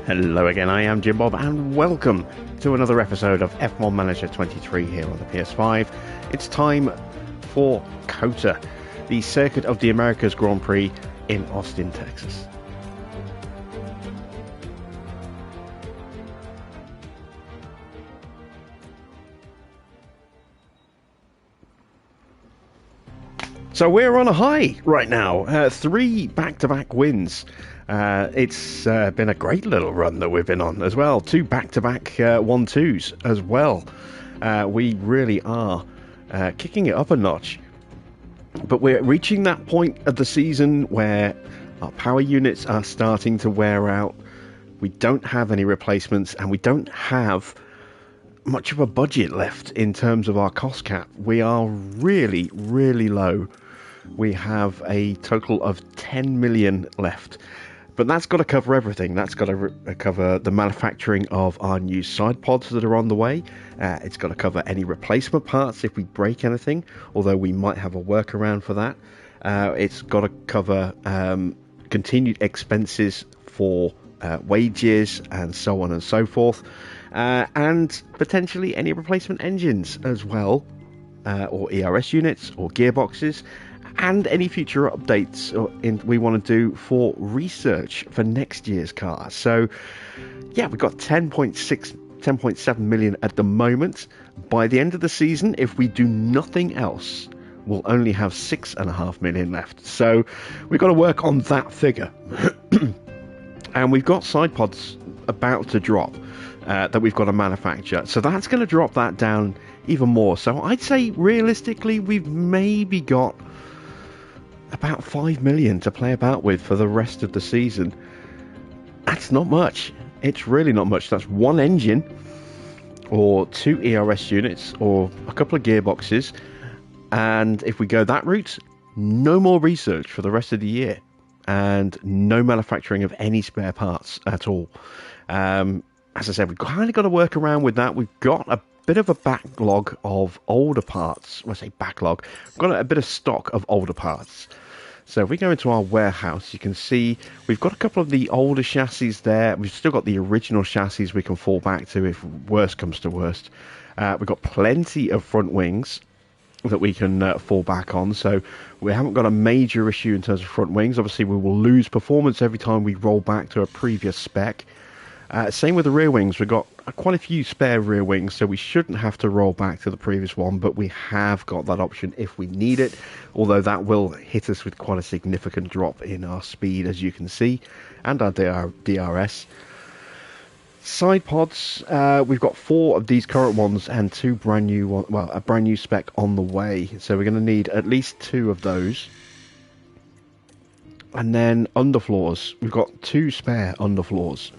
Hello again, I am Jim Bob, and welcome to another episode of F1 Manager 23 here on the PS5. It's time for COTA, the Circuit of the Americas Grand Prix in Austin, Texas. So we're on a high right now, 3 back-to-back wins. It's been a great little run that we've been on as well. 2 back-to-back 1-2s as well. We really are kicking it up a notch. But we're reaching that point of the season where our power units are starting to wear out. We don't have any replacements, and we don't have much of a budget left in terms of our cost cap. We are really, really low. We have a total of 10 million left. But that's got to cover everything. That's got to cover the manufacturing of our new side pods that are on the way. It's got to cover any replacement parts if we break anything, although we might have a workaround for that. It's got to cover continued expenses for wages and so on and so forth. And potentially any replacement engines as well, or ERS units or gearboxes. And any future updates we want to do for research for next year's car. So, yeah, we've got 10.7 million at the moment. By the end of the season, if we do nothing else, we'll only have 6.5 million left. So, we've got to work on that figure. And we've got side pods about to drop that we've got to manufacture. So, that's going to drop that down even more. So, I'd say realistically, we've maybe got about 5 million to play about with for the rest of the season. That's not much. It's really not much. That's 1 engine or 2 ERS units or a couple of gearboxes, and if we go that route, no more research for the rest of the year and no manufacturing of any spare parts at all. As I said, we've kind of got to work around with that. We've got a bit of a backlog of older parts. When I say backlog, we've got a bit of stock of older parts. So if we go into our warehouse, you can see we've got a couple of the older chassis there. We've still got the original chassis we can fall back to if worst comes to worst. We've got plenty of front wings that we can fall back on. So we haven't got a major issue in terms of front wings. Obviously, we will lose performance every time we roll back to a previous spec. Same with the rear wings. We've got quite a few spare rear wings, so we shouldn't have to roll back to the previous one, but we have got that option if we need it, although that will hit us with quite a significant drop in our speed, as you can see, and our DRS. Side pods, we've got 4 of these current ones and 2 brand new ones, well, a brand new spec on the way, so we're going to need at least 2 of those. And then underfloors, we've got 2 spare underfloors.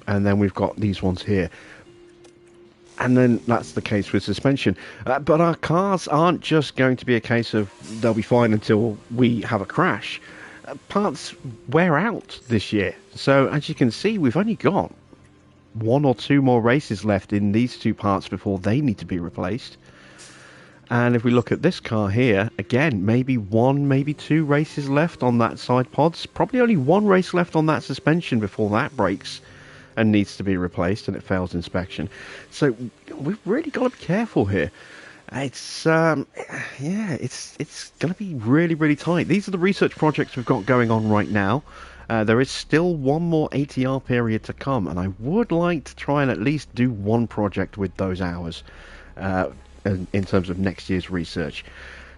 And then we've got these ones here. And then that's the case with suspension. But our cars aren't just going to be a case of they'll be fine until we have a crash. Parts wear out this year. So as you can see, we've only got 1 or 2 more races left in these 2 parts before they need to be replaced. And if we look at this car here, again, maybe 1, maybe 2 races left on that side pods. Probably only 1 race left on that suspension before that breaks and needs to be replaced and it fails inspection. So we've really got to be careful here. It's it's going to be really, really tight. These are the research projects we've got going on right now. There is still 1 more ATR period to come, and I would like to try and at least do 1 project with those hours in terms of next year's research.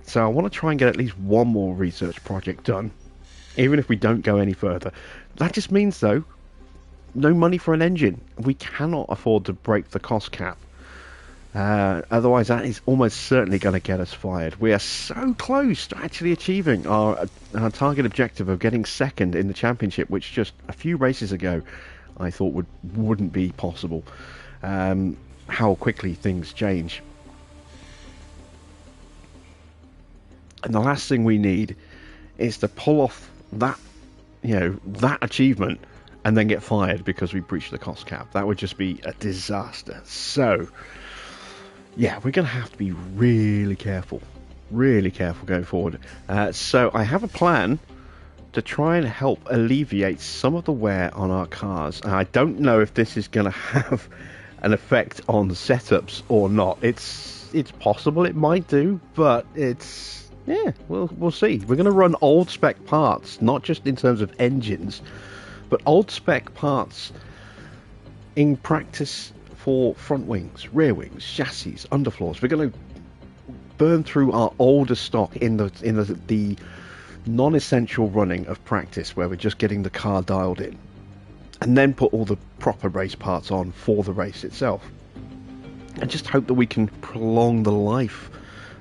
So I want to try and get at least 1 more research project done, even if we don't go any further. That just means, though, no money for an engine. We cannot afford to break the cost cap. Otherwise, that is almost certainly going to get us fired. We are so close to actually achieving our target objective of getting 2nd in the championship, which just a few races ago I thought wouldn't be possible. How quickly things change. And the last thing we need is to pull off that achievement and then get fired because we breached the cost cap. That would just be a disaster. So, yeah, we're going to have to be really careful going forward. So I have a plan to try and help alleviate some of the wear on our cars. And I don't know if this is going to have an effect on setups or not. It's possible it might do, but yeah, we'll see. We're going to run old spec parts, not just in terms of engines, but old spec parts in practice for front wings, rear wings, chassis, underfloors. We're going to burn through our older stock in the non-essential running of practice, where we're just getting the car dialed in, and then put all the proper race parts on for the race itself. And just hope that we can prolong the life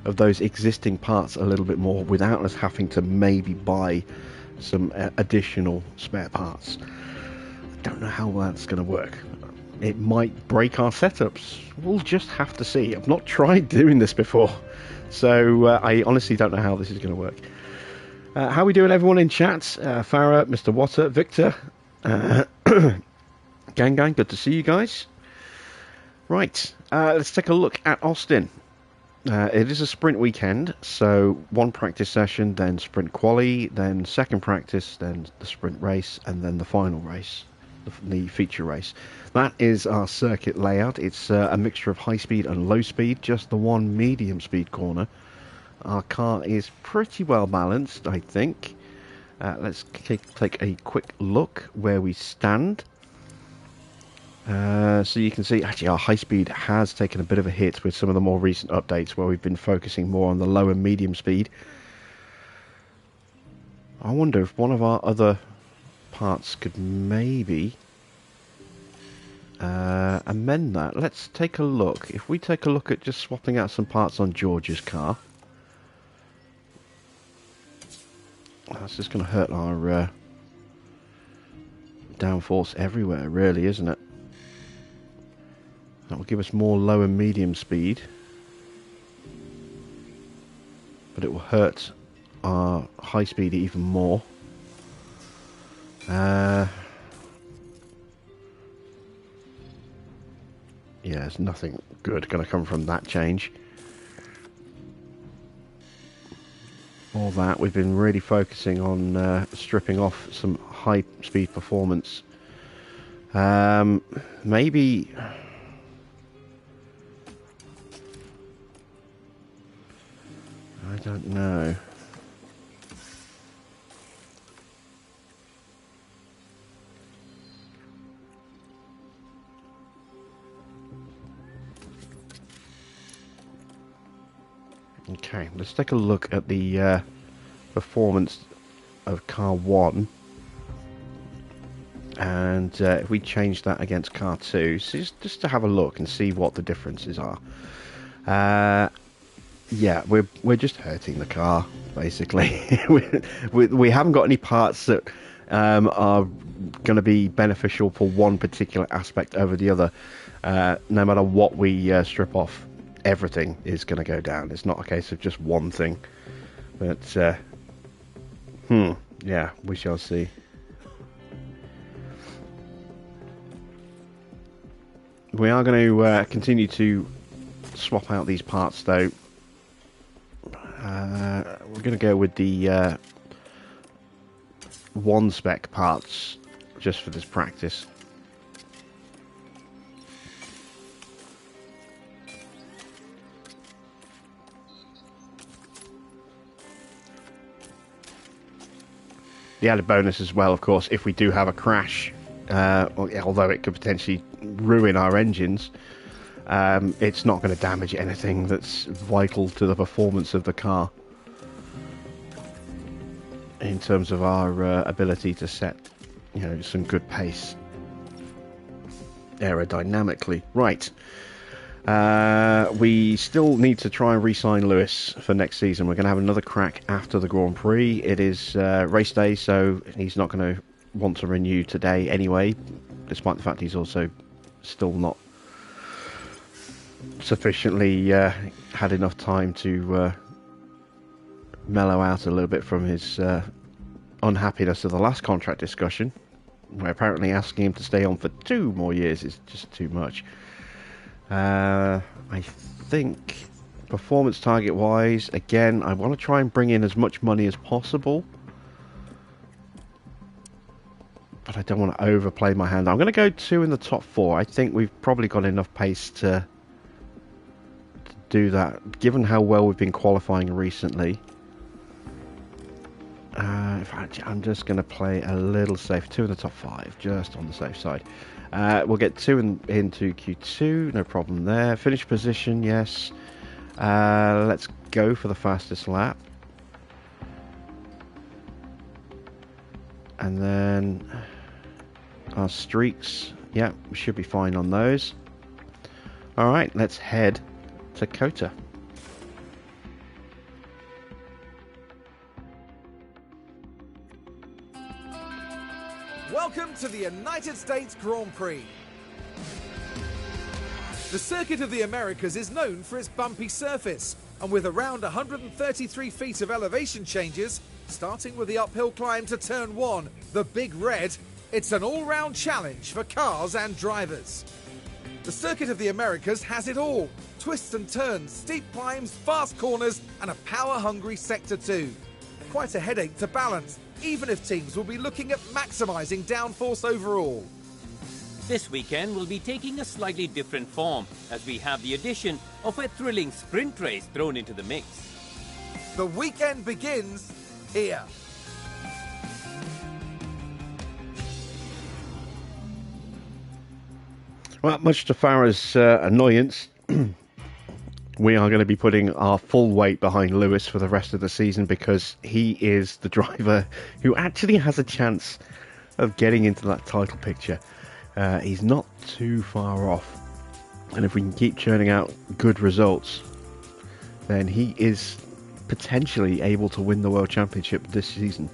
of those existing parts a little bit more without us having to maybe buy some additional spare parts. I don't know how that's going to work. It might break our setups. We'll just have to see. I've not tried doing this before, so I honestly don't know how this is going to work. How are we doing, everyone in chat? Farah, Mr. Water, Victor, Gang, good to see you guys. Right, let's take a look at Austin. It is a sprint weekend, so one practice session, then sprint quali, then second practice, then the sprint race, and then the final race, the feature race. That is our circuit layout. It's a mixture of high speed and low speed, just the one medium speed corner. Our car is pretty well balanced, I think. Let's take a quick look where we stand. So you can see, actually, our high speed has taken a bit of a hit with some of the more recent updates, where we've been focusing more on the low and medium speed. I wonder if one of our other parts could maybe amend that. Let's take a look. If we take a look at just swapping out some parts on George's car. That's just going to hurt our downforce everywhere, really, isn't it? That will give us more low and medium speed, but it will hurt our high speed even more. Yeah, there's nothing good going to come from that change. All that, we've been really focusing on stripping off some high speed performance. Maybe I don't know. Okay, let's take a look at the performance of car 1, and if we change that against car 2, so just to have a look and see what the differences are. Yeah, we're just hurting the car, basically. we haven't got any parts that are going to be beneficial for one particular aspect over the other. No matter what we strip off, everything is going to go down. It's not a case of just one thing. But, yeah, we shall see. We are going to continue to swap out these parts, though. We're going to go with the one spec parts just for this practice. The added bonus as well, of course, if we do have a crash, although it could potentially ruin our engines, it's not going to damage anything that's vital to the performance of the car in terms of our ability to set, some good pace aerodynamically. Right. We still need to try and re-sign Lewis for next season. We're going to have another crack after the Grand Prix. It is race day, so he's not going to want to renew today anyway, despite the fact he's also still not sufficiently had enough time to mellow out a little bit from his unhappiness of the last contract discussion, where apparently asking him to stay on for 2 more years is just too much. I think performance target wise, again, I want to try and bring in as much money as possible. but I don't want to overplay my hand. I'm going to go 2 in the top 4. I think we've probably got enough pace to do that, given how well we've been qualifying recently. In fact, I'm just going to play a little safe. 2 in the top 5, just on the safe side. We'll get 2 into Q2, no problem there. Finish position, yes. Let's go for the fastest lap. And then our streaks, yeah, we should be fine on those. Alright, let's head to COTA. Welcome to the United States Grand Prix. The Circuit of the Americas is known for its bumpy surface, and with around 133 feet of elevation changes, starting with the uphill climb to Turn 1, the Big Red, it's an all-round challenge for cars and drivers. The Circuit of the Americas has it all: twists and turns, steep climbs, fast corners, and a power-hungry Sector 2. Quite a headache to balance, even if teams will be looking at maximising downforce overall. This weekend will be taking a slightly different form, as we have the addition of a thrilling sprint race thrown into the mix. The weekend begins here. Well, much to Farah's annoyance, we are going to be putting our full weight behind Lewis for the rest of the season, because he is the driver who actually has a chance of getting into that title picture. He's not too far off, and if we can keep churning out good results, then he is potentially able to win the World Championship this season.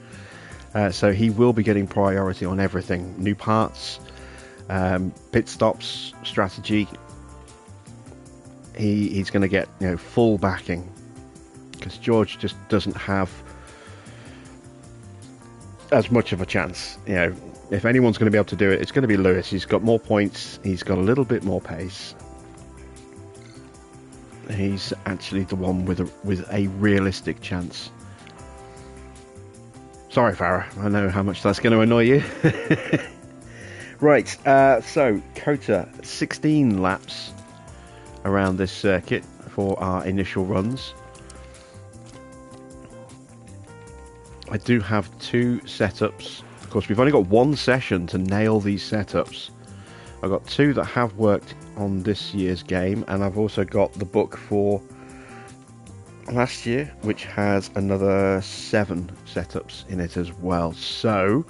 So he will be getting priority on everything: new parts, pit stops, strategy. He's going to get, full backing, because George just doesn't have as much of a chance. If anyone's going to be able to do it, it's going to be Lewis. He's got more points, he's got a little bit more pace. He's actually the one with a realistic chance. Sorry, Farah, I know how much that's going to annoy you. Right, so COTA, 16 laps around this circuit for our initial runs. I do have 2 setups. Of course, we've only got 1 session to nail these setups. I've got 2 that have worked on this year's game, and I've also got the book for last year, which has another 7 setups in it as well. So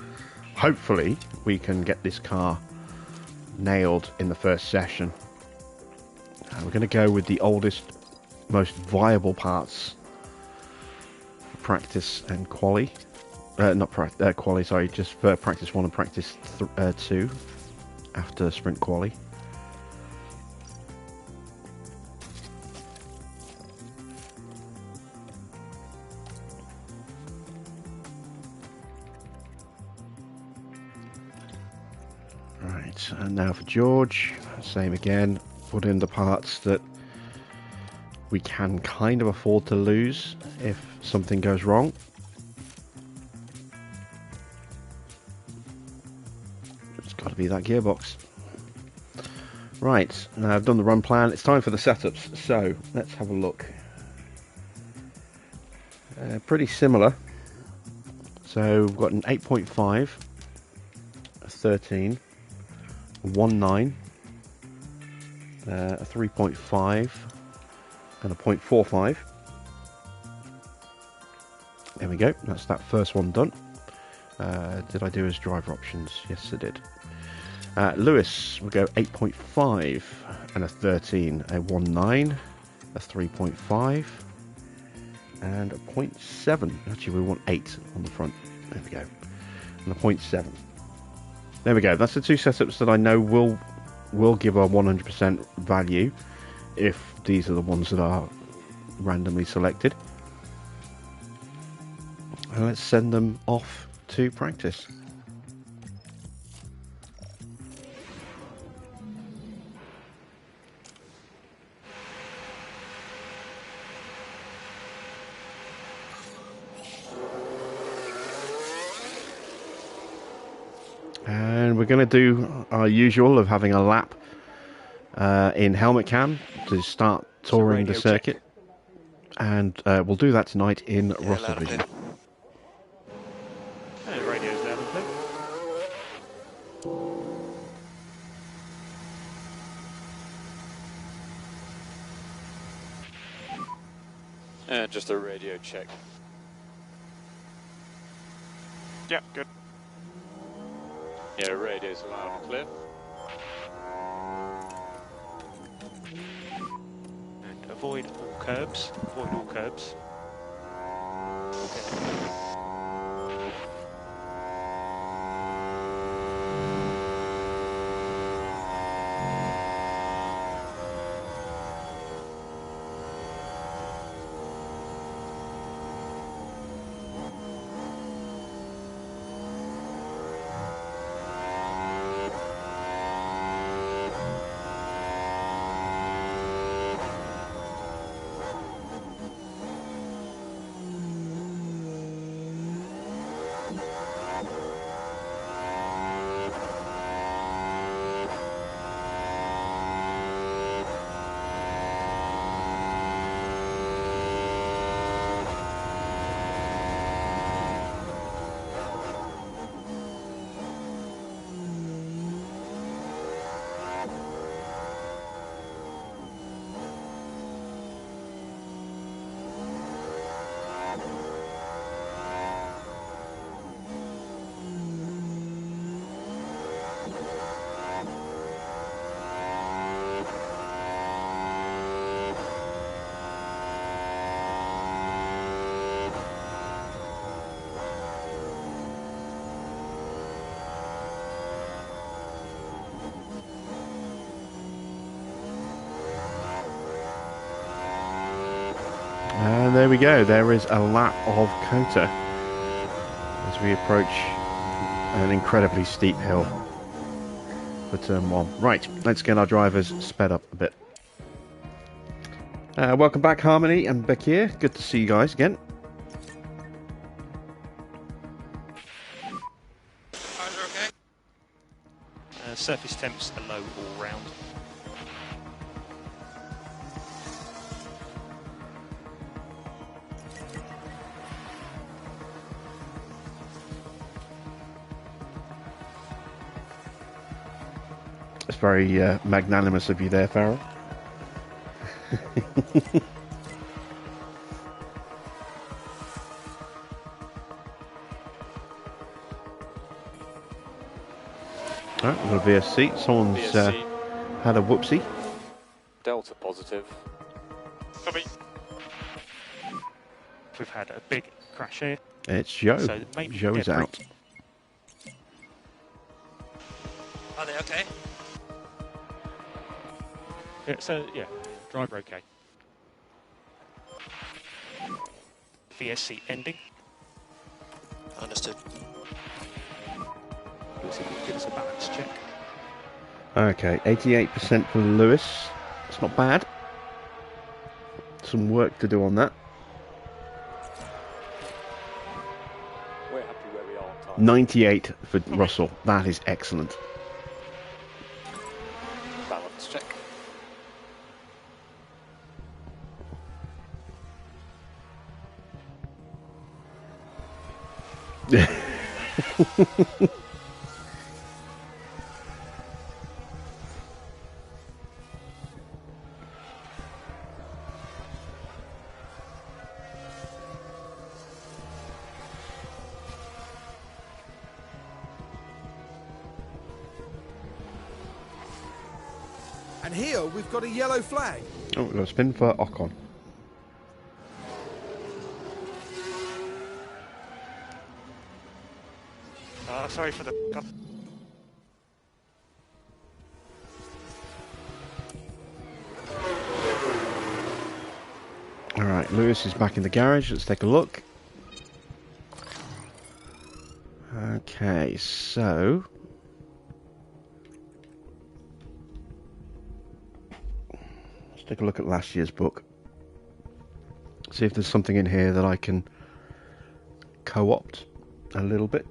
hopefully we can get this car nailed in the first session. We're going to go with the oldest, most viable parts for practice and quali. Quali, sorry, just for practice 1 and practice 2 after sprint quali. Right, and now for George, same again. Put in the parts that we can kind of afford to lose if something goes wrong. It's got to be that gearbox. Right, now I've done the run plan. It's time for the setups. So let's have a look. Pretty similar. So we've got an 8.5, a 13, a 1.9. A 3.5 and a 0.45. There we go, that's that first one done. Did I do his driver options? Yes, I did. Lewis, we'll go 8.5 and a 13, a 1.9, a 3.5 and a 0.7. Actually, we want 8 on the front. There we go. And a 0.7. There we go, that's the 2 setups that I know will give a 100% value if these are the ones that are randomly selected. And let's send them off to practice. And we're going to do our usual of having a lap in helmet cam to start touring the circuit. Check. And we'll do that tonight in Russell loud and Vision. clear. Radio's loud and clear. Just a radio check. Yeah, good. Yeah, radio's loud and clear. And avoid all curbs. Avoid all curbs. Okay. And there we go, there is a lap of COTA as we approach an incredibly steep hill for turn 1. Right, let's get our drivers sped up a bit. Welcome back, Harmony and Bekir. Good to see you guys again. Okay. Surface temps are low all round. It's very magnanimous of you there, Farrell. Alright, we've got a VSC. Someone's VSC, had a whoopsie. Delta positive. Copy. We've had a big crash here. It's Joe. So maybe Joe's yeah, out. Are they okay? Yeah, so, yeah, driver okay. VSC ending. Understood. Let's see if we can give us a balance check. Okay, 88% for Lewis. It's not bad. Some work to do on that. We're happy where we are on time. 98 for Russell. That is excellent. Balance check. And here we've got a yellow flag. Oh, we've got a spin for Ocon. Sorry for the... Alright, Lewis is back in the garage. Let's take a look. Okay, so... let's take a look at last year's book. See if there's something in here that I can co-opt a little bit.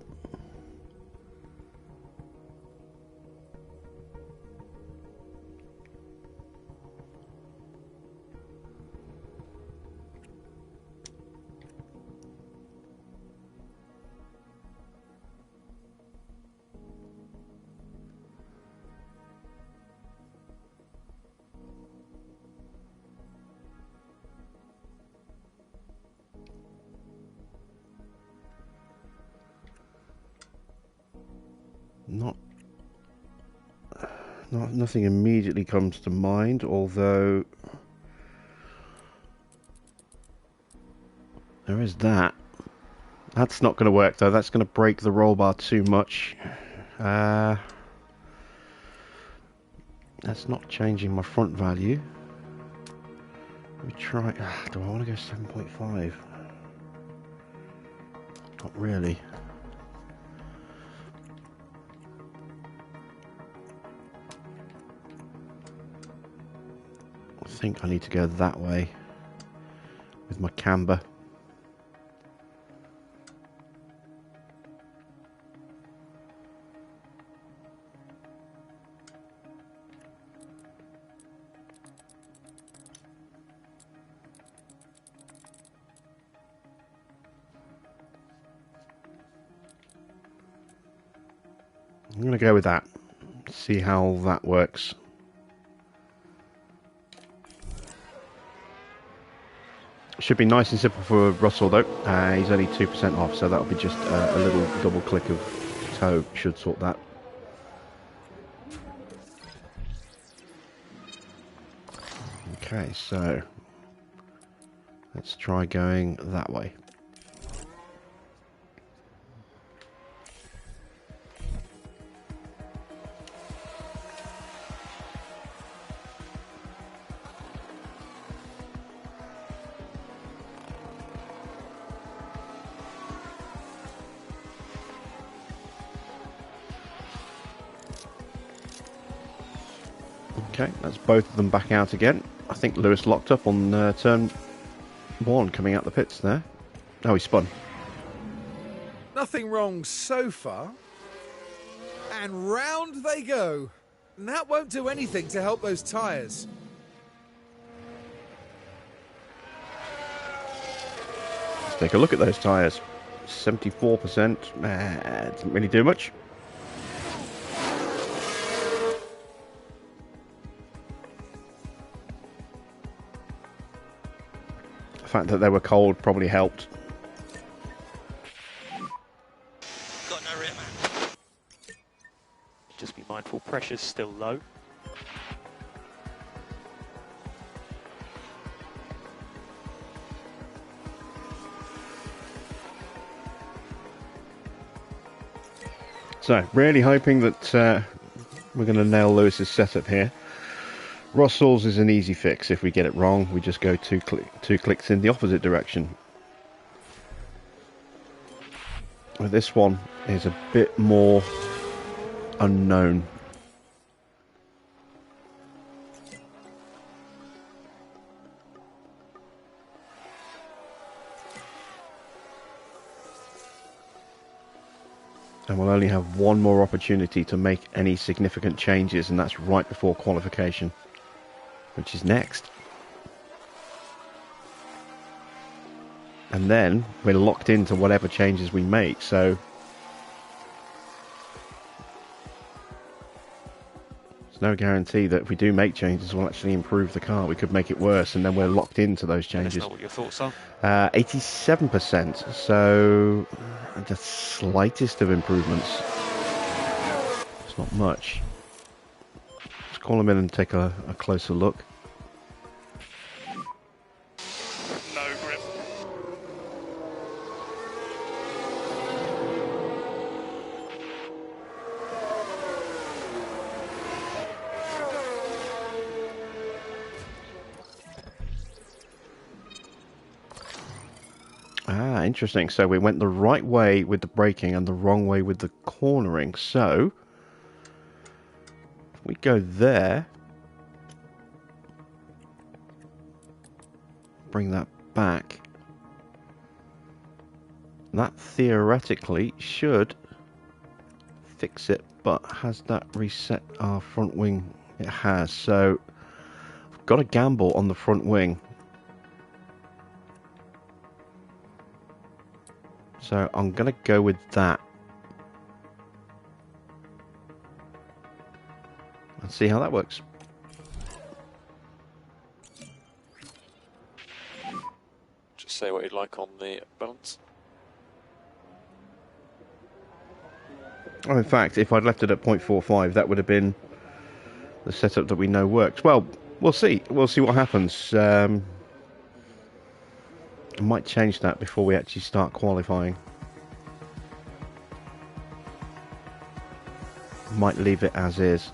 Nothing immediately comes to mind, although there is that. That's not going to work though. That's going to break the roll bar too much. That's not changing my front value. Let me try. Do I want to go 7.5? Not really. I think I need to go that way with my camber. I'm going to go with that. See how that works. Should be nice and simple for Russell though. He's only 2% off, so that'll be just a little double click of toe should sort that. Okay, so let's try going that way. Okay, that's both of them back out again. I think Lewis locked up on turn 1 coming out the pits there. Oh, he spun. Nothing wrong so far. And round they go. And that won't do anything to help those tyres. Let's take a look at those tyres. 74%. Doesn't really do much. The fact that they were cold probably helped. Got no rear, man. Just be mindful, pressure's still low. So, really hoping that we're going to nail Lewis's setup here. Russell's is an easy fix. If we get it wrong, we just go two clicks in the opposite direction. Well, this one is a bit more unknown. And we'll only have one more opportunity to make any significant changes, and that's right before qualification, which is next. And then we're locked into whatever changes we make, so there's no guarantee that if we do make changes we'll actually improve the car. We could make it worse, and then we're locked into those changes. That's not what your thoughts are. 87%, so the slightest of improvements. It's not much. Let's call them in and take a closer look. No grip. Ah, interesting. So we went the right way with the braking and the wrong way with the cornering. So if we go there, bring that back, that theoretically should fix it, but has that reset our front wing? It has. So I've got a gamble on the front wing. So I'm going to go with that. Let's see how that works. Just say what you'd like on the balance. Oh, in fact, if I'd left it at 0.45, that would have been the setup that we know works. Well, we'll see. We'll see what happens. I might change that before we actually start qualifying. Might leave it as is.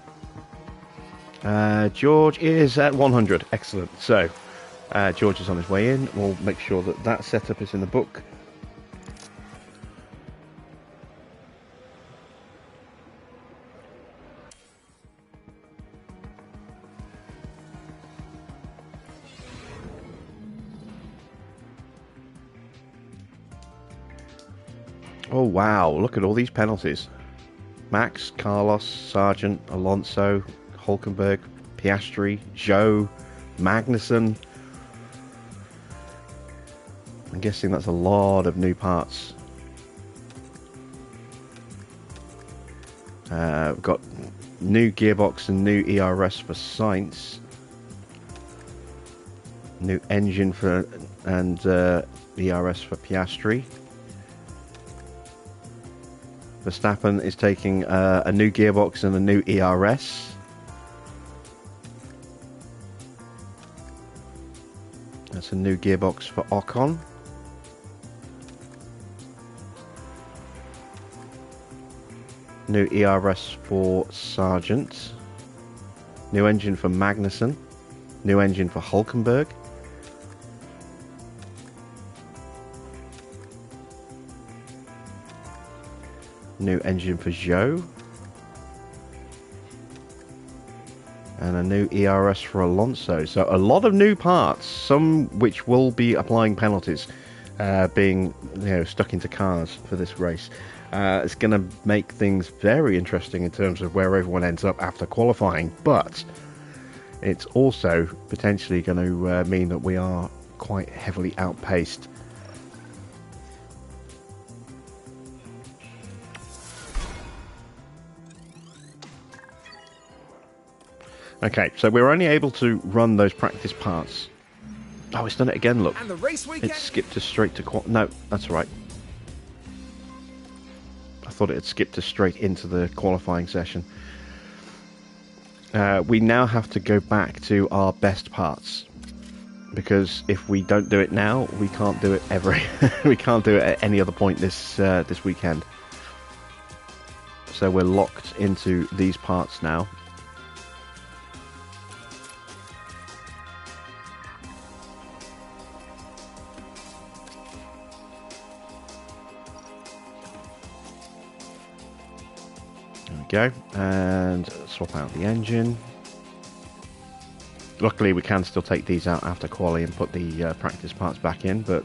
George is at 100. Excellent. So, George is on his way in. We'll make sure that that setup is in the book. Oh wow, look at all these penalties. Max, Carlos, Sargent, Alonso, Hulkenberg, Piastri, Zhou, Magnussen. I'm guessing that's a lot of new parts. We've got new gearbox and new ERS for Sainz. New engine for and ERS for Piastri. Verstappen is taking a new gearbox and a new ERS. That's a new gearbox for Ocon. New ERS for Sargent. New engine for Magnussen. New engine for Hulkenberg. New engine for Zhou. And a new ERS for Alonso. So a lot of new parts, some which will be applying penalties, being stuck into cars for this race. It's going to make things very interesting in terms of where everyone ends up after qualifying, but it's also potentially going to mean that we are quite heavily outpaced. Okay, so we're only able to run those practice parts. Oh, it's done it again, look. And the race weekend. It skipped us straight to no, that's right. I thought it had skipped us straight into the qualifying session. We now have to go back to our best parts, because if we don't do it now, we can't do it ever. We can't do it at any other point this weekend. So we're locked into these parts now. Go and swap out the engine. Luckily we can still take these out after quali and put the practice parts back in, but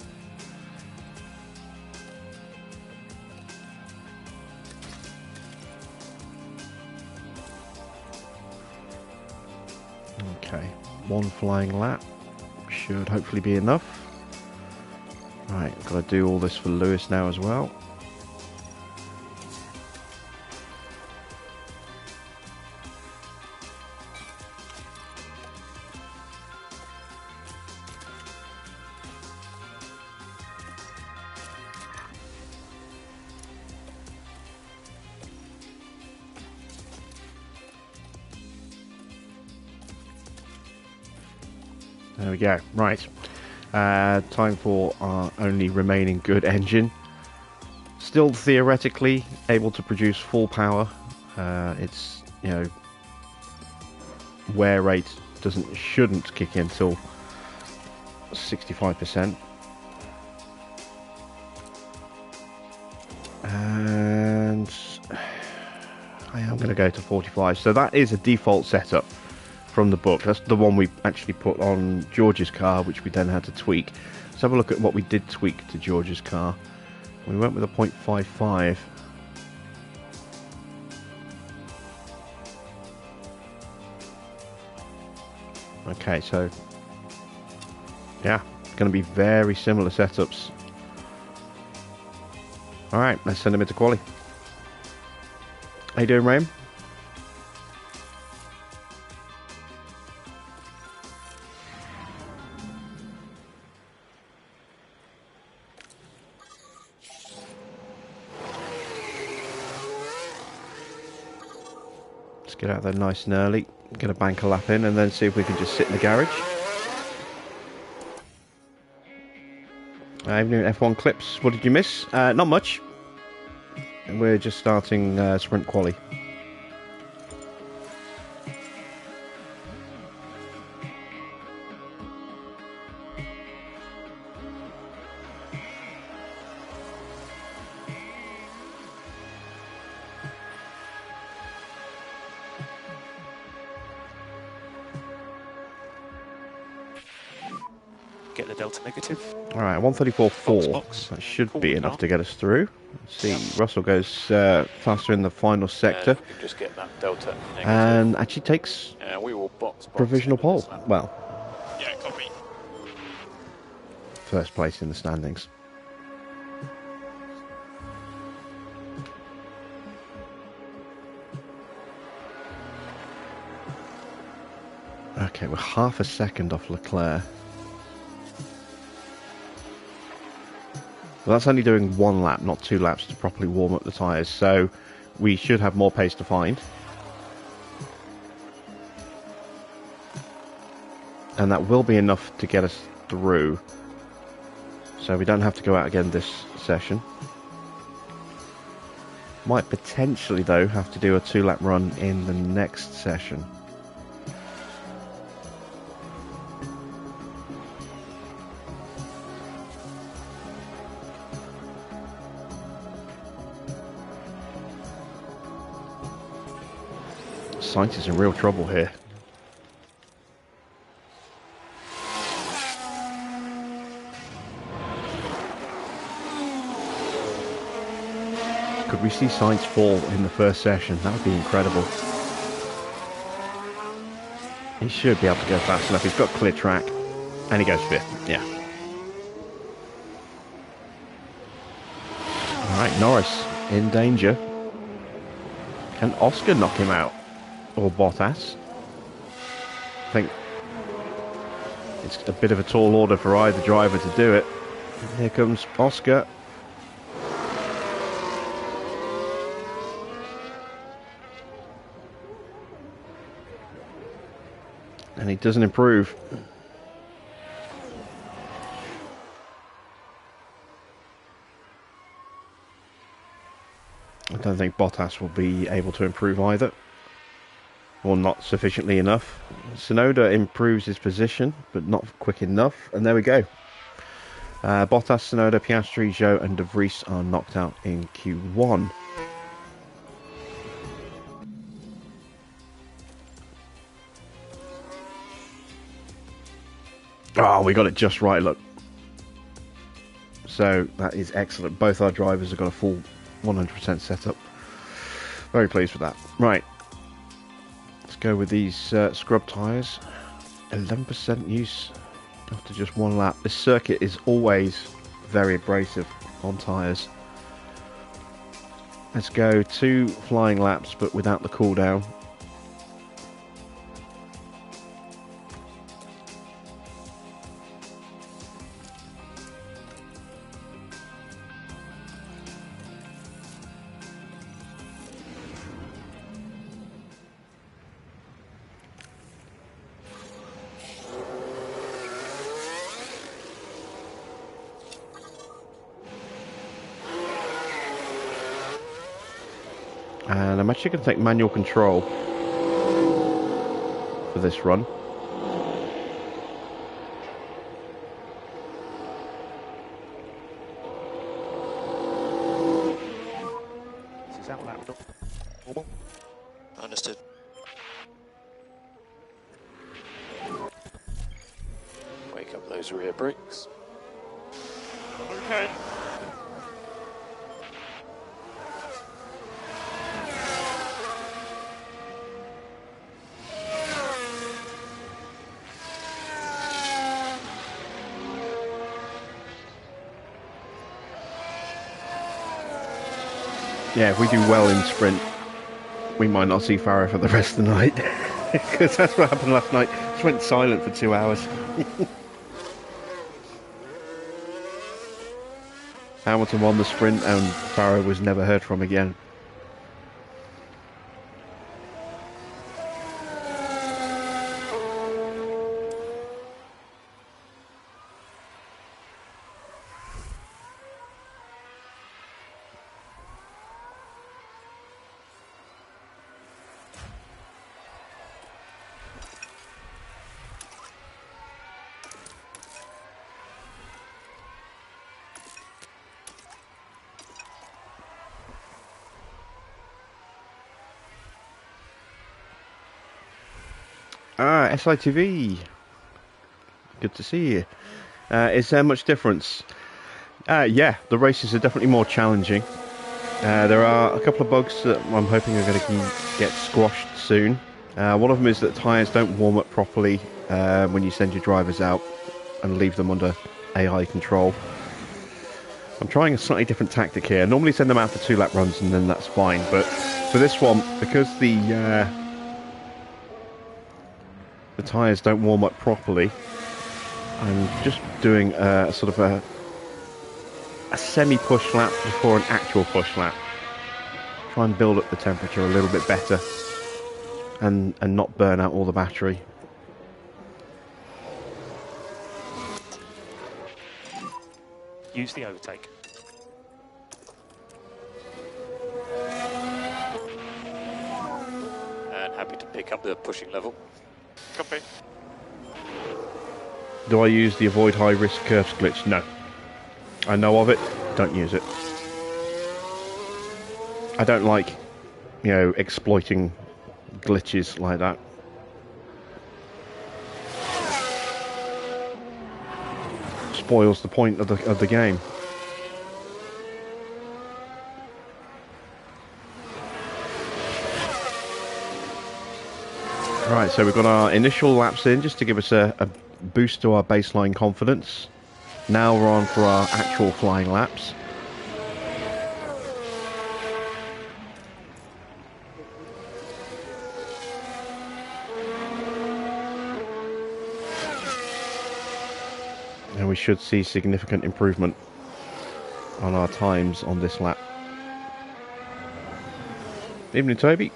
okay, one flying lap should hopefully be enough. Right, I've got to do all this for Lewis now as well. There we go. Right. Time for our only remaining good engine. Still theoretically able to produce full power. Its wear rate shouldn't kick in till 65%. And I am going to go to 45. So that is a default setup from the book. That's the one we actually put on George's car, which we then had to tweak. Let's have a look at what we did tweak to George's car. We went with a 0.55. Okay, so yeah, it's going to be very similar setups. Alright, let's send him into quali. How you doing, Raym? Get out there nice and early, get a banker lap in, and then see if we can just sit in the garage. Evening F1 clips. What did you miss? Not much. We're just starting sprint quali. Get the delta negative. Alright, 134.4. Box. That should be Cool. enough to get us through. Let's see, Russell goes faster in the final sector. You can just get that delta negative. And actually takes We will box provisional into this pole. lap. Well, Yeah, copy. first place in the standings. Okay, we're half a second off Leclerc. Well, that's only doing one lap, not 2 laps to properly warm up the tyres, so we should have more pace to find. And that will be enough to get us through. So we don't have to go out again this session. Might potentially, though, have to do a 2-lap run in the next session. Sainz is in real trouble here. Could we see Sainz fall in the first session? That would be incredible. He should be able to go fast enough. He's got clear track. And he goes 5th. Yeah. Alright, Norris in danger. Can Oscar knock him out? Or Bottas? I think it's a bit of a tall order for either driver to do it. Here comes Oscar. And he doesn't improve. I don't think Bottas will be able to improve either. Or not sufficiently enough. Tsunoda improves his position, but not quick enough. And there we go. Bottas, Tsunoda, Piastri, Zhou and De Vries are knocked out in Q1. Oh, we got it just right, look. So, that is excellent. Both our drivers have got a full 100% setup. Very pleased with that. Right. Let's go with these scrub tyres. 11% use after just 1 lap. This circuit is always very abrasive on tyres. Let's go 2 flying laps, but without the cool down. And I'm actually going to take manual control for this run. This is out lap normal. Understood. Wake up those rear brakes. Okay. Yeah, if we do well in sprint, we might not see Farah for the rest of the night. Because that's what happened last night. Just went silent for 2 hours. Hamilton won the sprint and Farah was never heard from again. Ah, SITV. Good to see you. Is there much difference? Yeah, the races are definitely more challenging. There are a couple of bugs that I'm hoping are going to get squashed soon. One of them is that tyres don't warm up properly when you send your drivers out and leave them under AI control. I'm trying a slightly different tactic here. I normally send them out for 2-lap runs and then that's fine, but for this one, because the tyres don't warm up properly, I'm just doing a sort of a semi-push lap before an actual push lap. Try and build up the temperature a little bit better and not burn out all the battery. Use the overtake. And happy to pick up the pushing level. Copy. Do I use the avoid high risk curves glitch? No. I know of it, don't use it. I don't like, exploiting glitches like that. Spoils the point of the game. Right, so we've got our initial laps in just to give us a boost to our baseline confidence. Now we're on for our actual flying laps. And we should see significant improvement on our times on this lap. Evening, Toby.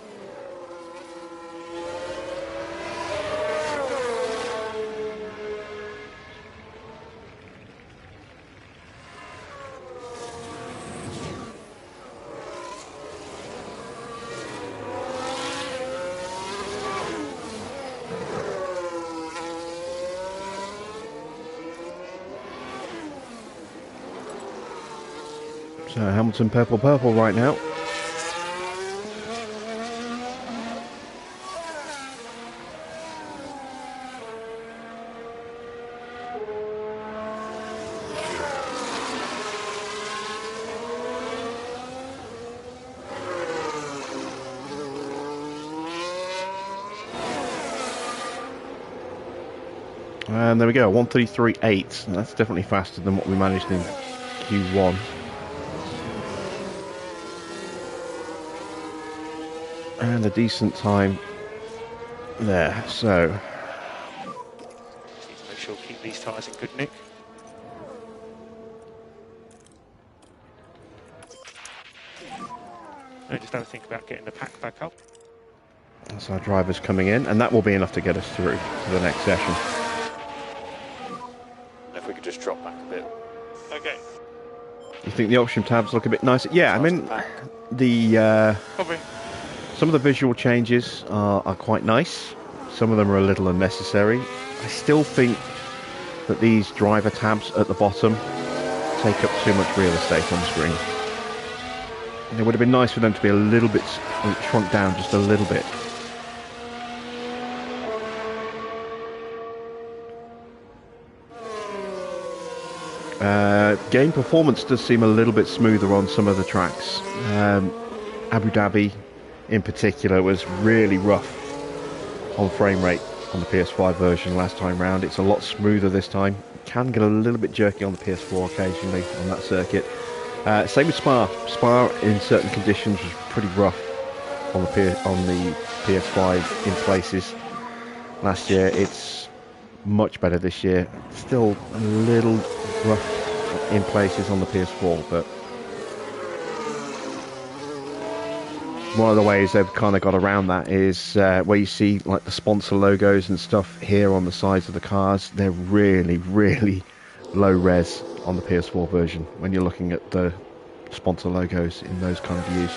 So Hamilton purple right now. And there we go, 1:33.8. That's definitely faster than what we managed in Q1. And a decent time there, so Make sure keep these tyres in good nick. And just have a think about getting the pack back up. that's our drivers coming in, and that will be enough to get us through to the next session. If we could just drop back a bit. Okay. You think the option tabs look a bit nicer? Yeah, I mean, Copy. some of the visual changes are quite nice. Some of them are a little unnecessary. I still think that these driver tabs at the bottom take up too much real estate on the screen. And it would have been nice for them to be a little bit shrunk down, just a little bit. Game performance does seem a little bit smoother on some of the tracks. Abu Dhabi in particular was really rough on frame rate on the PS5 version last time round. It's a lot smoother this time. Can get a little bit jerky on the PS4 occasionally on that circuit. Same with Spa. Spa in certain conditions was pretty rough on the PS5 in places last year. It's much better this year. Still a little rough in places on the PS4, but one of the ways they've kind of got around that is where you see like the sponsor logos and stuff here on the sides of the cars. They're really, really low res on the PS4 version when you're looking at the sponsor logos in those kind of views.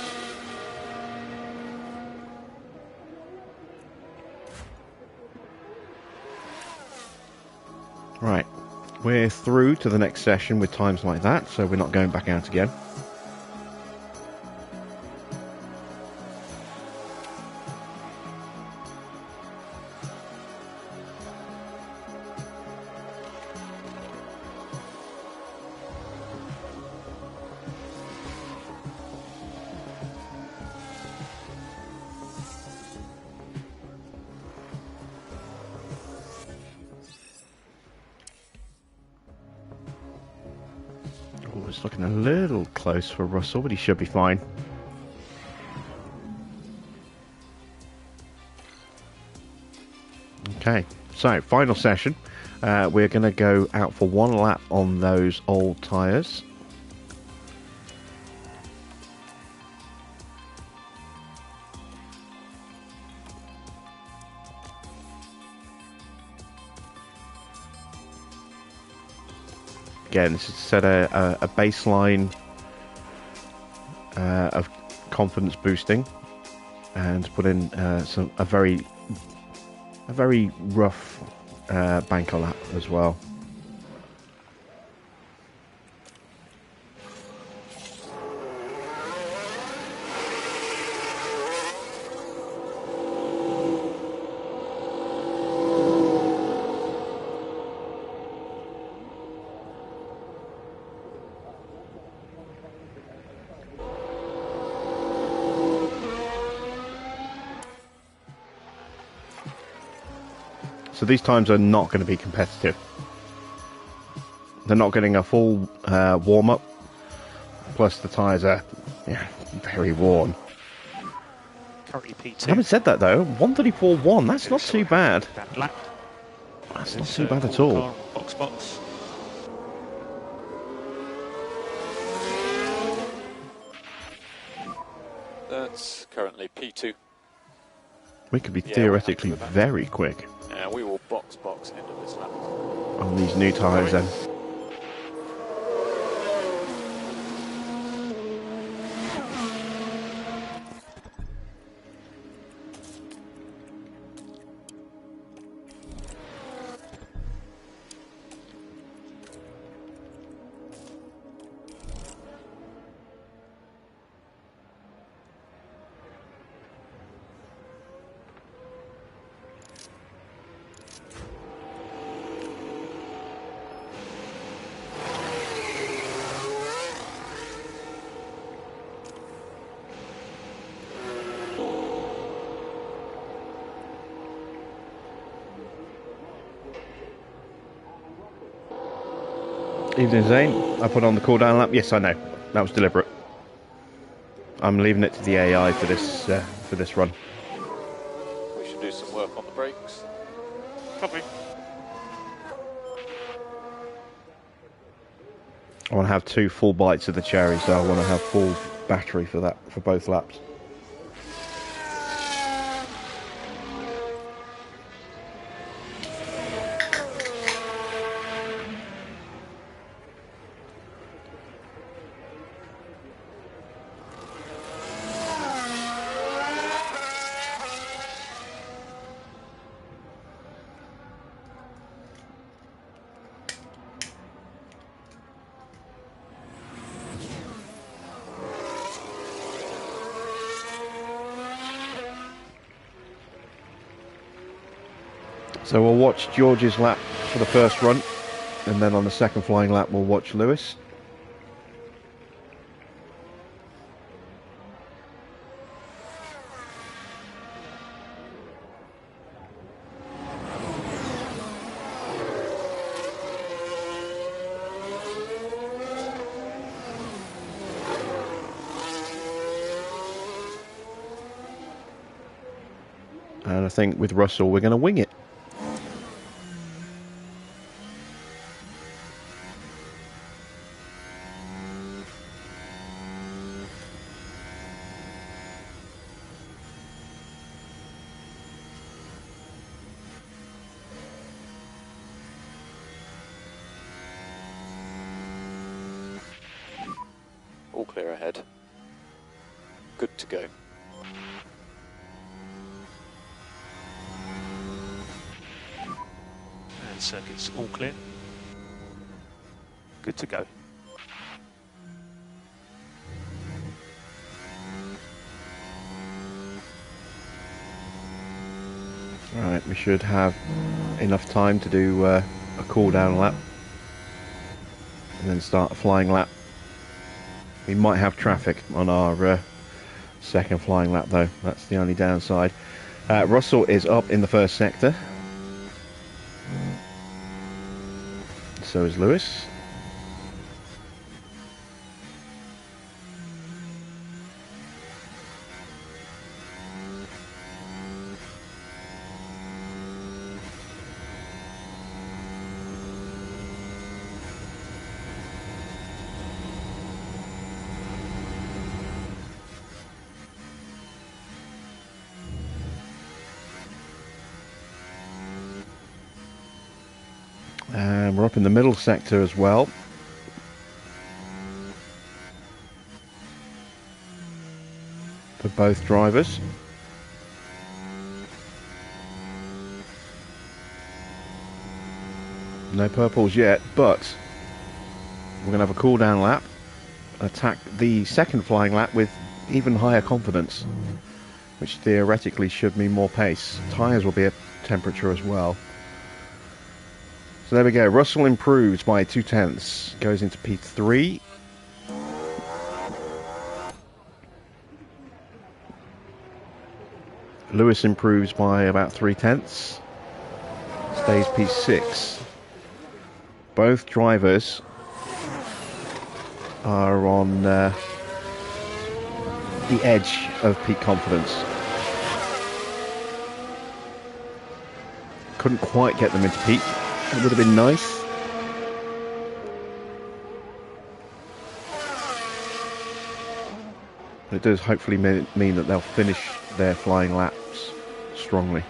Right, we're through to the next session with times like that, so we're not going back out again. it's looking a little close for Russell, but he should be fine. Okay, so final session. We're going to go out for one lap on those old tyres. Again, this is to set a baseline of confidence boosting, and put in a very rough banker lap as well. So these times are not going to be competitive. They're not getting a full warm-up. Plus the tyres are very worn. Currently P2. Having said that though, 134.1, that's not too bad. That lap. That's not too bad at all. Box. That's currently P2. We could be theoretically very quick And we will box end of this lap. on these new tyres then. Evening, Zane. I put on the cool down lap. Yes, I know. That was deliberate. I'm leaving it to the AI for this run. We should do some work on the brakes. Copy. I want to have 2 full bites of the cherry, so I want to have full battery for that for both laps. So we'll watch George's lap for the first run, and then on the second flying lap we'll watch Lewis. And I think with Russell we're going to wing it. All clear ahead. Good to go. And circuit's all clear. Good to go. Right, we should have enough time to do a cool down lap and then start a flying lap. We might have traffic on our second flying lap though, that's the only downside. Russell is up in the first sector. So is Lewis. We're up in the middle sector as well. For both drivers. No purples yet, but we're going to have a cool down lap. Attack the second flying lap with even higher confidence, which theoretically should mean more pace. Tyres will be at temperature as well. So there we go. Russell improves by 0.2, goes into P3. Lewis improves by about 0.3, stays P6. Both drivers are on the edge of peak confidence. Couldn't quite get them into peak. It would have been nice. But it does hopefully mean that they'll finish their flying laps strongly.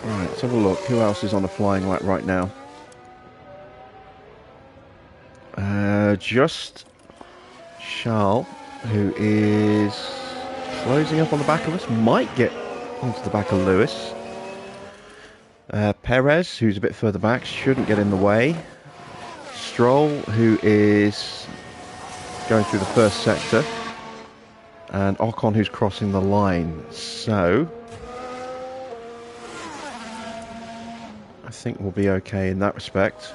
Right, let's have a look. Who else is on a flying lap right now? Just Charles, who is closing up on the back of us, might get onto the back of Lewis. Perez, who's a bit further back, shouldn't get in the way. Stroll, who is going through the first sector. And Ocon, who's crossing the line. So I think we'll be okay in that respect.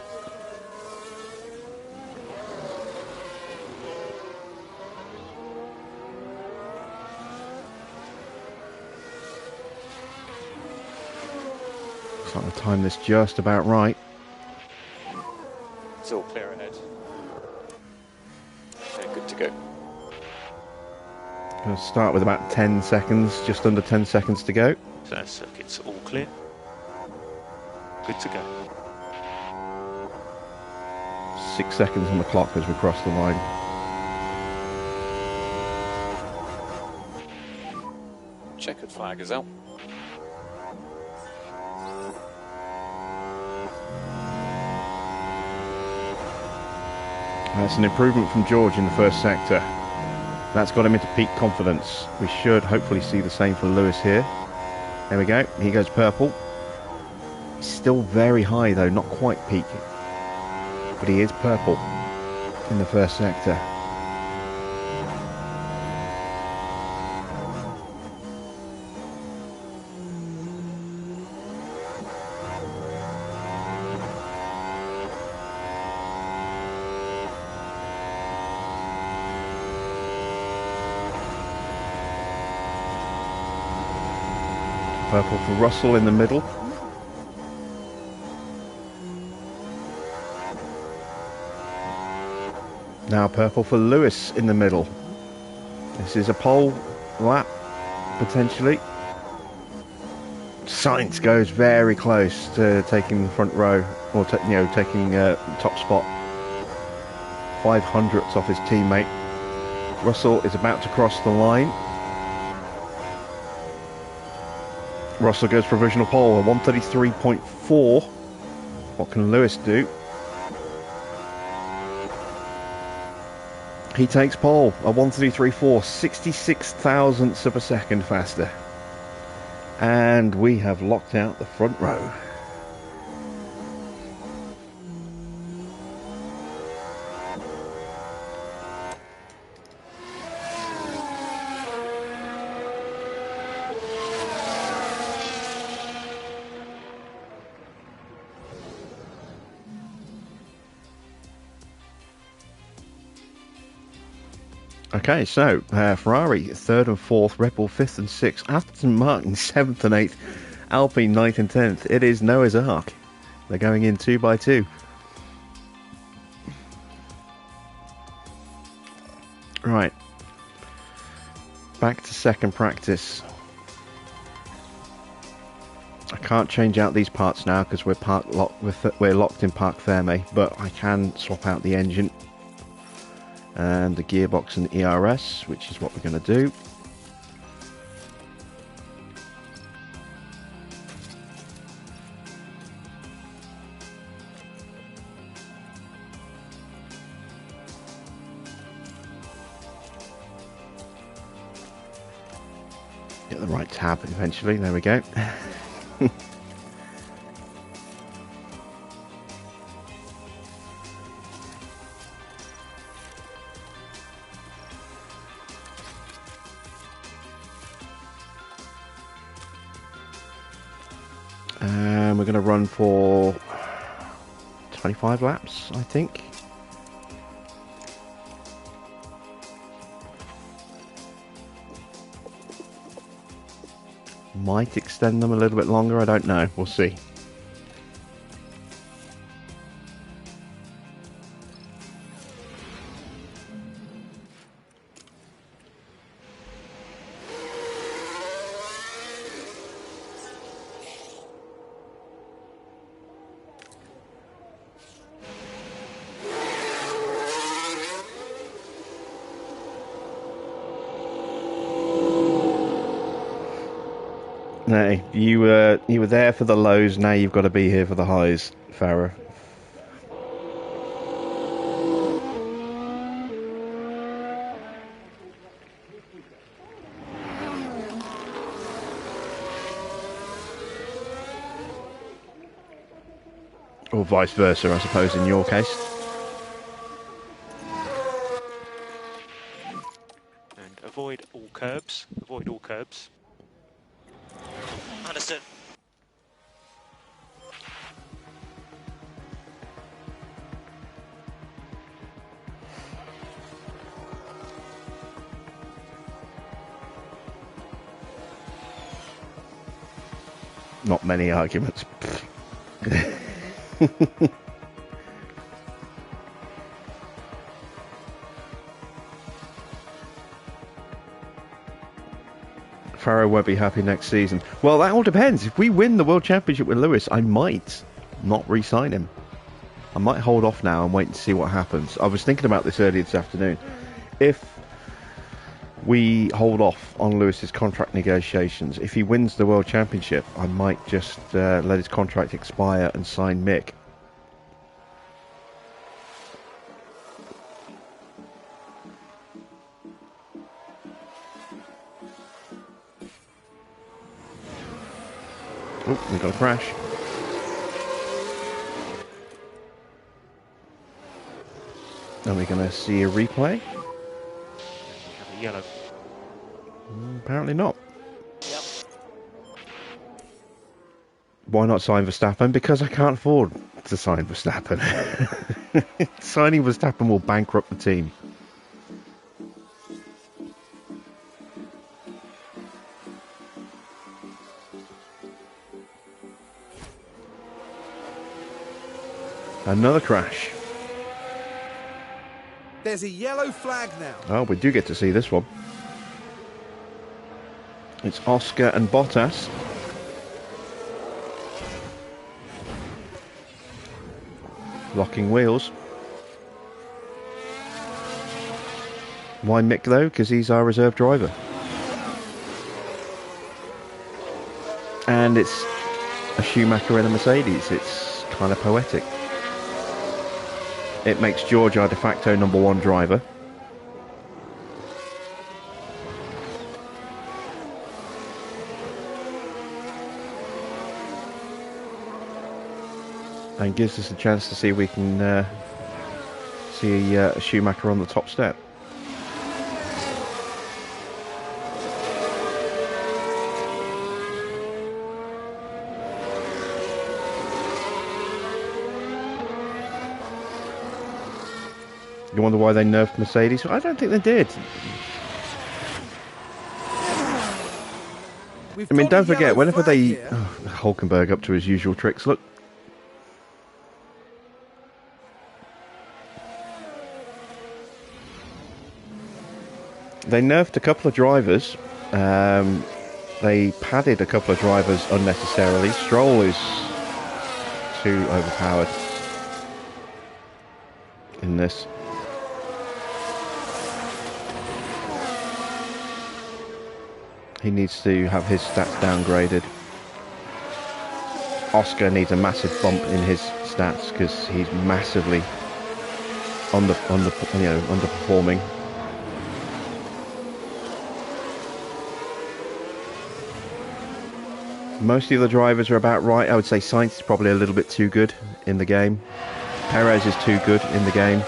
So I'll time this just about right. It's all clear ahead. Okay, good to go. Going to start with about 10 seconds, just under 10 seconds to go. So that circuit's all clear. Good to go. 6 seconds on the clock as we cross the line. Checkered flag is out. That's an improvement from George in the first sector. That's got him into peak confidence. We should hopefully see the same for Lewis here. There we go. He goes purple. Still very high though, not quite peak. But he is purple in the first sector. Purple for Russell in the middle. Now purple for Lewis in the middle. This is a pole lap, potentially. Sainz goes very close to taking the front row, or taking top spot. 500ths off his teammate. Russell is about to cross the line. Russell goes provisional pole, a 133.4. What can Lewis do? He takes pole, a 133.4, 66 thousandths of a second faster. And we have locked out the front row. Okay, so Ferrari 3rd and 4th, Red Bull 5th and 6th, Aston Martin 7th and 8th, Alpine 9th and 10th. It is Noah's Ark. They're going in 2 by 2. Right. Back to second practice. can't change out these parts now because we're locked in Park Therme, but I can swap out the engine and the gearbox and the ERS, which is what we're going to do. Get the right tab eventually, there we go. And we're going to run for 25 laps, I think. Might extend them a little bit longer, I don't know, we'll see. No, you were there for the lows, now you've got to be here for the highs, Farah. Or vice versa, I suppose, in your case. And avoid all curbs. Avoid all curbs. Understood. Not many arguments. Farrow won't be happy next season. Well, that all depends. If we win the World Championship with Lewis, I might not re-sign him. I might hold off now and wait and see what happens. I was thinking about this earlier this afternoon. If we hold off on Lewis's contract negotiations, if he wins the World Championship, I might just let his contract expire and sign Mick. Oh, we got a crash. Are we going to see a replay? Yellow. Apparently not. Yep. Why not sign Verstappen? Because I can't afford to sign Verstappen. Signing Verstappen will bankrupt the team. Another crash. There's a yellow flag now. Oh, we do get to see this one. It's Oscar and Bottas. Locking wheels. Why Mick though? Because he's our reserve driver. And it's a Schumacher in a Mercedes. It's kind of poetic. It makes George our de facto number one driver. And gives us a chance to see if we can see a Schumacher on the top step. You wonder why they nerfed Mercedes? I don't think they did. I mean, don't forget, whenever they... Oh, Hulkenberg up to his usual tricks, look. They nerfed a couple of drivers They padded a couple of drivers unnecessarily. Stroll is too overpowered in this. He needs to have his stats downgraded. Oscar needs a massive bump in his stats because he's massively underperforming. Most of the drivers are about right. I would say Sainz is probably a little bit too good in the game. Perez is too good in the game.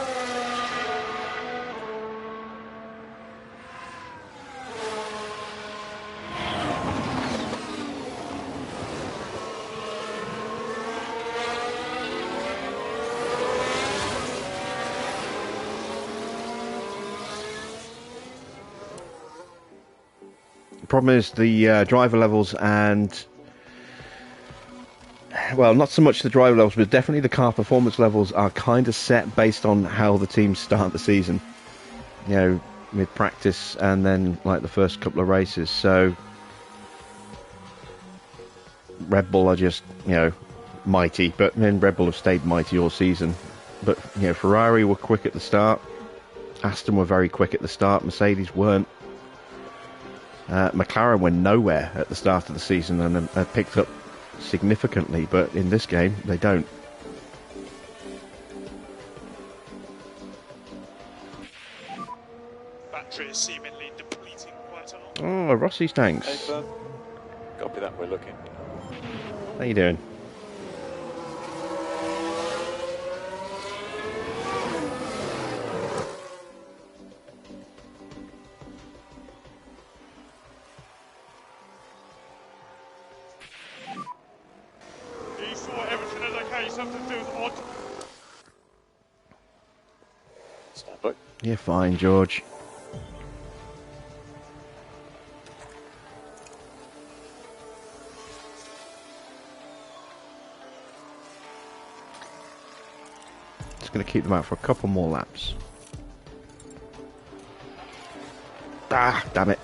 The problem is the driver levels and... Well, not so much the driver levels, but definitely the car performance levels are kind of set based on how the teams start the season. You know, with practice and then like the first couple of races. So Red Bull are just, you know, mighty, but then Red Bull have stayed mighty all season. But, you know, Ferrari were quick at the start. Aston were very quick at the start. Mercedes weren't. McLaren went nowhere at the start of the season and have picked up significantly, but in this game they don't. Battery is seemingly depleting quite a lot. Oh, Rossi's tanks. Hey, sir. Copy that, we're looking. How you doing? Stand by. You're fine, George. Just going to keep them out for a couple more laps. Ah, damn it.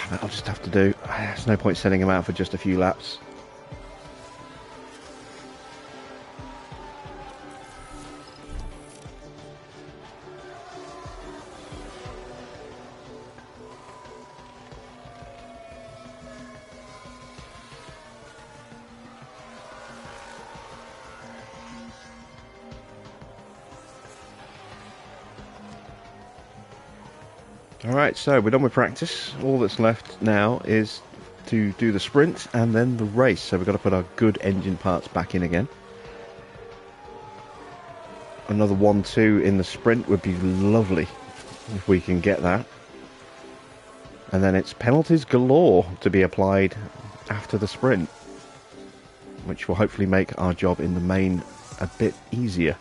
That'll just have to do. There's no point sending him out for just a few laps. Alright, so we're done with practice. All that's left now is to do the sprint and then the race. So we've got to put our good engine parts back in again. Another 1-2 in the sprint would be lovely if we can get that. And then it's penalties galore to be applied after the sprint, which will hopefully make our job in the main a bit easier.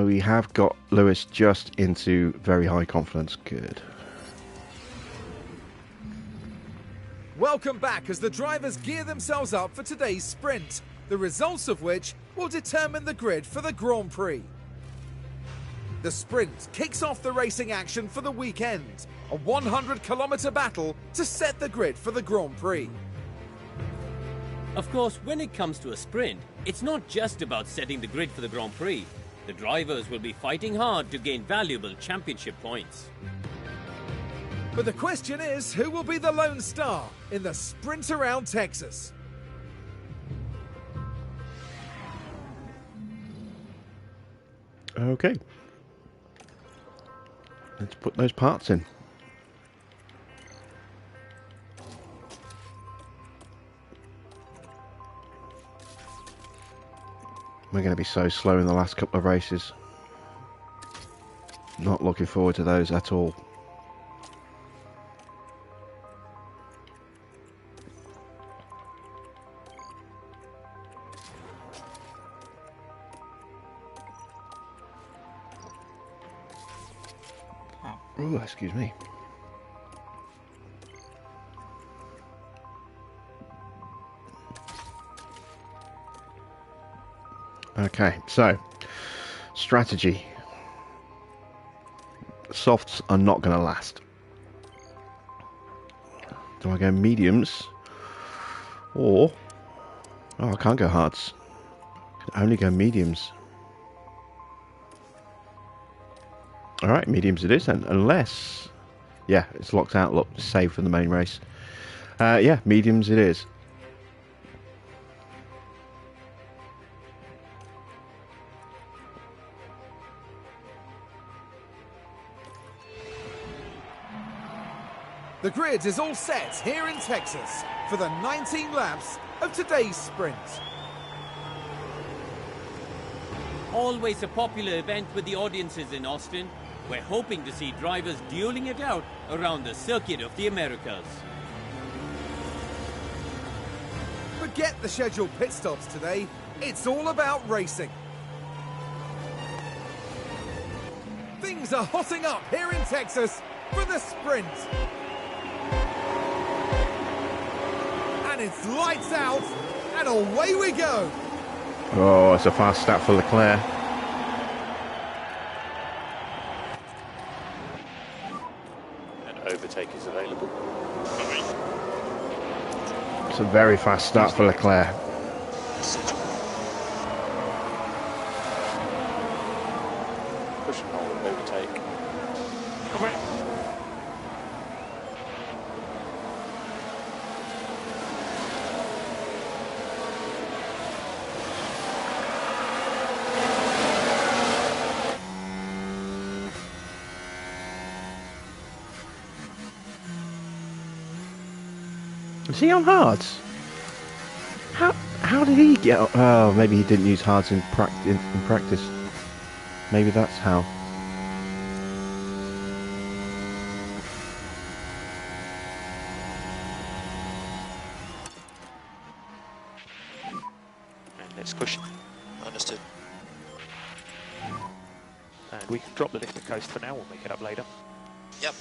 We have got Lewis just into very high confidence. Good. Welcome back as the drivers gear themselves up for today's sprint, the results of which will determine the grid for the Grand Prix. The sprint kicks off the racing action for the weekend, a 100-kilometre battle to set the grid for the Grand Prix. Of course, when it comes to a sprint, it's not just about setting the grid for the Grand Prix. The drivers will be fighting hard to gain valuable championship points. But the question is, who will be the lone star in the sprint around Texas? Okay. Let's put those parts in. We're going to be so slow in the last couple of races. Not looking forward to those at all. Oh, excuse me. Okay, so strategy. Softs are not going to last. Do I go mediums? Or... oh, I can't go hards. I can only go mediums. Alright, mediums it is then. Unless... yeah, it's locked out. Look, saved for the main race. Yeah, mediums it is. The grid is all set here in Texas for the 19 laps of today's sprint. Always a popular event with the audiences in Austin. We're hoping to see drivers dueling it out around the circuit of the Americas. Forget the scheduled pit stops today. It's all about racing. Things are hotting up here in Texas for the sprint. And it's lights out, and away we go. Oh, it's a fast start for Leclerc. An overtake is available. It's a very fast start for Leclerc. Push and hold, overtake. Is he on hards? How did he get... oh, maybe he didn't use hards in practice. Maybe that's how. And let's push. Understood. And we can drop the lift and coast for now, we'll make it up later. Yep.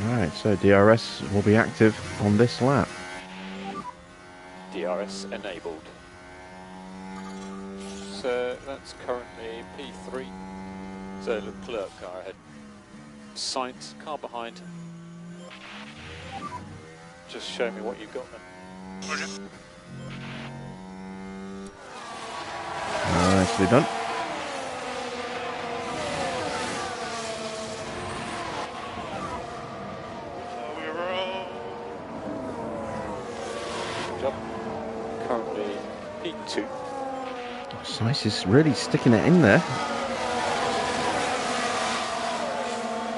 Alright, so DRS will be active on this lap. DRS enabled. So that's currently P3. So Leclerc car ahead. Sainz car behind. Just show me what you've got then. Roger. Nicely done. Job. Currently P2. Sainz is really sticking it in there.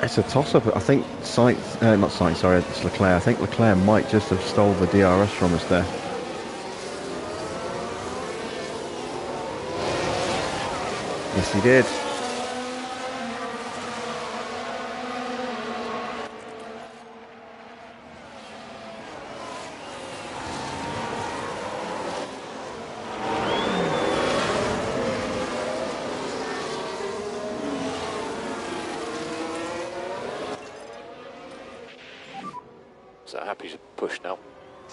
It's a toss-up. I think Sainz, not Sainz, sorry, it's Leclerc. I think Leclerc might just have stole the DRS from us there. Yes, he did. So happy to push now.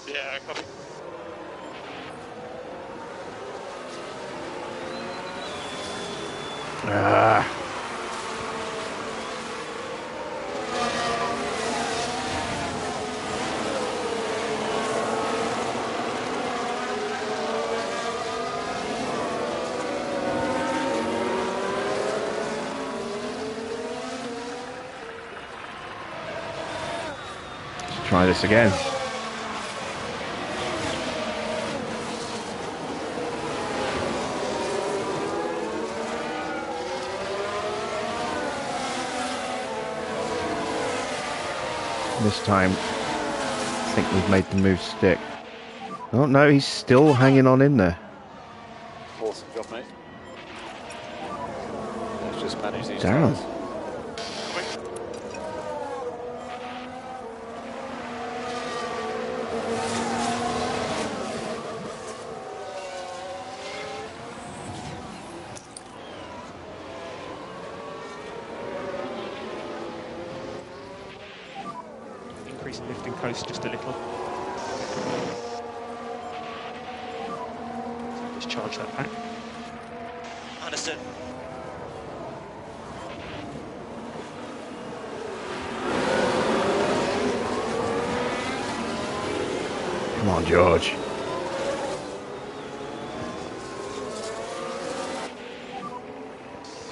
Yeah, copy. Ah. try this again. This time, I think we've made the move stick. Oh no, he's still hanging on in there. Awesome job, mate. Let's just manage these Damn. tires. Increase the lifting coast just a little. Just charge that back. Understood. Come on, George.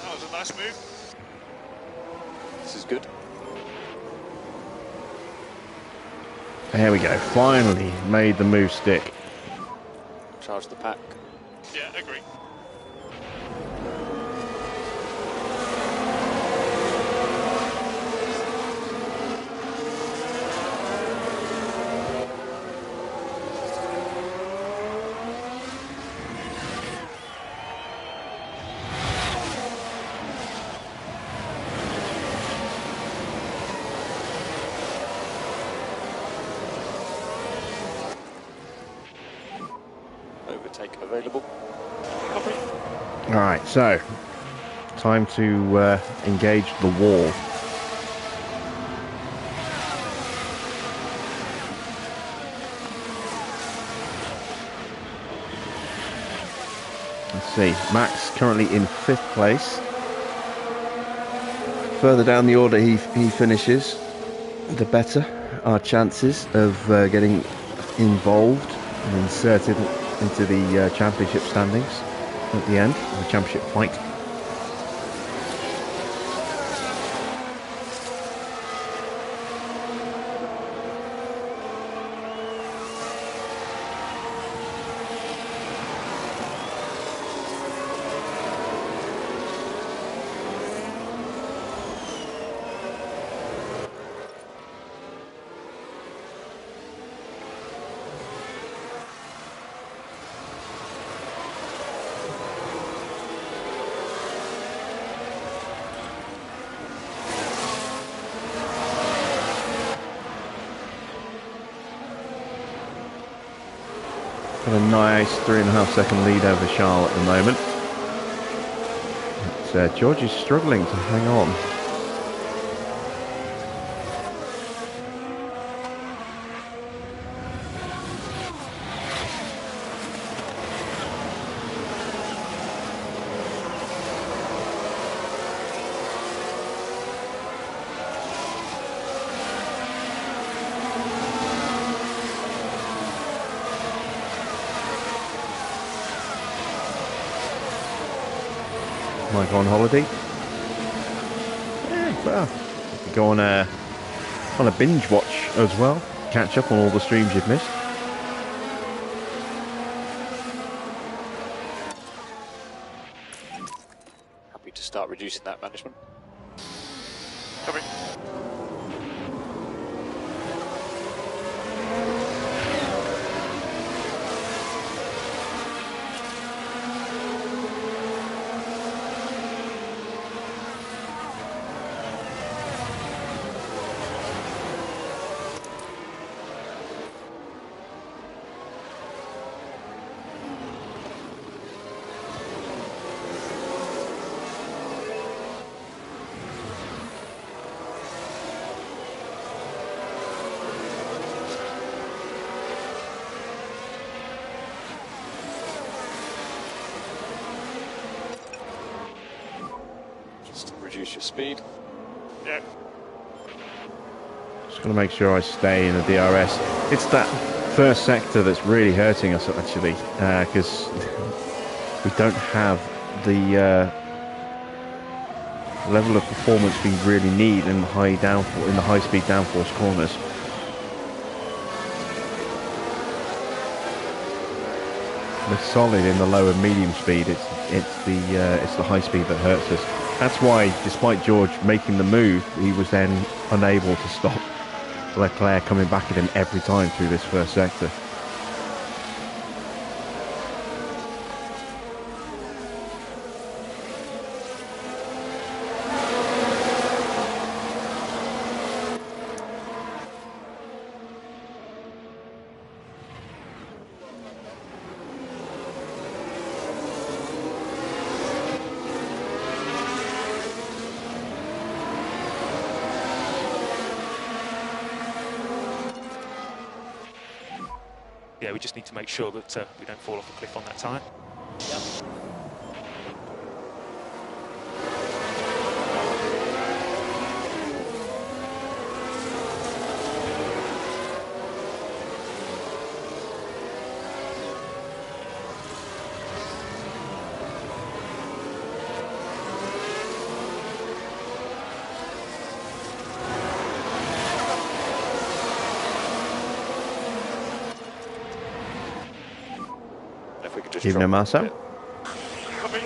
That was a nice move. This is good. There we go. Finally made the move stick. Charge the pack. Yeah, agree. Overtake available. Copy. Alright, so time to engage the wall. Let's see, Max currently in 5th place. Further down the order he finishes, the better our chances of getting involved and inserted into the championship standings at the end of the championship fight. Got a nice 3.5 second lead over Charles at the moment. But, George is struggling to hang on. Might go on holiday. Yeah, well, you could go on a binge watch as well. Catch up on all the streams you've missed. Happy to start reducing that management. Copy. Just reduce your speed. Yeah. Just going to make sure I stay in the DRS. It's that first sector that's really hurting us actually, because we don't have the level of performance we really need in the high speed downforce corners. we're solid in the low and medium speed. It's the high speed that hurts us. That's why, despite George making the move, he was then unable to stop Leclerc coming back at him every time through this first sector. Yeah, we just need to make sure that we don't fall off a cliff on that tyre. If we could just Evening, Marcel. Copy.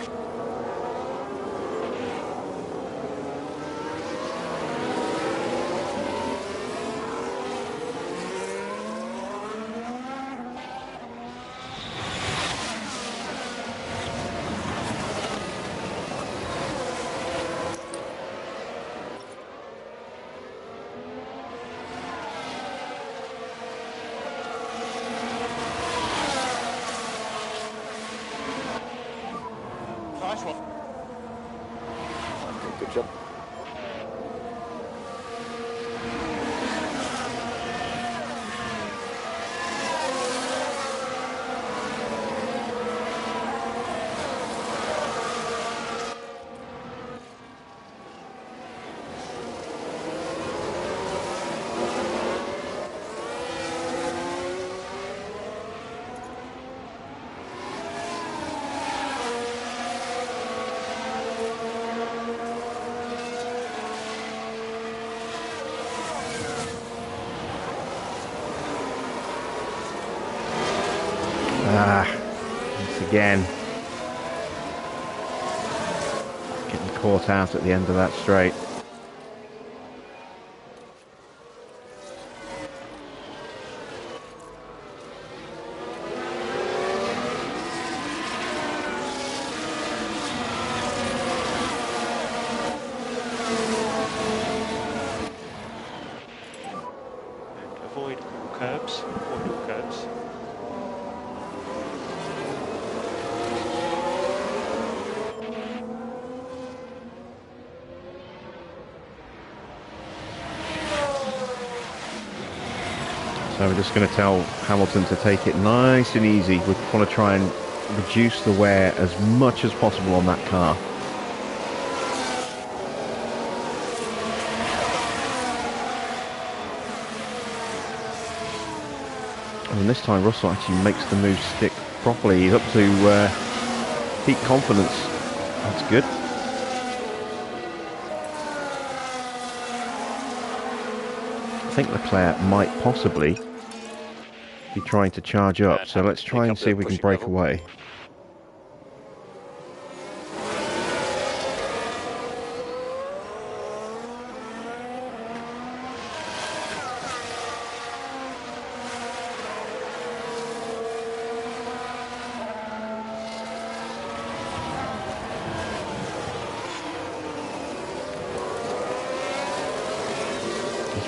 Nice one. Good job. Once again, getting caught out at the end of that straight. And avoid all curbs. Avoid all curbs. So we're just going to tell Hamilton to take it nice and easy. We want to try and reduce the wear as much as possible on that car. And this time Russell actually makes the move stick properly. He's up to peak confidence. That's good. I think Leclerc might possibly be trying to charge up, so let's try and see if we can break away.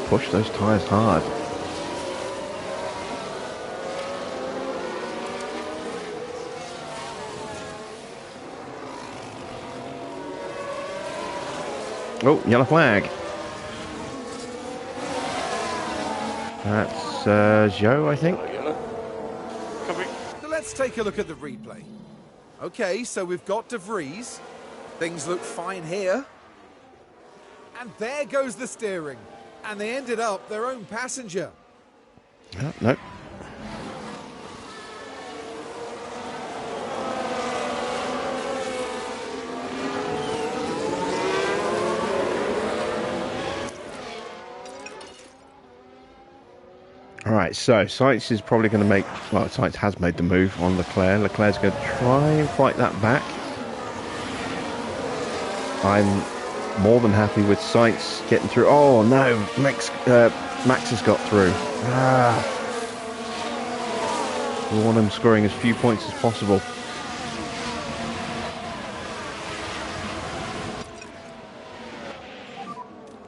Push those tyres hard. Oh, yellow flag. That's Joe, I think. Copy. So let's take a look at the replay. Okay, so we've got De Vries. Things look fine here. And there goes the steering. And they ended up their own passenger. Oh, no. Right, so Sainz is probably going to make... Well, Sainz has made the move on Leclerc. Leclerc's going to try and fight that back. I'm more than happy with Sainz getting through. Oh, no. Max has got through. We want him scoring as few points as possible.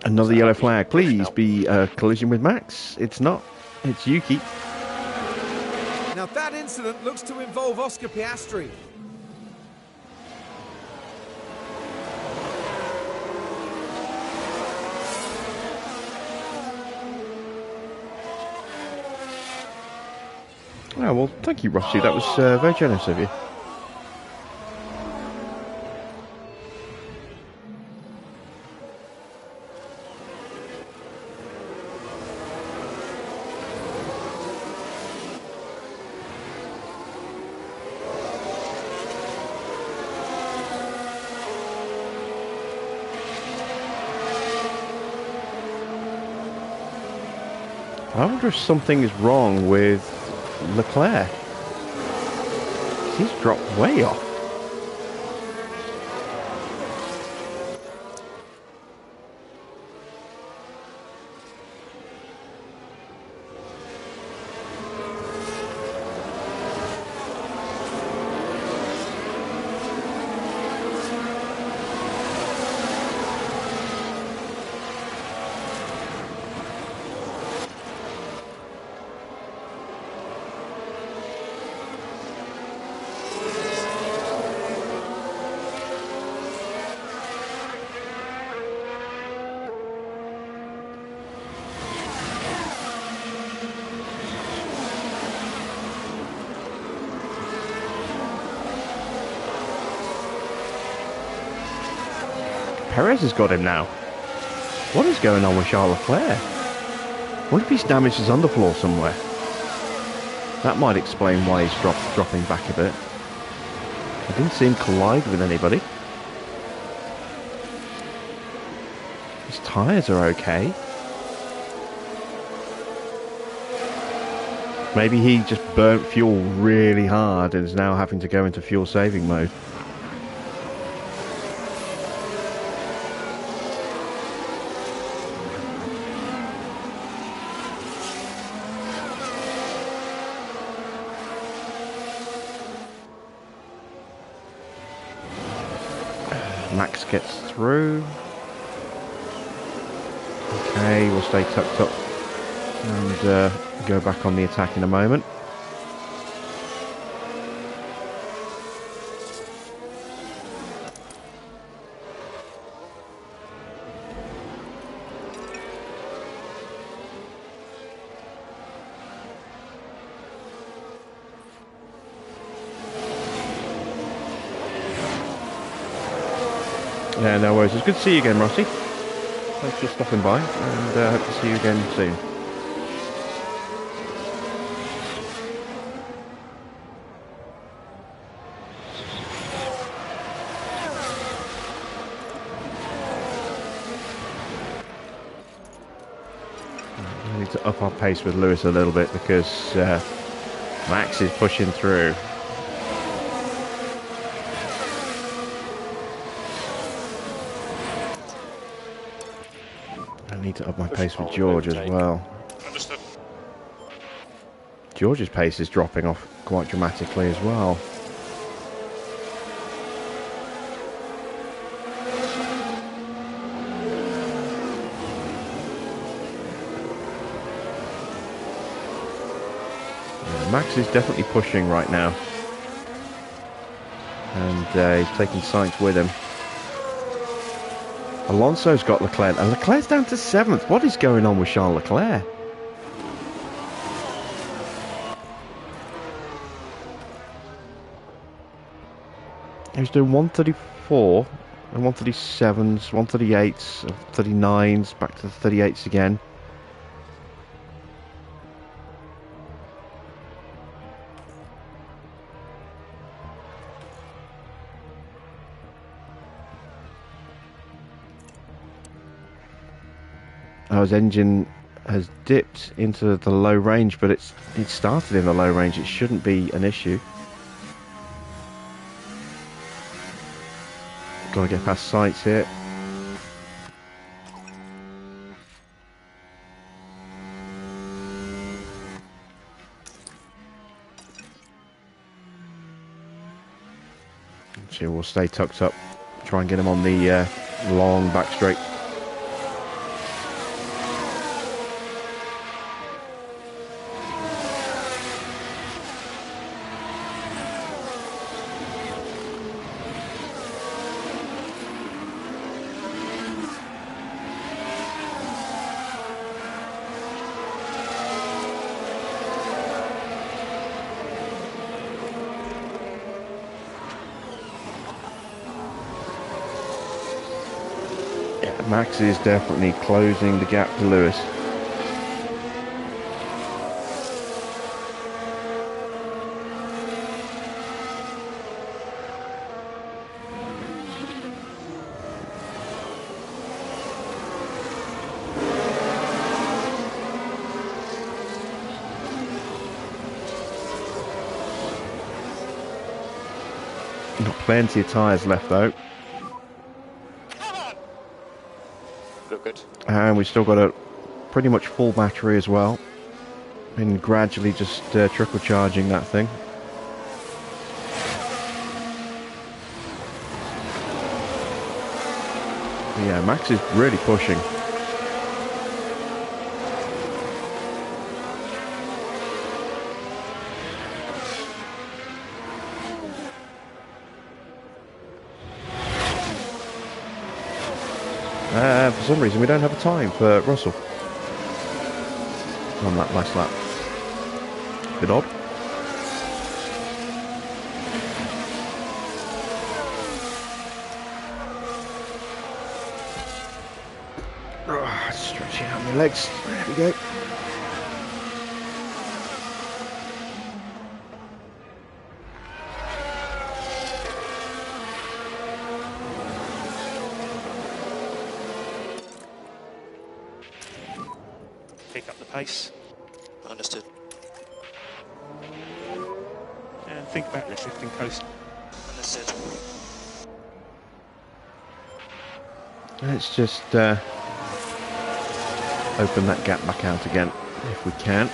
Another yellow flag. Please be a collision with Max. It's not. It's Yuki. Now that incident looks to involve Oscar Piastri. Oh, well, thank you, Rossi. That was very generous of you. I wonder if something is wrong with Leclerc. He's dropped way off. Perez has got him now. What is going on with Charles Leclerc? What if he's damaged his underfloor somewhere? That might explain why he's dropping back a bit. I didn't see him collide with anybody. His tyres are okay. Maybe he just burnt fuel really hard and is now having to go into fuel saving mode. Max gets through. Okay, we'll stay tucked up and go back on the attack in a moment. Yeah, no worries. It's good to see you again, Rossi. Thanks for stopping by, and hope to see you again soon. We need to up our pace with Lewis a little bit because Max is pushing through. I need to up my pace with George as well. Understood. George's pace is dropping off quite dramatically as well. Yeah, Max is definitely pushing right now. And he's taking Sainz with him. Alonso's got Leclerc, and Leclerc's down to 7th. What is going on with Charles Leclerc? He's doing 134 and 137s, 138s, 39s, back to the 38s again. His engine has dipped into the low range, but it started in the low range. It shouldn't be an issue. Got to get past sights here. So we'll stay tucked up, try and get him on the long back straight. Max is definitely closing the gap to Lewis. Got plenty of tyres left though. Look good. And we've still got a pretty much full battery as well. Been gradually just trickle charging that thing. Yeah, Max is really pushing. For some reason we don't have a time for Russell on that last lap. Bit odd. Stretching out my legs. There we go. Pick up the pace. Understood. And think about this lifting coast. Understood. Let's just open that gap back out again if we can.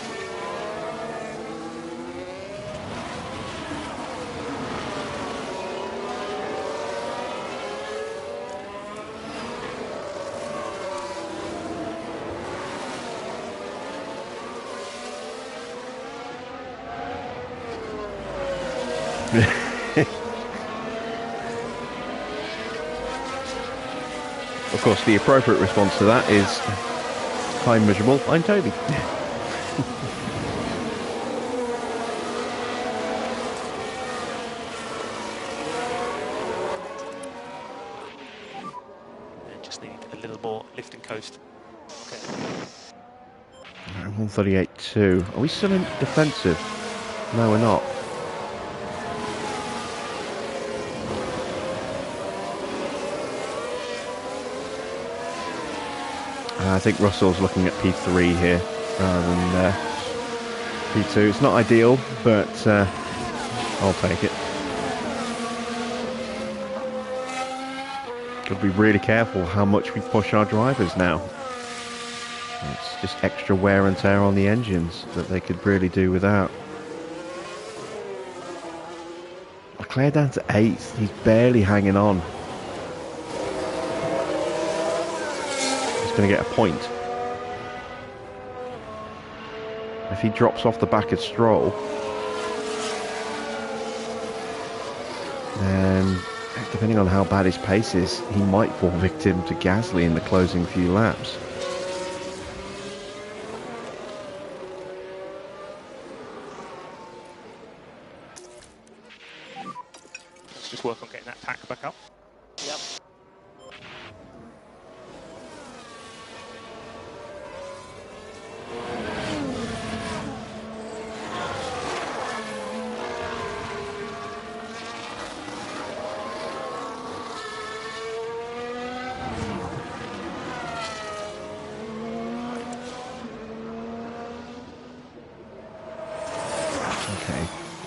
Of course, the appropriate response to that is, "Hi, miserable, I'm Toby." And just need a little more lifting coast. Okay. 138.2. Are we still in defensive? No, we're not. I think Russell's looking at P3 here rather than P2. It's not ideal, but I'll take it. Got to be really careful how much we push our drivers now. It's just extra wear and tear on the engines that they could really do without. Leclerc down to 8th. He's barely hanging on. Going to get a point. If he drops off the back of Stroll, then depending on how bad his pace is, he might fall victim to Gasly in the closing few laps. Let's just work on getting that pack back up. Yep.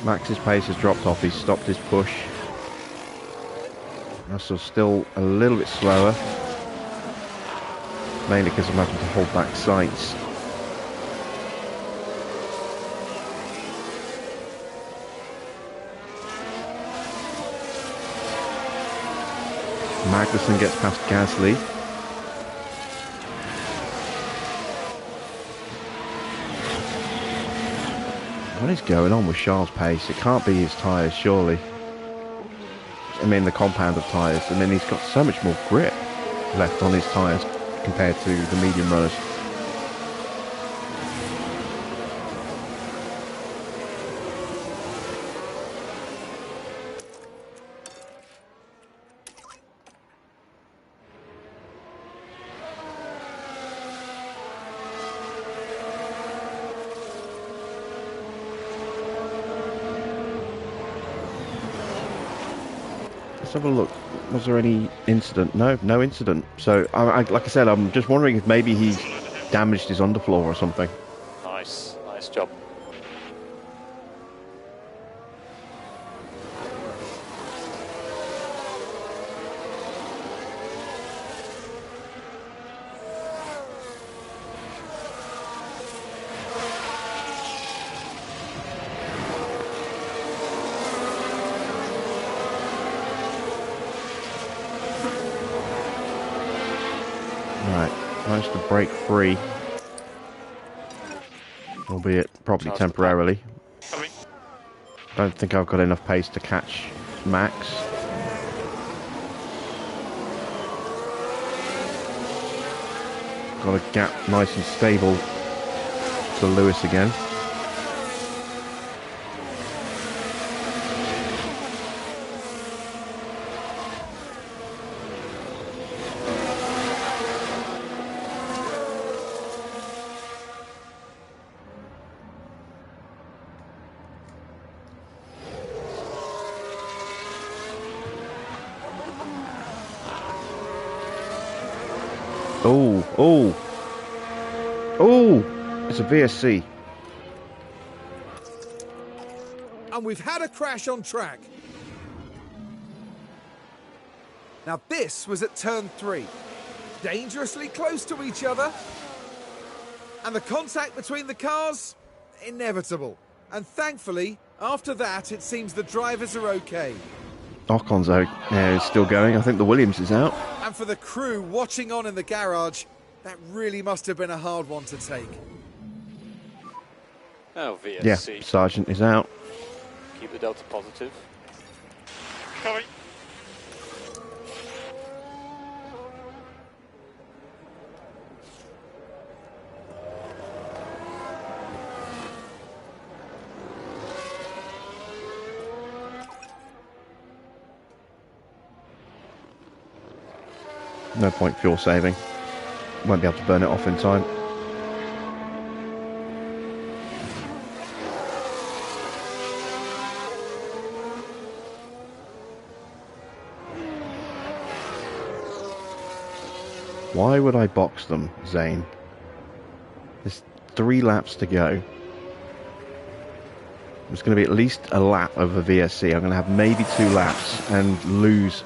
Max's pace has dropped off. He's stopped his push. Russell's still a little bit slower, mainly because I'm having to hold back sights. Magnussen gets past Gasly. What is going on with Charles' pace? It can't be his tyres, surely. I mean, the compound of tyres. I mean, he's got so much more grip left on his tyres compared to the medium runners. Let's have a look. Was there any incident? No incident. So, like I said, I'm just wondering if maybe he's damaged his underfloor or something. Nice job. Right, managed to break free, albeit probably temporarily. Don't think I've got enough pace to catch Max. Got a gap nice and stable to Lewis again. Oh, it's a VSC. And we've had a crash on track. Now this was at turn 3. Dangerously close to each other. And the contact between the cars, inevitable. And thankfully, after that, it seems the drivers are okay. Ocon's out, is still going. I think the Williams is out. And for the crew watching on in the garage, that really must have been a hard one to take. Oh, VSC. Yeah, Sargent is out. Keep the delta positive. Coming. No point fuel saving. Won't be able to burn it off in time. Why would I box them, Zane? There's 3 laps to go. There's going to be at least a lap of a VSC. I'm going to have maybe 2 laps and lose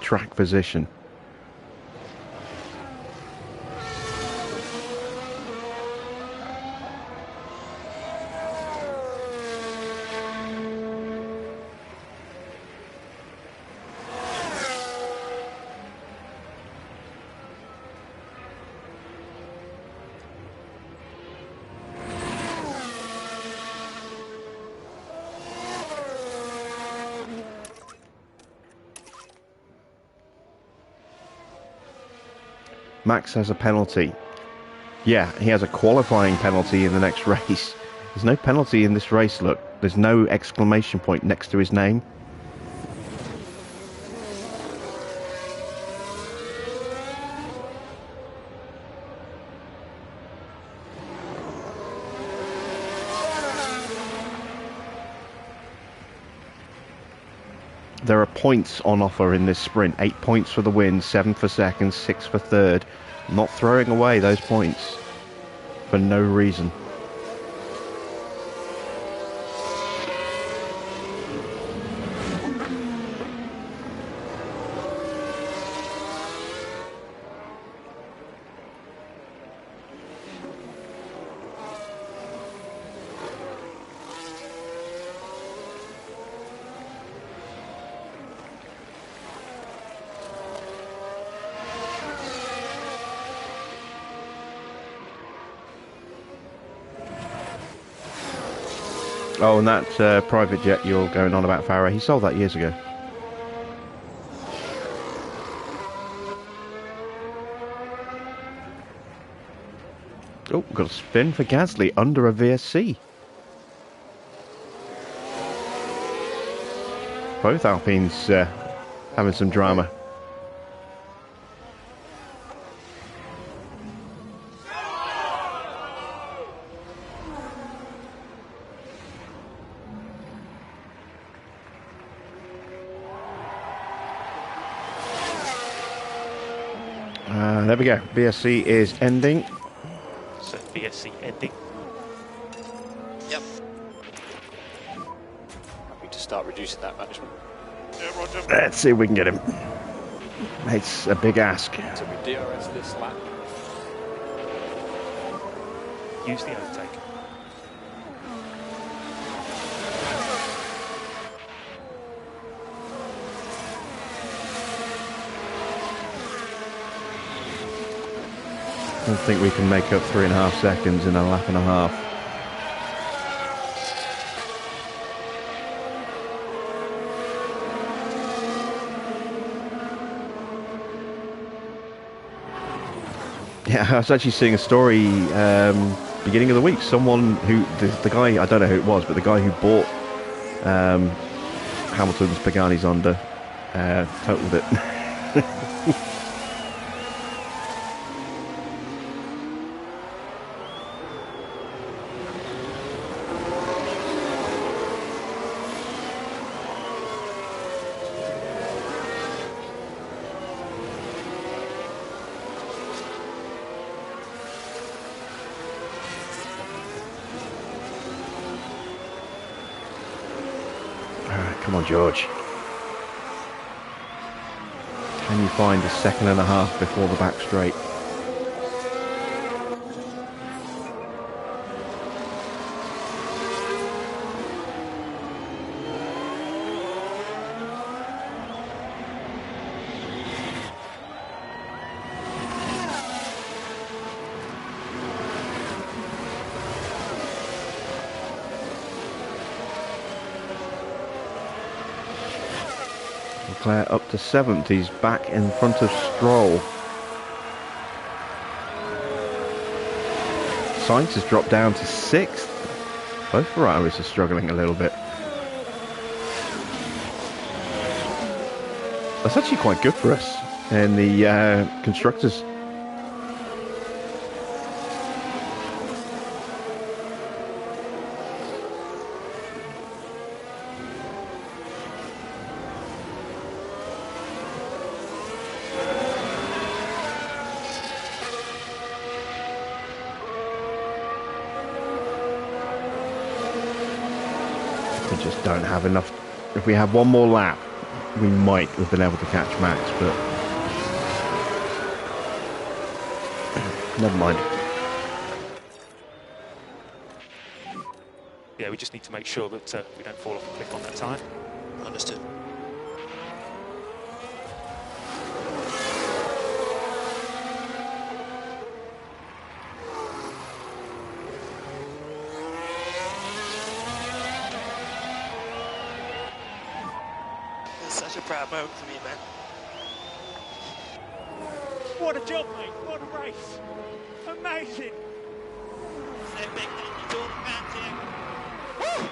track position. Max has a penalty. Yeah, he has a qualifying penalty in the next race. There's no penalty in this race, look. There's no exclamation point next to his name. There are points on offer in this sprint. 8 points for the win, 7 for second, 6 for third. I'm not throwing away those points for no reason. Oh, and that private jet you're going on about, Farah, he sold that years ago. Oh, got a spin for Gasly under a VSC. Both Alpines having some drama. There we go. VSC is ending. So VSC ending. Yep. Happy to start reducing that management. Yeah, Roger. Let's see if we can get him. It's a big ask. So we DRS this lap. Use the overtake. I don't think we can make up 3.5 seconds in a lap and a half. Yeah, I was actually seeing a story beginning of the week. Someone who, the guy, I don't know who it was, but the guy who bought Hamilton's Pagani's Honda totaled it. Come on, George. Can you find a second and a half before the back straight? Leclerc up to 7th, he's back in front of Stroll. Sainz has dropped down to 6th. Both Ferraris are struggling a little bit. That's actually quite good for us in the constructors. Just don't have enough. If we had one more lap, we might have been able to catch Max, but never mind. Yeah, we just need to make sure that we don't fall off a cliff on that tyre. Understood. Such a proud moment for me, man. What a job, mate. What a race. Amazing. So big thank you to all the fans here. Woo!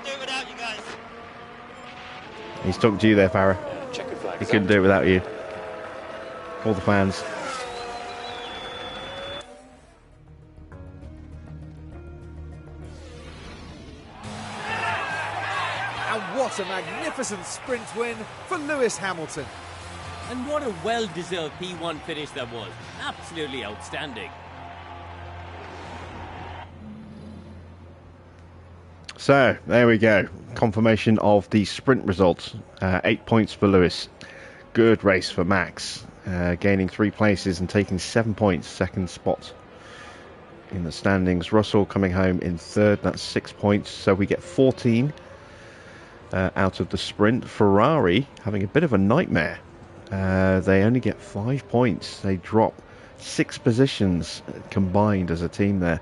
Do it without you guys. He's talking to you there, Farah. Yeah, checkered flag. He couldn't do it without you. All the fans. And what a magnificent sprint win for Lewis Hamilton. And what a well-deserved P1 finish that was. Absolutely outstanding. So, there we go. Confirmation of the sprint results. 8 points for Lewis. Good race for Max. Gaining 3 places and taking 7 points. Second spot in the standings. Russell coming home in third. That's 6 points. So we get 14 out of the sprint. Ferrari having a bit of a nightmare. They only get 5 points. They drop 6 positions combined as a team there.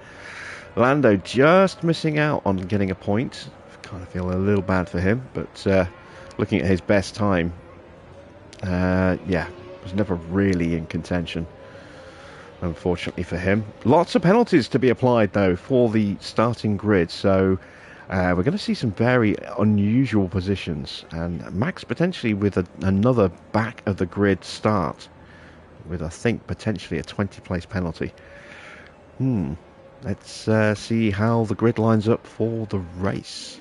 Lando just missing out on getting a point. Kind of feel a little bad for him, but looking at his best time, yeah, was never really in contention, unfortunately for him. Lots of penalties to be applied, though, for the starting grid, so we're going to see some very unusual positions, and Max potentially with another back of the grid start, with, I think, potentially a 20-place penalty. Let's see how the grid lines up for the race.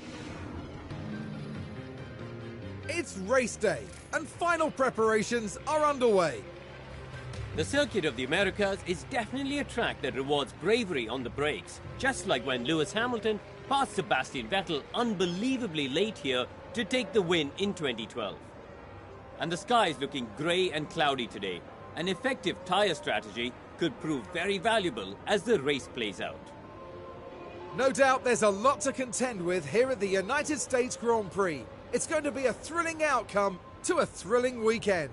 It's race day, and final preparations are underway. The Circuit of the Americas is definitely a track that rewards bravery on the brakes, just like when Lewis Hamilton passed Sebastian Vettel unbelievably late here to take the win in 2012. And the sky is looking grey and cloudy today. An effective tyre strategy could prove very valuable as the race plays out. No doubt there's a lot to contend with here at the United States Grand Prix. It's going to be a thrilling outcome to a thrilling weekend.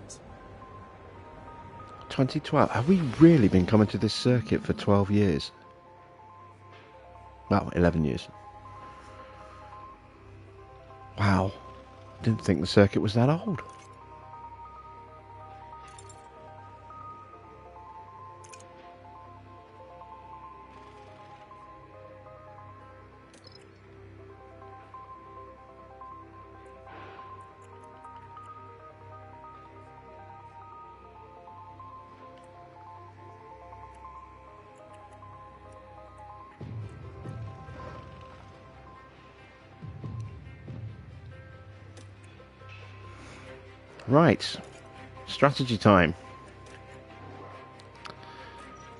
2012. Have we really been coming to this circuit for 12 years? Well, 11 years. Wow. Didn't think the circuit was that old. Right, strategy time.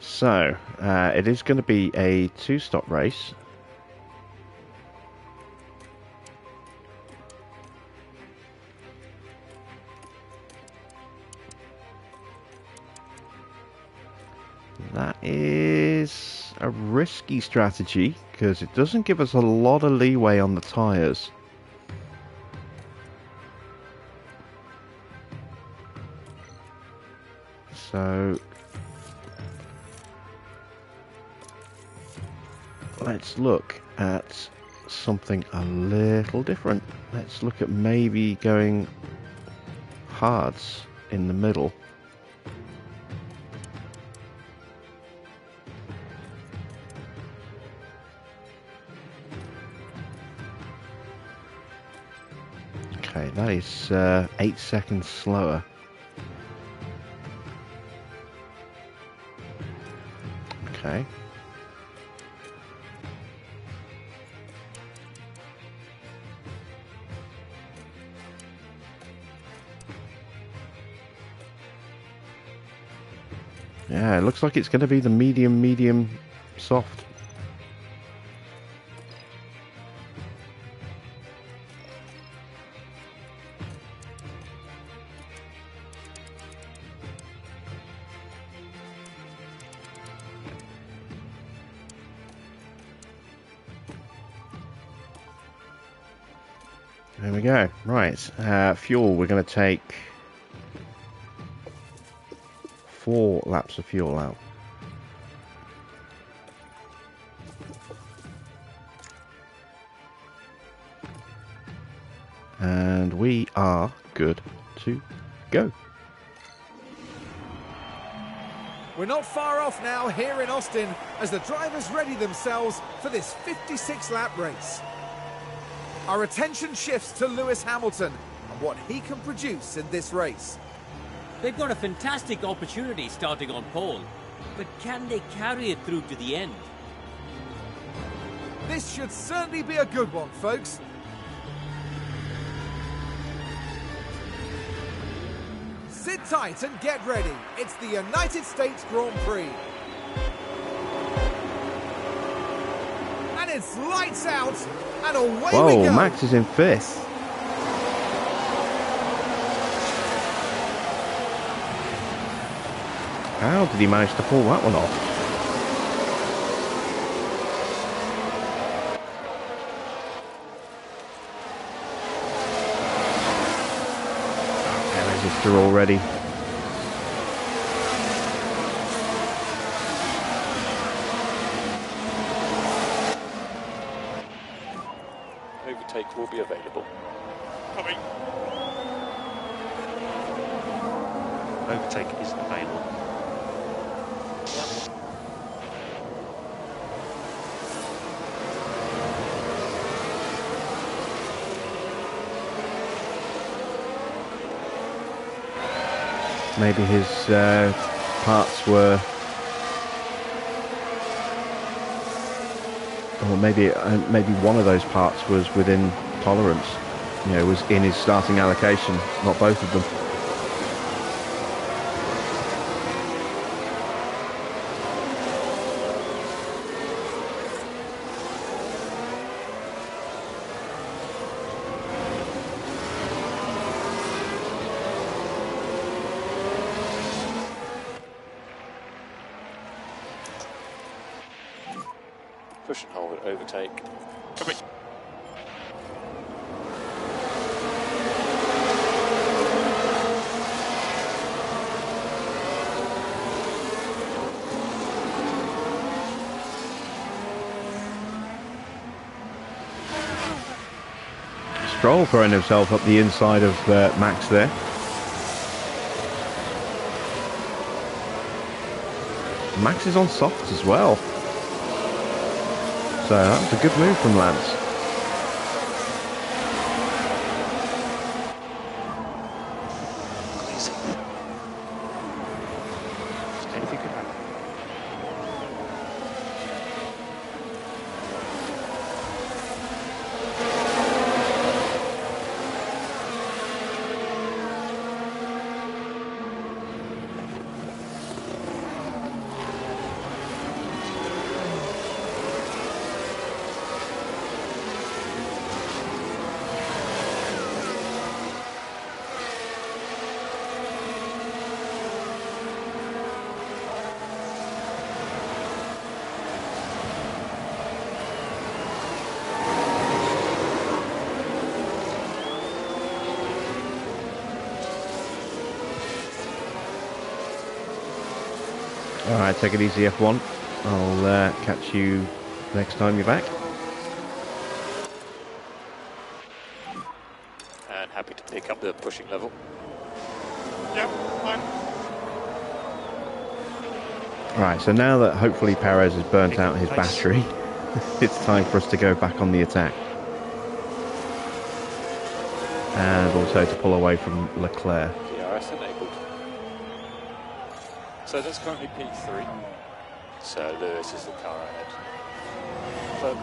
So, it is going to be a 2-stop race. That is a risky strategy because it doesn't give us a lot of leeway on the tyres. So let's look at something a little different. Let's look at maybe going hards in the middle. Okay, that is 8 seconds slower. Okay. Yeah, it looks like it's going to be the medium, soft. There we go. Right, fuel. We're going to take 4 laps of fuel out. And we are good to go. We're not far off now here in Austin as the drivers ready themselves for this 56-lap race. Our attention shifts to Lewis Hamilton and what he can produce in this race. They've got a fantastic opportunity starting on pole, but can they carry it through to the end? This should certainly be a good one, folks. Sit tight and get ready. It's the United States Grand Prix. And it's lights out, and away we go. Whoa, Max is in 5th. How did he manage to pull that one off? Okay, register already. overtake will be available. Copy. Overtake is available. Maybe his parts were, or maybe one of those parts was within tolerance. You know, was in his starting allocation, not both of them. Push and hold, overtake. Copy. Stroll throwing himself up the inside of Max there. Max is on soft as well. So that was a good move from Lance. Easy. Anything could happen. Alright, take it easy F1. I'll catch you next time you're back. And happy to pick up the pushing level. Yep, fine. Right, so now that hopefully Perez has burnt out his battery, it's time for us to go back on the attack. And also to pull away from Leclerc. DRS enabled. So that's currently P3. So Lewis is the car ahead. So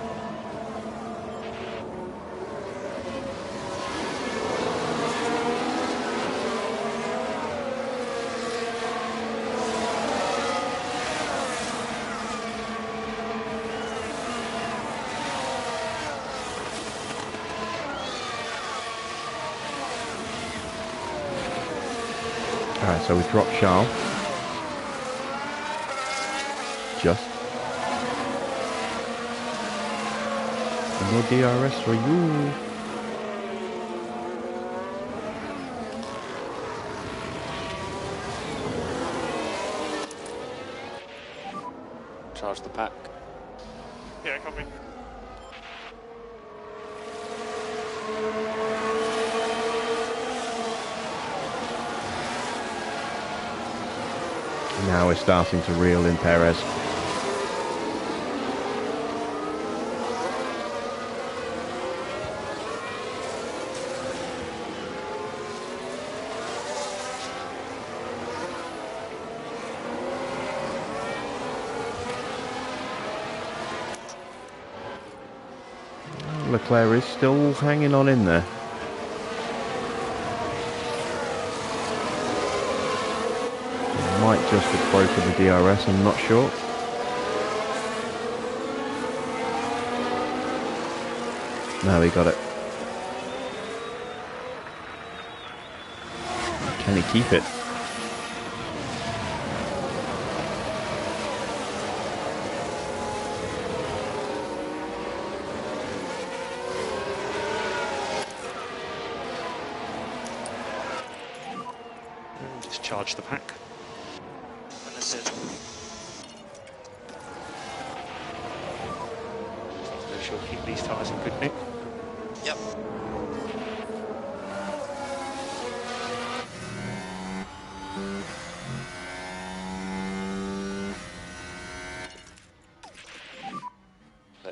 Alright, so we drop Charles. Just. No DRS for you. charge the pack. Yeah, copy. Now we're starting to reel in Perez. Leclerc is still hanging on in there. Might just have broken the DRS, I'm not sure. No, he got it. Can he keep it? Just charge the pack. Understood. Make sure keep these tyres in good nick. Yep.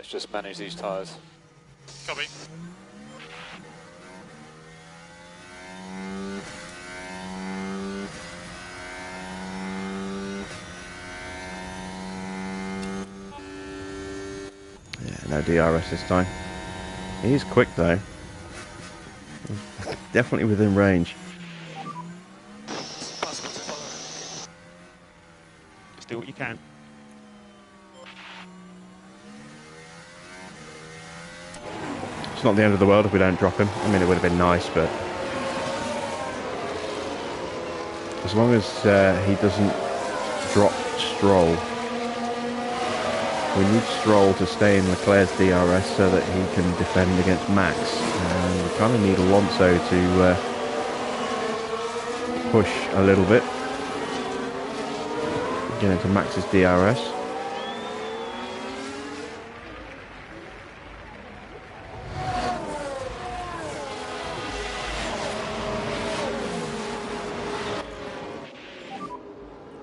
let's just manage these tyres. Copy. Yeah, no DRS this time. He is quick though. Definitely within range. It's impossible to follow. Just do what you can. It's not the end of the world if we don't drop him. I mean, it would have been nice, but as long as he doesn't drop Stroll. We need Stroll to stay in Leclerc's DRS so that he can defend against Max. And we kind of need Alonso to push a little bit. Get into Max's DRS.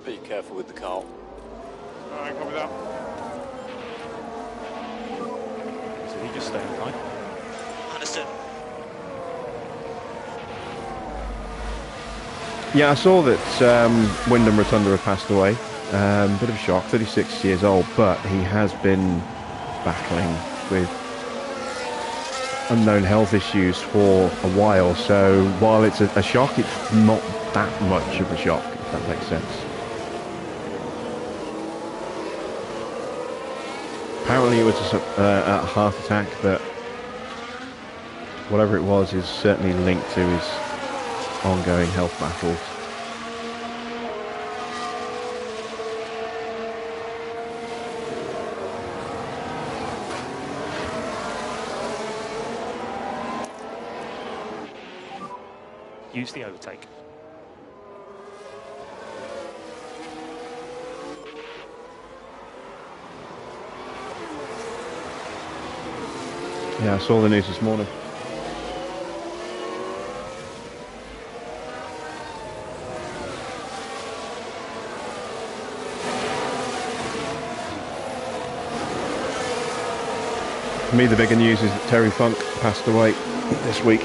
Be careful with the car. Alright, copy that. So he just staying behind. Understood. Yeah, I saw that Wyndham Rotunda had passed away. Bit of a shock, 36 years old, but he has been battling with unknown health issues for a while. So while it's a shock, it's not that much of a shock, if that makes sense. Apparently it was a heart attack, but whatever it was is certainly linked to his ongoing health battles. Use the overtake. Yeah, I saw the news this morning. For me, the bigger news is that Terry Funk passed away this week.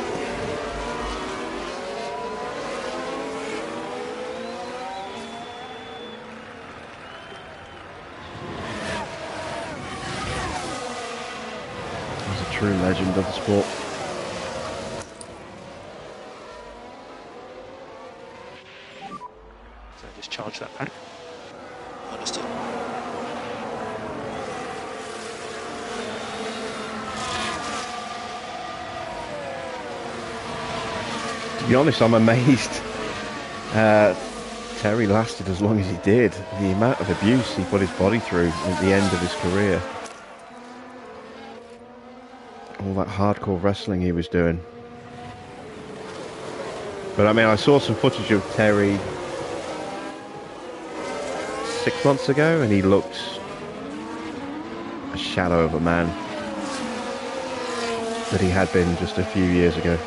He's a true legend of the sport. So just charge that back. Understood. To be honest, I'm amazed Terry lasted as long as he did. The amount of abuse he put his body through at the end of his career. All that hardcore wrestling he was doing. But I mean, I saw some footage of Terry 6 months ago, and he looked a shadow of a man that he had been just a few years ago.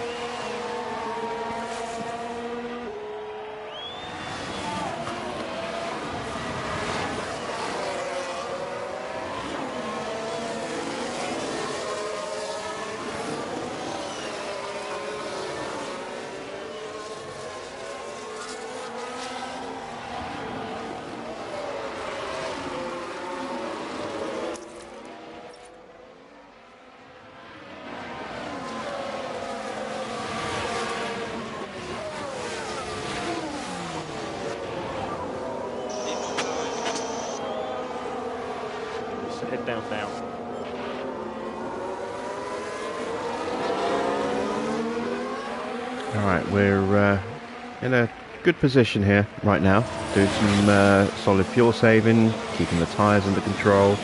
So head down now. Alright, we're in a good position here right now. Doing some solid fuel saving, keeping the tyres under control.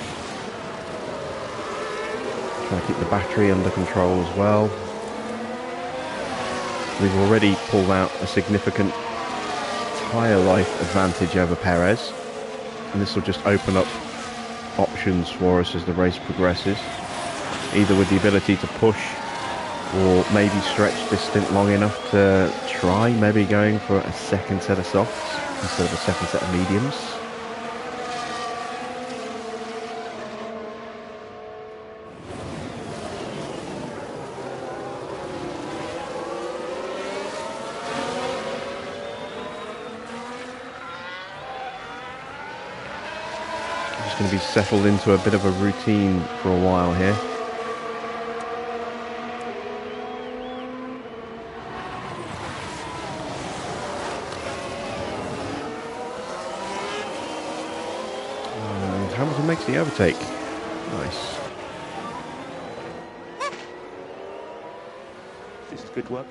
Trying to keep the battery under control as well. We've already pulled out a significant tyre life advantage over Perez. And this will just open up options for us as the race progresses. Either with the ability to push or maybe stretch this stint long enough to try maybe going for a second set of softs instead of a second set of mediums. Just going to be settled into a bit of a routine for a while here. And Hamilton makes the overtake. Nice. This is good work.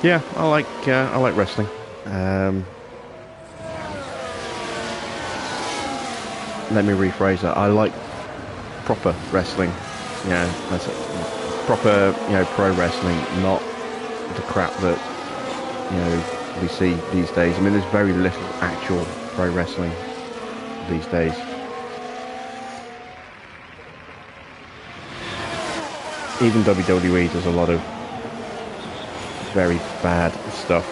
Yeah, I like wrestling. Let me rephrase that. I like proper wrestling. Yeah, that's it. Proper, pro wrestling, not the crap that we see these days. I mean, there's very little actual pro wrestling these days. Even WWE does a lot of very bad stuff.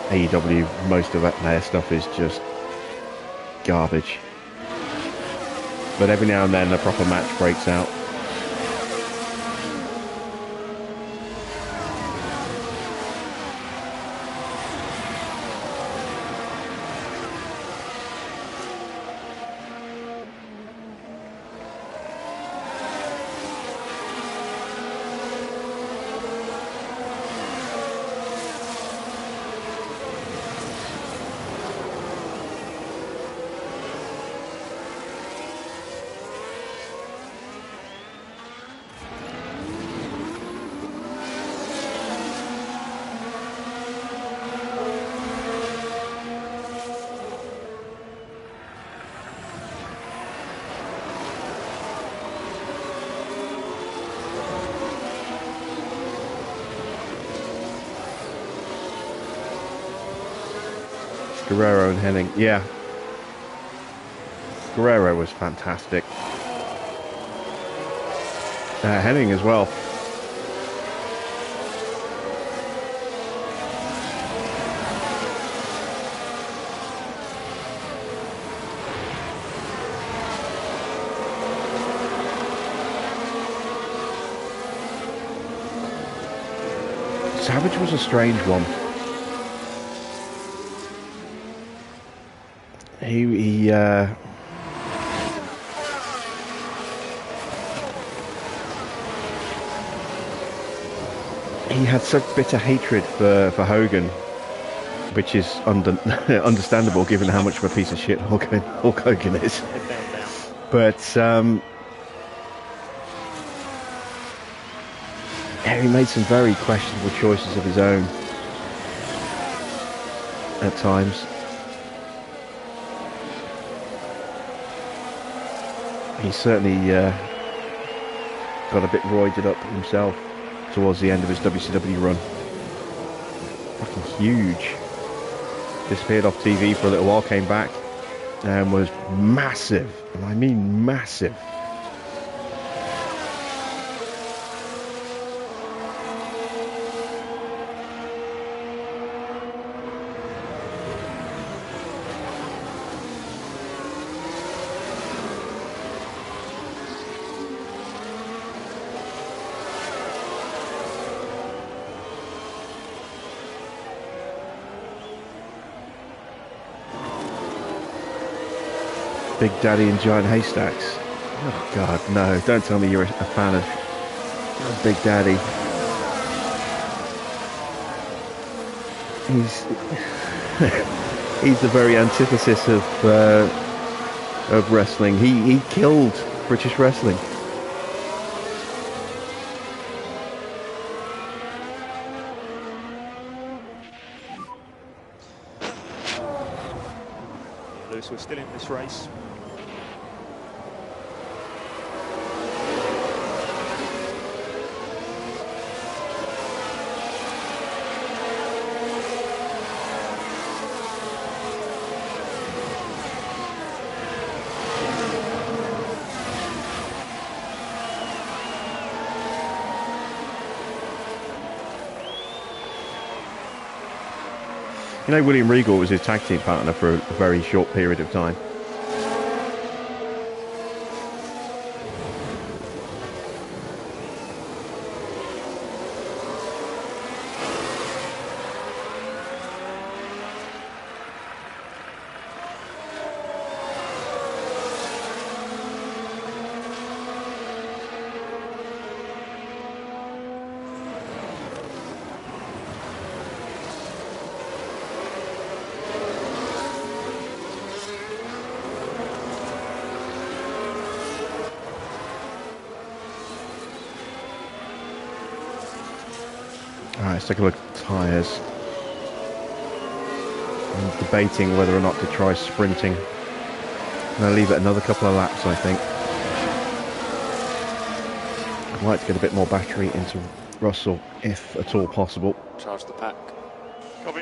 AEW, most of their stuff is just garbage. But every now and then a proper match breaks out. Guerrero and Henning, yeah. Guerrero was fantastic. Henning as well. Savage was a strange one. He had such bitter hatred for Hogan, which is understandable given how much of a piece of shit Hulk Hogan is. But he made some very questionable choices of his own at times. He certainly got a bit roided up himself towards the end of his WCW run. Fucking huge. Disappeared off TV for a little while, came back, and was massive. And I mean massive. Big Daddy and Giant Haystacks. Oh God, no! Don't tell me you're a fan of Big Daddy. He's the very antithesis of wrestling. He killed British wrestling. Lewis, we're still in this race. You know, William Regal was his tag team partner for a very short period of time. Let's take a look at the tyres. I'm debating whether or not to try sprinting. I'm going to leave it another couple of laps, I think. I'd like to get a bit more battery into Russell, if at all possible. Charge the pack. Copy.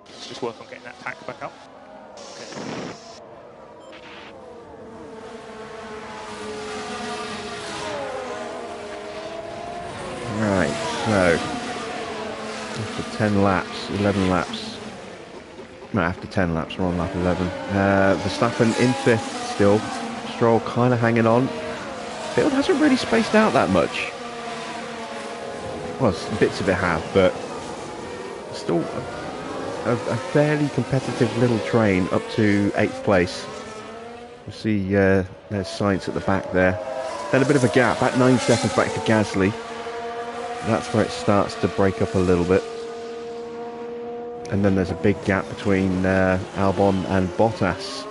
Let's just work on getting that pack back up. Right, so after 10 laps, 11 laps. No, after 10 laps, we're on lap 11. Verstappen in 5th still. Stroll kind of hanging on. Field hasn't really spaced out that much. Well, bits of it have, but still a fairly competitive little train up to 8th place. You see there's Sainz at the back there. Then a bit of a gap, about 9 seconds back to Gasly. That's where it starts to break up a little bit. And then there's a big gap between Albon and Bottas.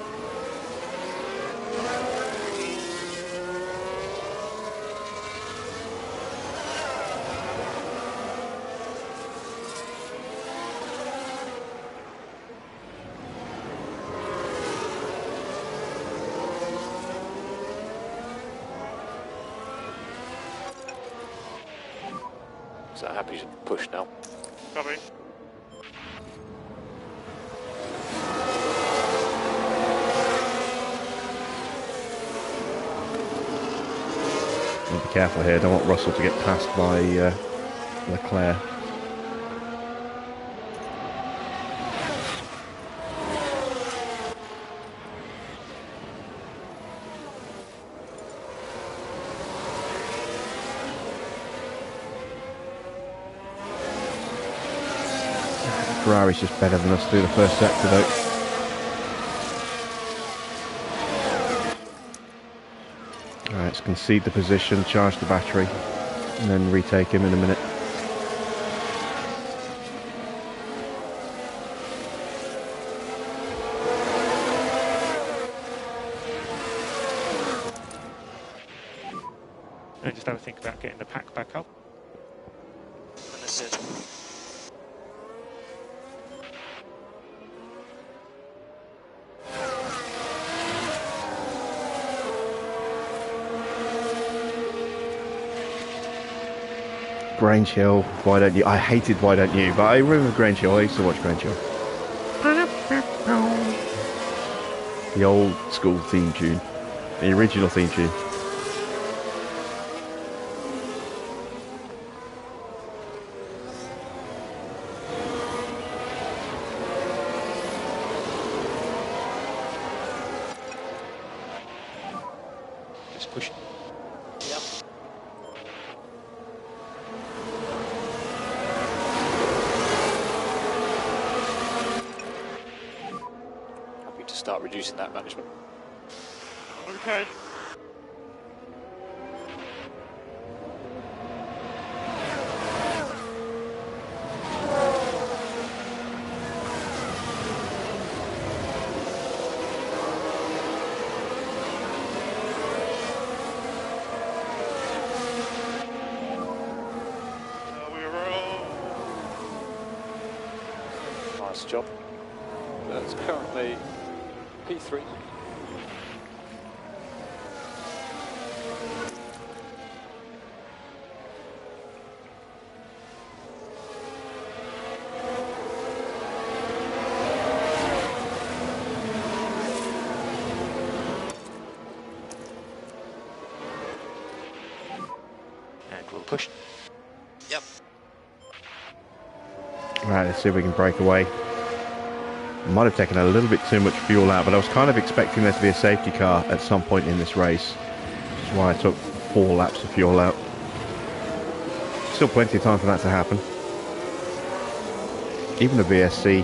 So happy to push now. Copy. Be careful here, don't want Russell to get passed by Leclerc. Ferrari's just better than us through the first sector though. Alright, let's concede the position, charge the battery, and then retake him in a minute. And just have a think about getting the pack back up. Understood. Grange Hill, Why Don't You? I hated Why Don't You, but I remember Grange Hill. I used to watch Grange Hill. The old school theme tune. The original theme tune. Just push. Yep. Happy to start reducing that management. Okay. Nice job. That's currently P3. And we'll push. Yep. Right, let's see if we can break away. Might have taken a little bit too much fuel out, but I was kind of expecting there to be a safety car at some point in this race, which is why I took 4 laps of fuel out. Still plenty of time for that to happen. Even a VSC.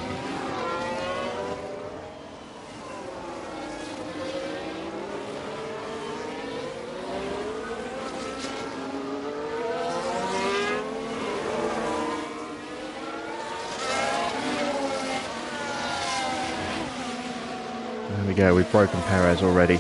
go. We've broken Perez already.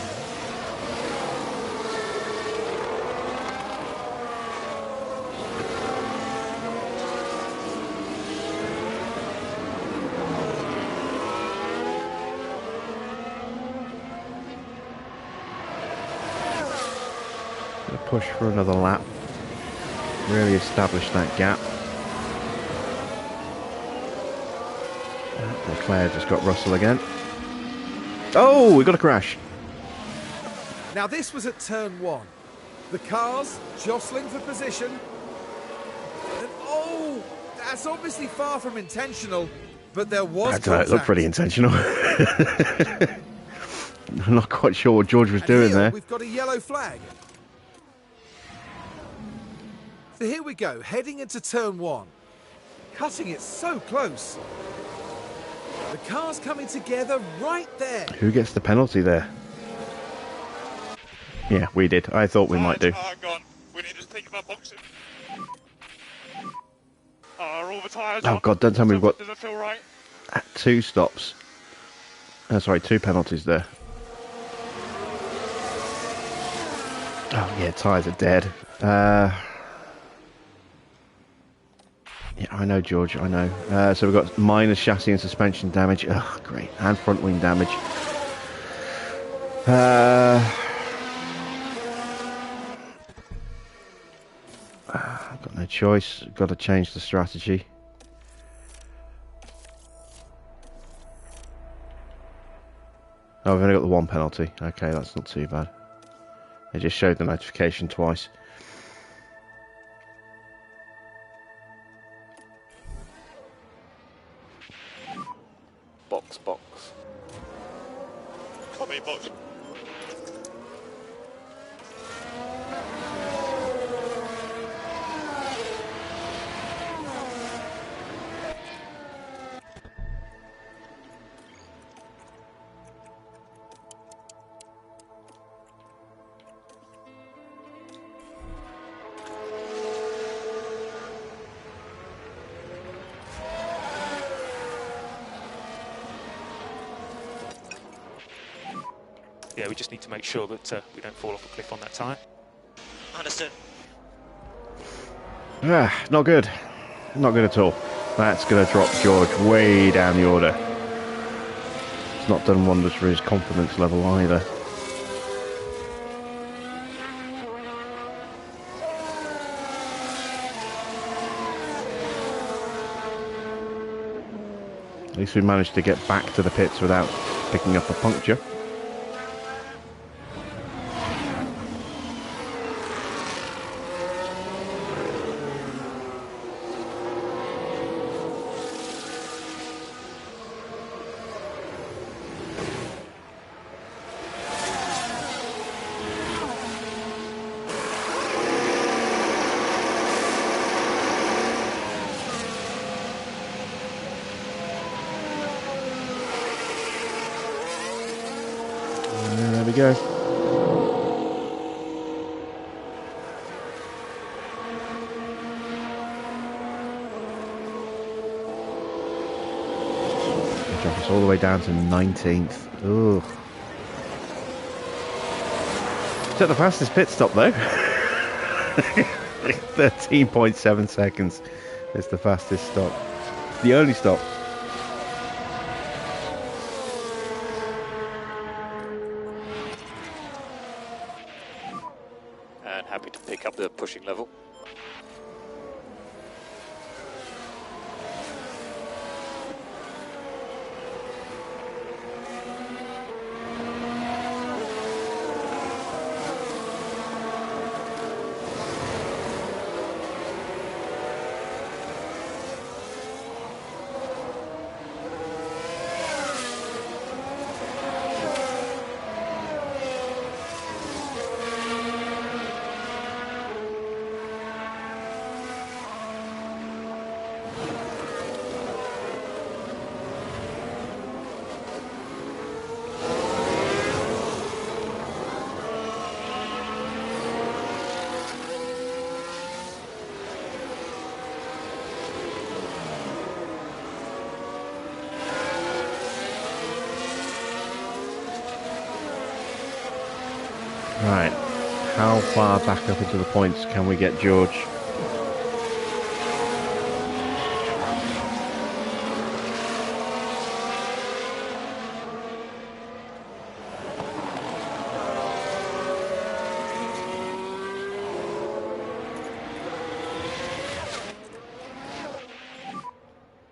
Gonna push for another lap. Really establish that gap. Leclerc just got Russell again. Oh, we got a crash. Now this was at turn 1. The cars jostling for position. And oh, that's obviously far from intentional, but there was contact. It looked pretty intentional. I'm not quite sure what George was doing there. We've got a yellow flag. So here we go, heading into turn 1. Cutting it so close. The car's coming together right there. Who gets the penalty there? Yeah, we did. I thought we might do. Gone. We need to think about boxing. All the tyres Oh God, don't tell me we've got Does it feel right? 2 stops. Sorry, 2 penalties there. Oh yeah, tyres are dead. Yeah, I know, George, I know. So we've got minor chassis and suspension damage. Oh, great. And front wing damage. I've got no choice. Got to change the strategy. Oh, we've only got the 1 penalty. Okay, that's not too bad. They just showed the notification twice. Box. Copy, box. Yeah, we just need to make sure that we don't fall off a cliff on that tyre. Understood. Not good. Not good at all. That's going to drop George way down the order. It's not done wonders for his confidence level either. At least we managed to get back to the pits without picking up a puncture. There we go. Drop us all the way down to 19th. Ugh. Took the fastest pit stop though. 13.7 seconds is the fastest stop. The only stop. And happy to pick up the pushing level. far back up into the points can we get George?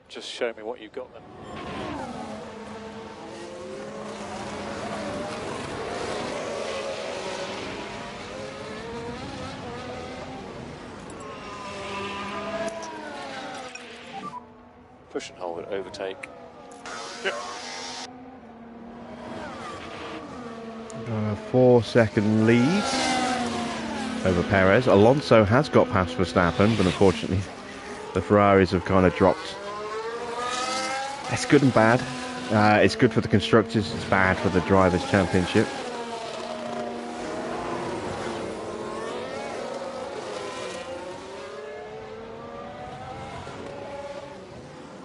Just show me what you've got then. Push and hold, overtake. Yep. 4-second lead over Perez. Alonso has got past Verstappen, but unfortunately the Ferraris have kind of dropped. It's good and bad. It's good for the constructors, it's bad for the Drivers' Championship.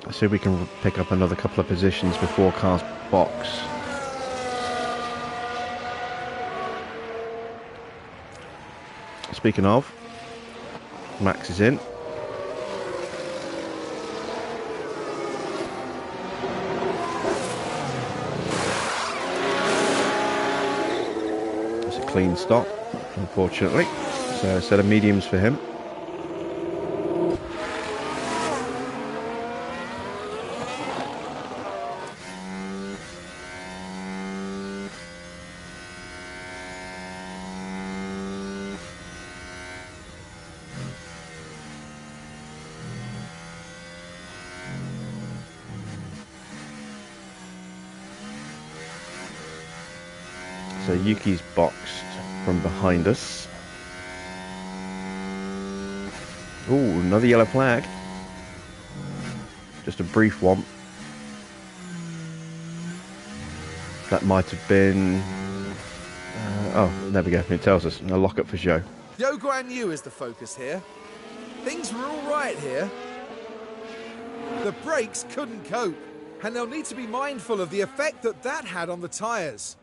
Let's see if we can pick up another couple of positions before cars box. Speaking of, Max is in. It's a clean stop, unfortunately. So a set of mediums for him. So Yuki's boxed from behind us. Ooh, another yellow flag. Just a brief one. That might have been... oh, there we go. It tells us. A lock-up for Zhou. Zhou Guan Yu is the focus here. Things were all right here. The brakes couldn't cope, and they'll need to be mindful of the effect that had on the tyres.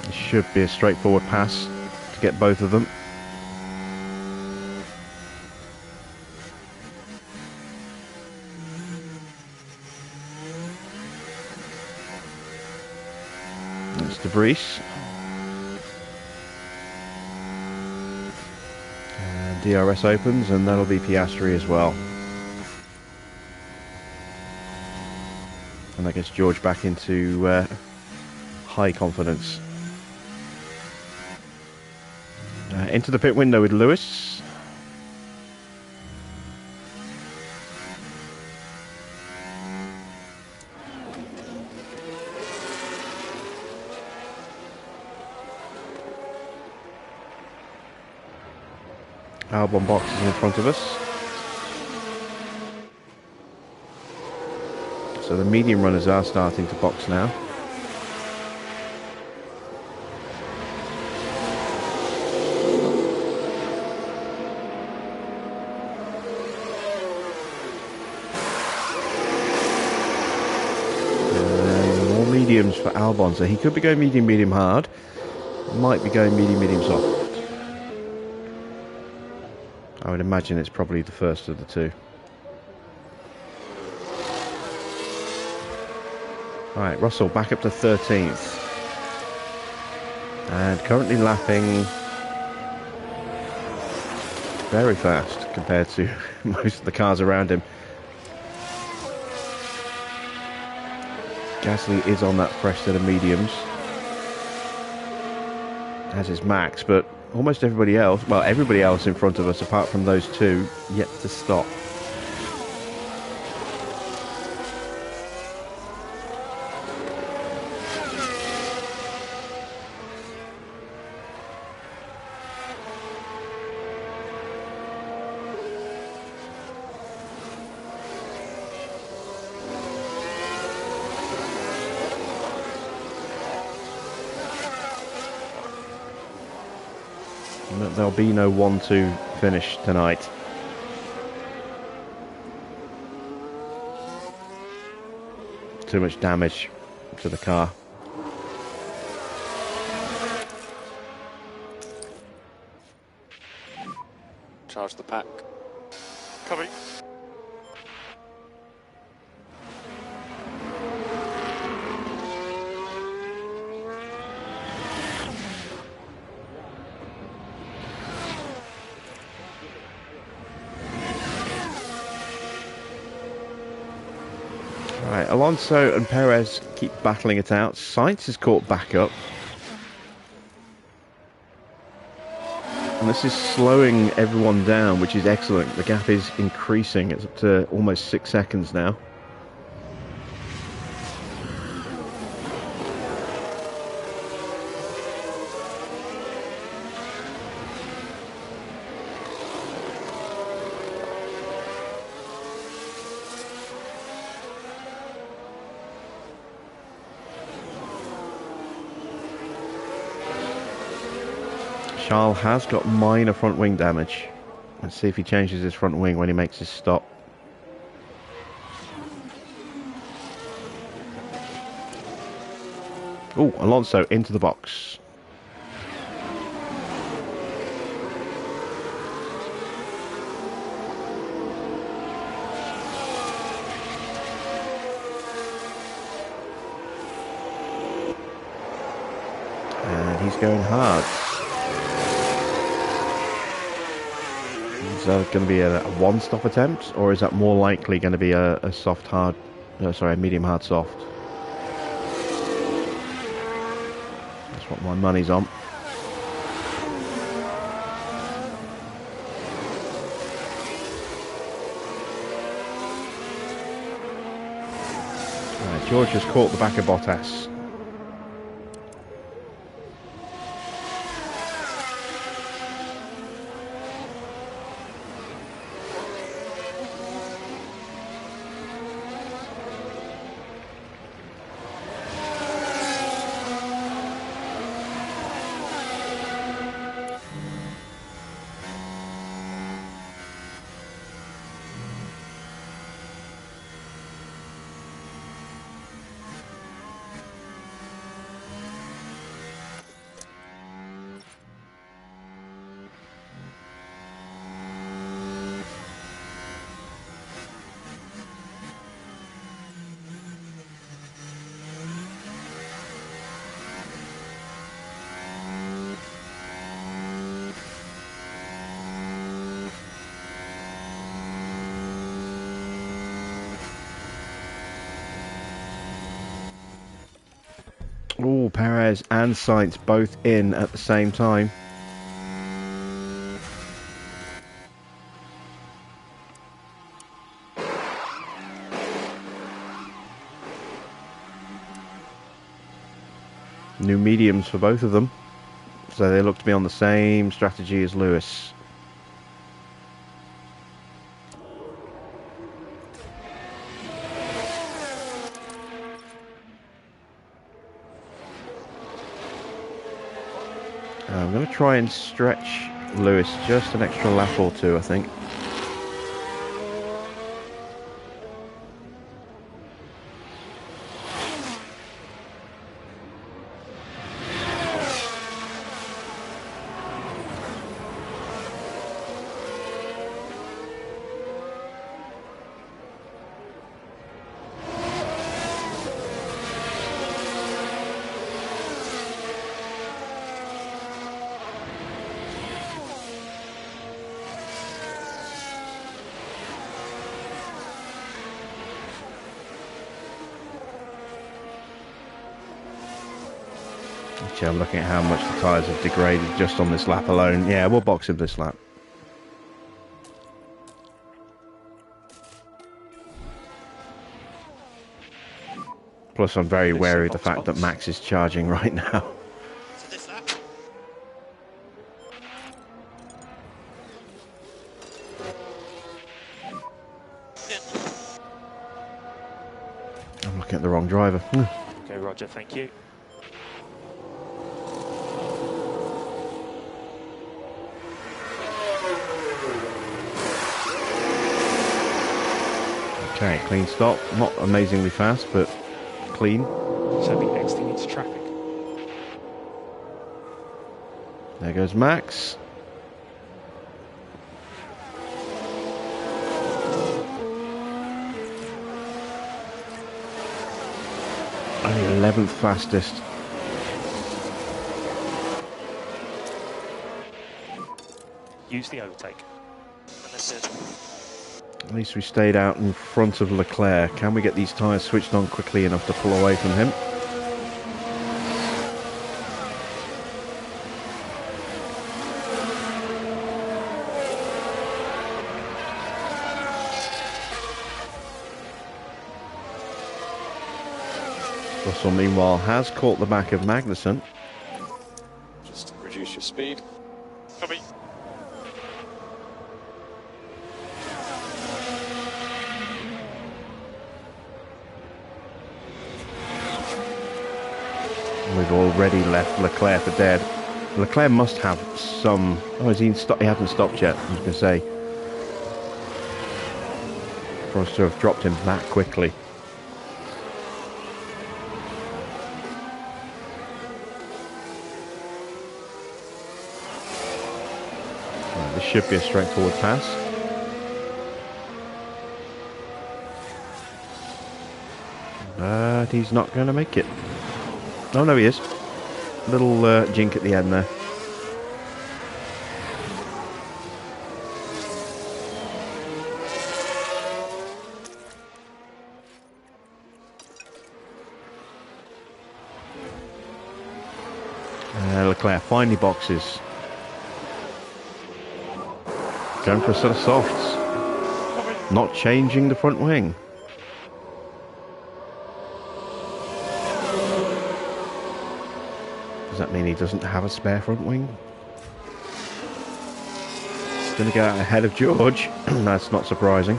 It should be a straightforward pass to get both of them. It's De Vries. And DRS opens, and that'll be Piastri as well. And that gets George back into high confidence. Into the pit window with Lewis. Albon box is in front of us. So the medium runners are starting to box now. Mediums for Albon, so he could be going medium, medium hard. Might be going medium, medium soft. I would imagine it's probably the first of the two. Alright, Russell back up to 13th. And currently lapping very fast compared to most of the cars around him. Gasly is on that fresh set of mediums, as is Max, but almost everybody else, well, everybody else in front of us, apart from those two, yet to stop. There'll be no 1-2 finish tonight. Too much damage to the car. Charge the pack. Copy. Right, Alonso and Perez keep battling it out. Sainz is caught back up. And this is slowing everyone down, which is excellent. The gap is increasing. It's up to almost 6 seconds now. Charles has got minor front wing damage. Let's see if he changes his front wing when he makes his stop. Oh, Alonso into the box. And he's going hard. Is that going to be a one-stop attempt, or is that more likely going to be a soft hard, sorry, a medium hard soft? That's what my money's on. Right, George has caught the back of Bottas. Oh, Perez and Sainz both in at the same time. New mediums for both of them. So they look to be on the same strategy as Lewis. I'm going to try and stretch Lewis just an extra lap or two, I think. Actually, I'm looking at how much the tyres have degraded just on this lap alone. Yeah, we'll box him this lap. Plus, I'm very wary of the fact that Max is charging right now. So this lap. I'm looking at the wrong driver. Okay, Roger, thank you. Okay, clean stop. Not amazingly fast, but clean. So the next thing is traffic. There goes Max. Only 11th fastest. Use the overtake. Understood. At least we stayed out in front of Leclerc. Can we get these tyres switched on quickly enough to pull away from him? Russell, meanwhile, has caught the back of Magnussen. Just reduce your speed. Copy. We've already left Leclerc for dead. Leclerc must have some... Oh, he hasn't stopped yet, I was going to say. For us to have dropped him that quickly. Right, this should be a straightforward pass. But he's not going to make it. Oh no, he is. Little jink at the end there. Leclerc finally boxes. Going for a set of softs. Not changing the front wing. Does that mean he doesn't have a spare front wing? He's going to get out ahead of George. That's not surprising.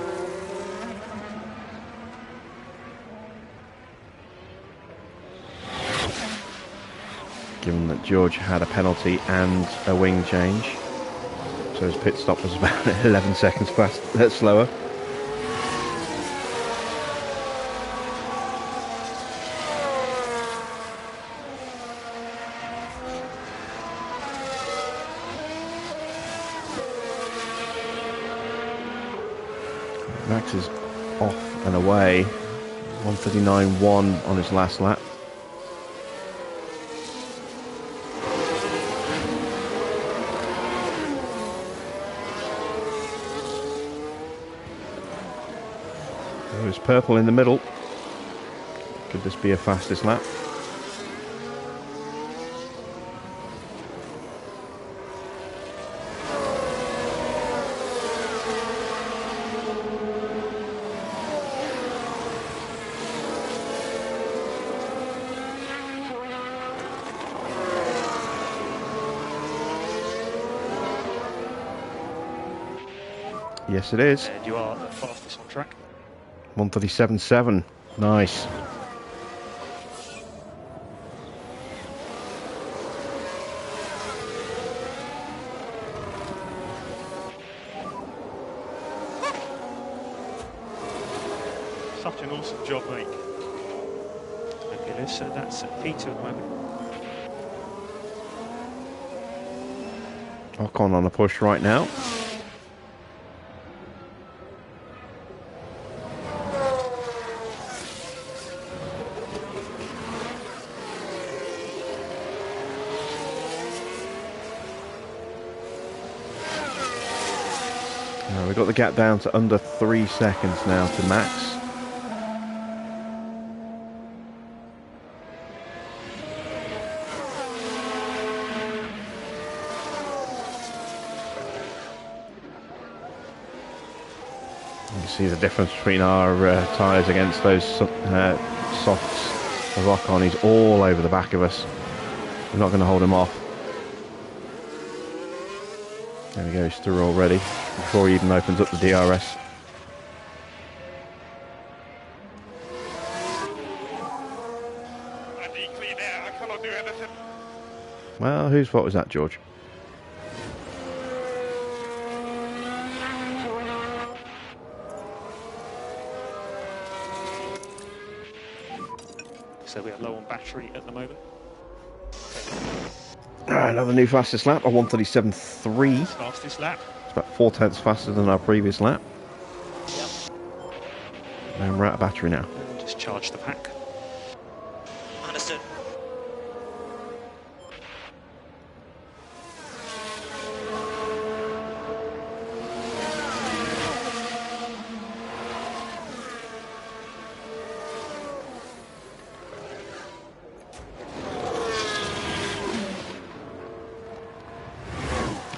Given that George had a penalty and a wing change. So his pit stop was about 11 seconds slower. Max is off and away. 1:39.1 on his last lap. There's purple in the middle. Could this be a fastest lap? Yes, it is. And you are the fastest on track. 1:37.7. Nice. Such an awesome job, mate. Fabulous. So that's P2 at the moment. Ocon on a push right now. We've got the gap down to under 3 seconds now to Max. You can see the difference between our tyres against those softs of Ocon. He's all over the back of us. We're not going to hold him off. There he goes through already, before he even opens up the DRS. I'm equally there. I cannot do anything. Well, whose fault was that, George? so we are low on battery at the moment. Another new fastest lap, a 1:37.3. Fastest lap. It's about 4/10 faster than our previous lap. Yep. And we're out of battery now. Just charge the pack. Understood.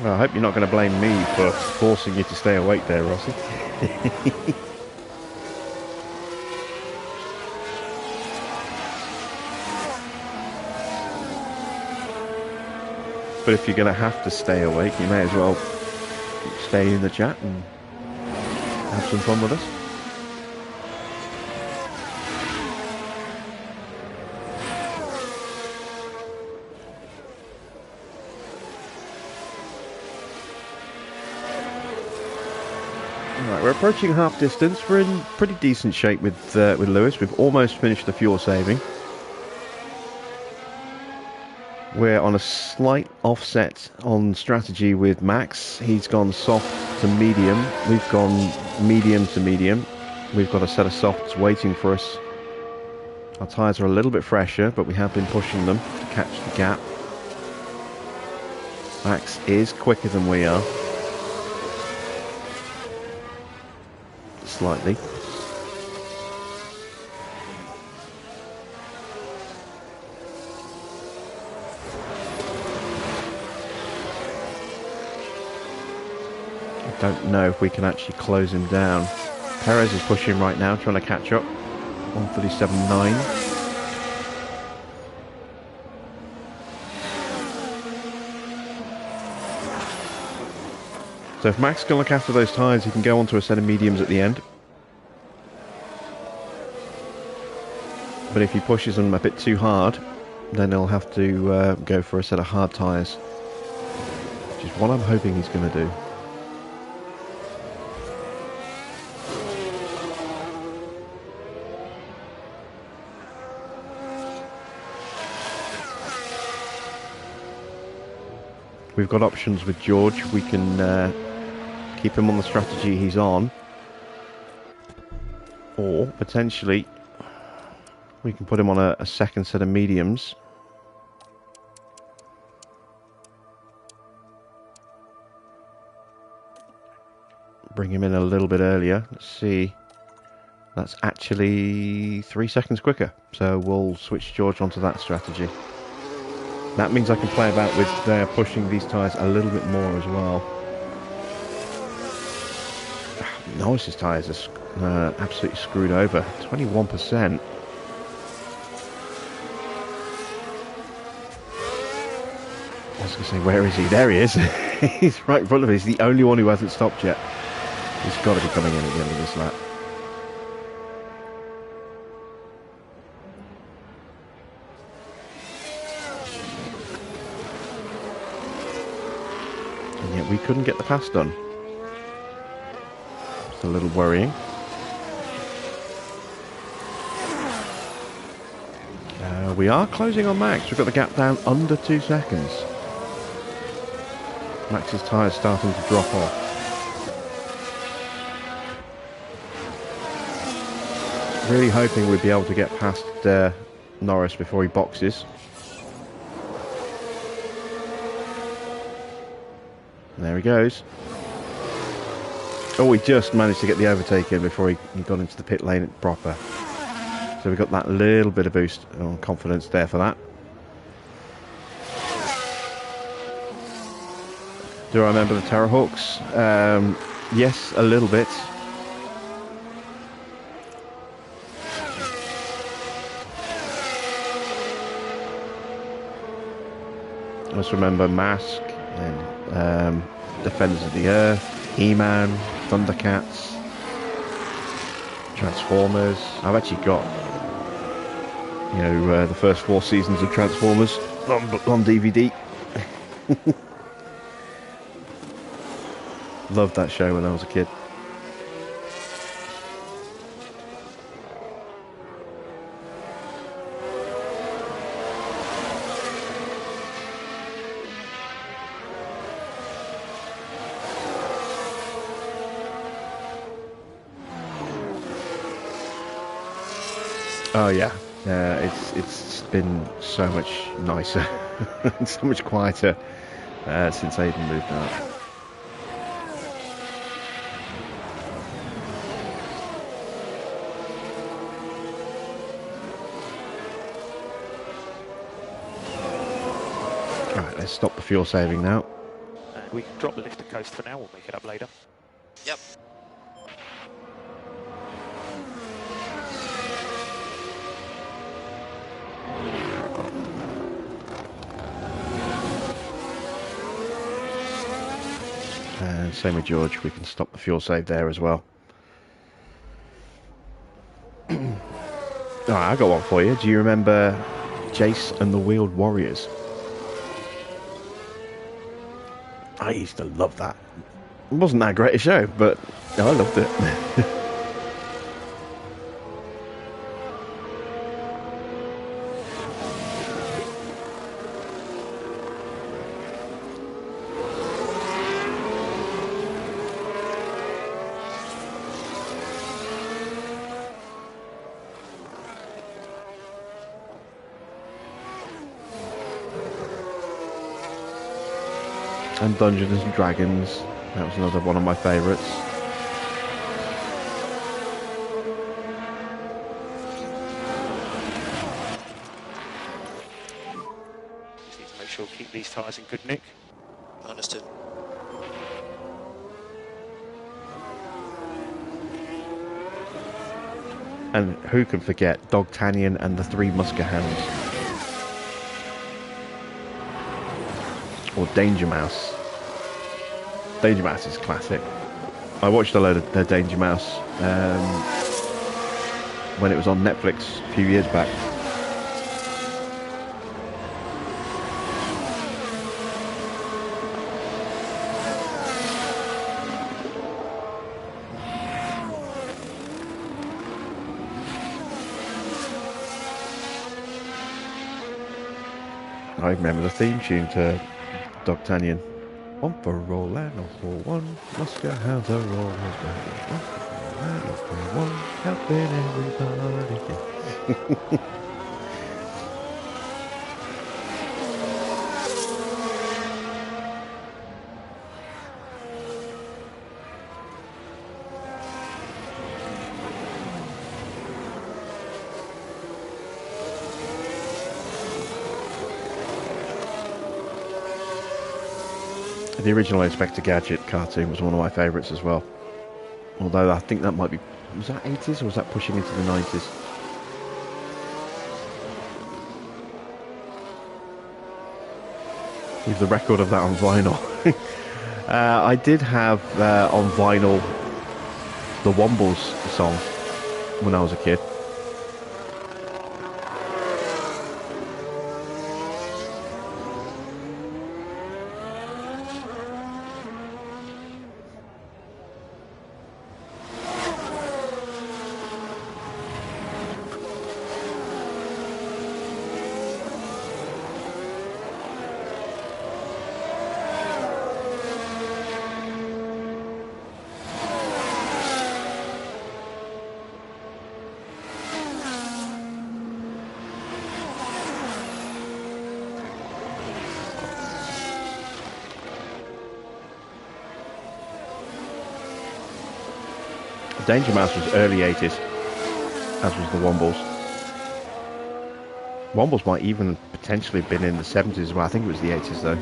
Well, I hope you're not going to blame me for forcing you to stay awake there, Rossi. But if you're going to have to stay awake, you may as well stay in the chat and have some fun with us. We're approaching half distance. We're in pretty decent shape with Lewis. We've almost finished the fuel saving. We're on a slight offset on strategy with Max. He's gone soft to medium. We've gone medium to medium. We've got a set of softs waiting for us. Our tyres are a little bit fresher, but we have been pushing them to catch the gap. Max is quicker than we are. Slightly. I don't know if we can actually close him down. Perez is pushing right now, trying to catch up. 1:37.9. So if Max can look after those tyres, he can go onto a set of mediums at the end. But if he pushes them a bit too hard, then he'll have to go for a set of hard tyres. Which is what I'm hoping he's going to do. We've got options with George. We can keep him on the strategy he's on, or potentially we can put him on a second set of mediums. Bring him in a little bit earlier. Let's see. That's actually 3 seconds quicker. So we'll switch George onto that strategy. That means I can play about with pushing these tyres a little bit more as well. Norris's tyres are absolutely screwed over. 21%. I was going to say, where is he? There he is. He's right in front of us. He's the only one who hasn't stopped yet. He's got to be coming in at the end of this lap. And yet we couldn't get the pass done. It's a little worrying. We are closing on Max. We've got the gap down under 2 seconds. Max's tyre's starting to drop off. Really hoping we'd be able to get past Norris before he boxes. There he goes. Oh, he just managed to get the overtake in before he got into the pit lane proper. So we got that little bit of boost on confidence there for that. Do I remember the Terrahawks? Yes, a little bit. I just remember Mask and Defenders of the Earth, He-Man, Thundercats, Transformers. I've actually got, the first 4 seasons of Transformers on DVD. Loved that show when I was a kid. Oh yeah, it's been so much nicer, and so much quieter since Aiden moved out. Right, let's stop the fuel saving now. And we can drop the lift and coast for now, we'll make it up later. Yep. And same with George, we can stop the fuel save there as well. Alright, I got one for you. Do you remember Jace and the Wheeled Warriors? I used to love that. It wasn't that great a show, but I loved it. And Dungeons and Dragons, that was another one of my favourites. Just need to make sure keep these tyres in good nick. Understood. And who can forget Dogtanian and the Three Musker Hounds? Or Danger Mouse. Danger Mouse is classic. I watched a load of the Danger Mouse when it was on Netflix a few years back. I remember the theme tune to Dogtanian. One for all and all for one. Musker Hounds are all all for one. Helping everybody. The original Inspector Gadget cartoon was one of my favourites as well. Although I think that might be... Was that 80s or was that pushing into the 90s? Leave the record of that on vinyl. I did have on vinyl the Wombles song when I was a kid. Danger Mouse was early 80s, as was the Wombles. Wombles might even potentially have been in the 70s as well. I think it was the 80s though.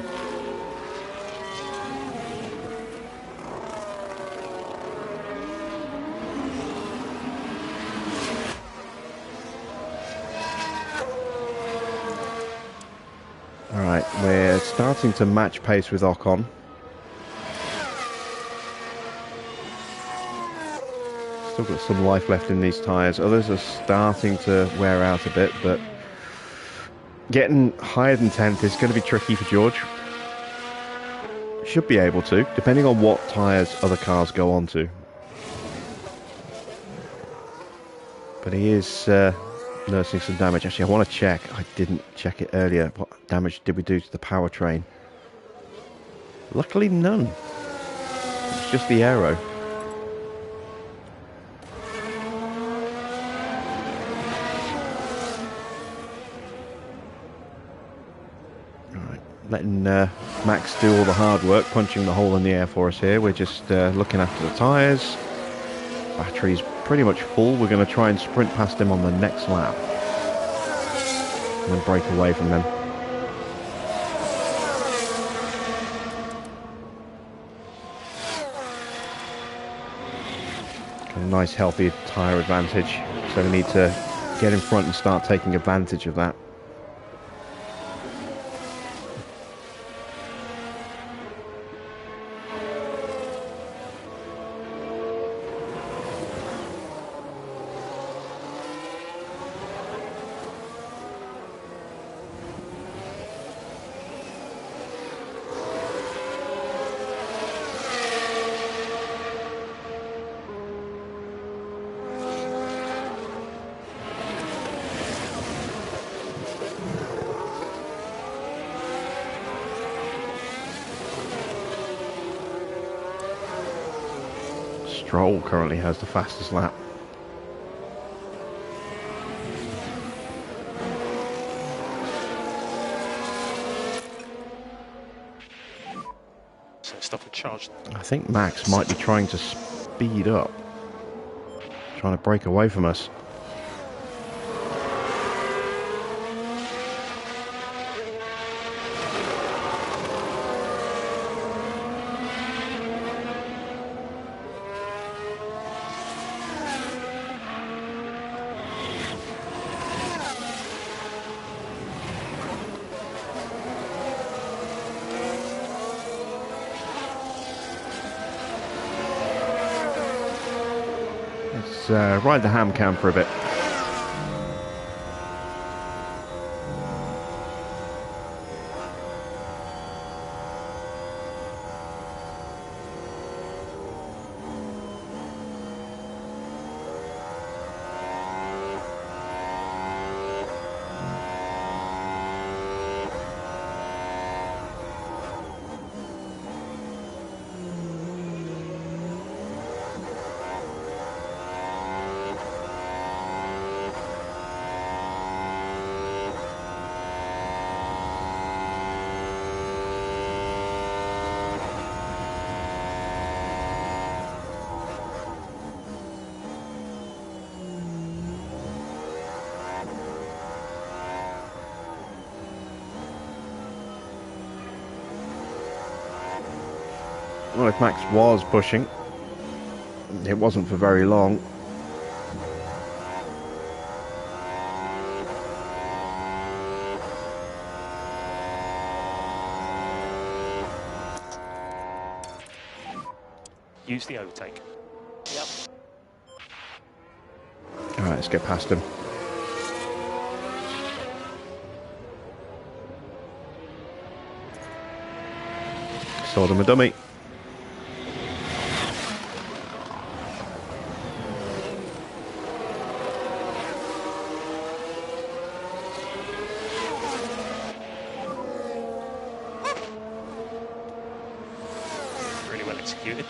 Alright, we're starting to match pace with Ocon. Still got some life left in these tyres. Others are starting to wear out a bit, but getting higher than 10th is going to be tricky for George. Should be able to, depending on what tyres other cars go on to. But he is nursing some damage. Actually, I want to check. I didn't check it earlier. What damage did we do to the powertrain? Luckily, none. It's just the aero. letting Max do all the hard work, punching the hole in the air for us here. We're just looking after the tyres. Battery's pretty much full. We're going to try and sprint past him on the next lap and then break away from them. Got a nice healthy tyre advantage, so we need to get in front and start taking advantage of that. Stroll currently has the fastest lap. So stop and charge. I think Max might be trying to speed up, trying to break away from us. Ride the ham cam for a bit. Well, if Max was pushing, it wasn't for very long. Use the overtake. Yep. Alright, let's get past him. Sold him a dummy. Really well executed.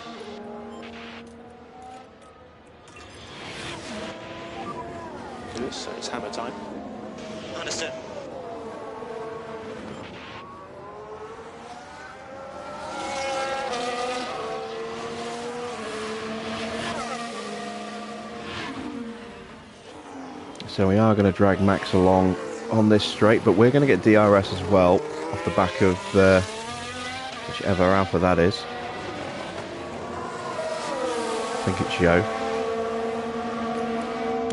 So it's hammer time. Understood. So we are going to drag Max along on this straight, but we're going to get DRS as well off the back of whichever Alpha that is. I think it's Joe.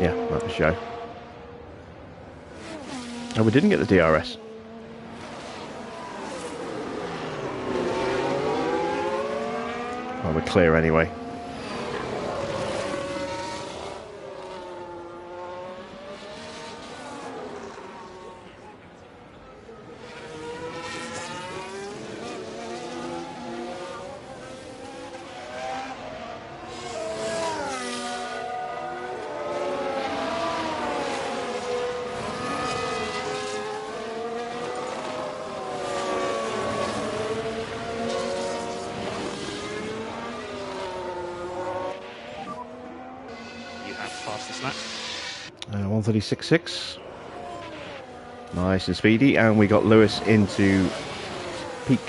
Yeah, that was Joe. Oh, we didn't get the DRS. Well, we're clear anyway. Fastest lap. 136.6. Nice and speedy, and we got Lewis into peak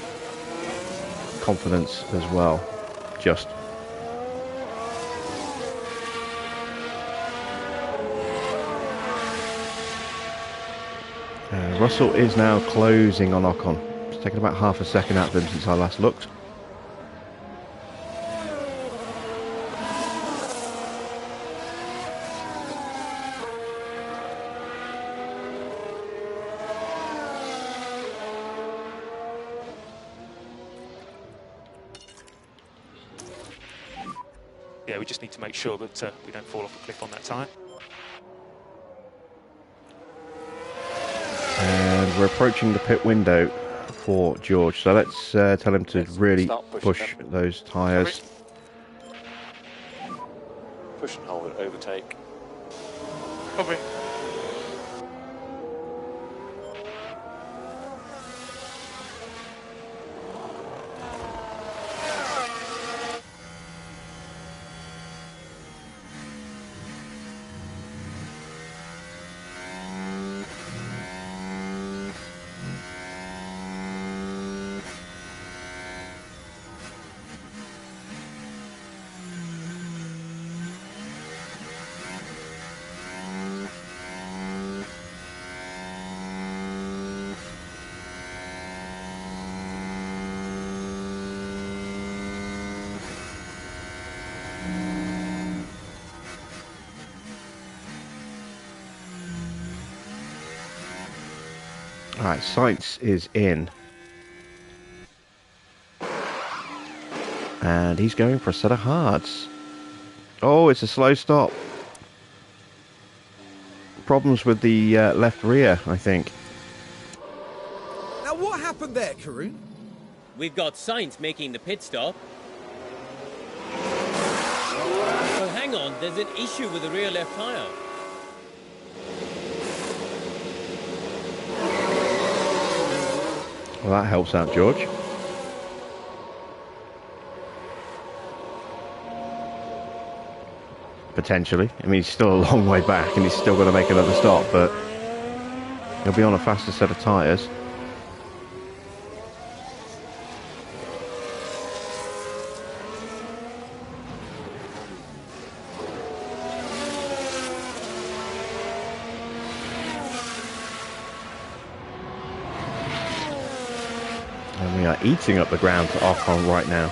confidence as well. Just. Russell is now closing on Ocon. It's taken about half a second out of him since I last looked. Yeah, we just need to make sure that we don't fall off a cliff on that tyre. And we're approaching the pit window for George, so let's tell him to really push those tyres. Push and hold it, overtake. Copy. Alright, Sainz is in. And he's going for a set of hards. Oh, it's a slow stop. Problems with the left rear, I think. Now what happened there, Karun? We've got Sainz making the pit stop. Well, hang on, there's an issue with the rear left tyre. Well, that helps out George. Potentially. I mean, he's still a long way back and he's still got to make another stop, but he'll be on a faster set of tyres. And we are eating up the ground to Ocon right now.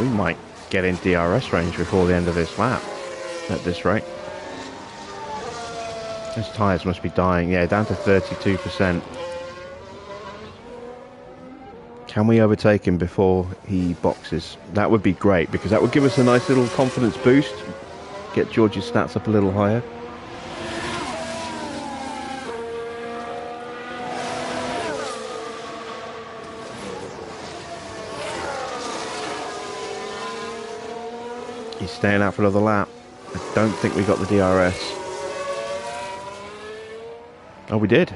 We might get in DRS range before the end of this lap at this rate. Those tyres must be dying. Yeah, down to 32%. Can we overtake him before he boxes? That would be great, because that would give us a nice little confidence boost. Get George's stats up a little higher. He's staying out for another lap. I don't think we got the DRS. Oh, we did.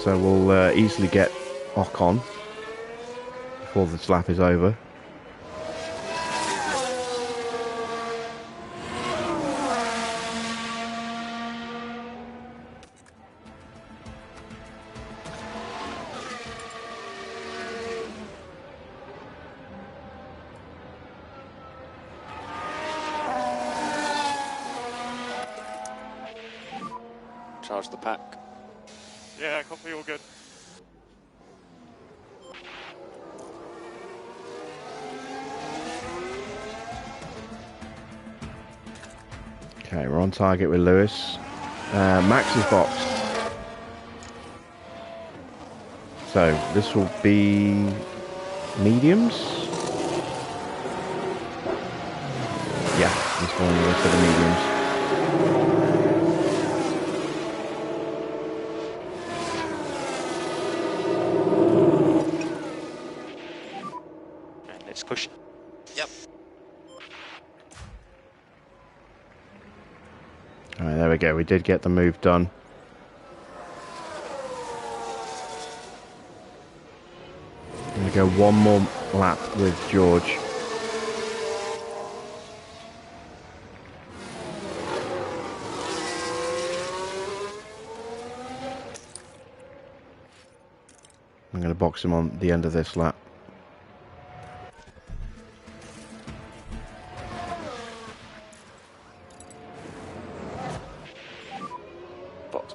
So we'll easily get Ocon before this lap is over. Charge the pack. Yeah, copy, all good. Okay, we're on target with Lewis. Max's box. So this will be mediums. Yeah, he's going over to the mediums. And let's push. Yep. Alright, there we go. We did get the move done. I'm going to go one more lap with George. I'm going to box him on the end of this lap.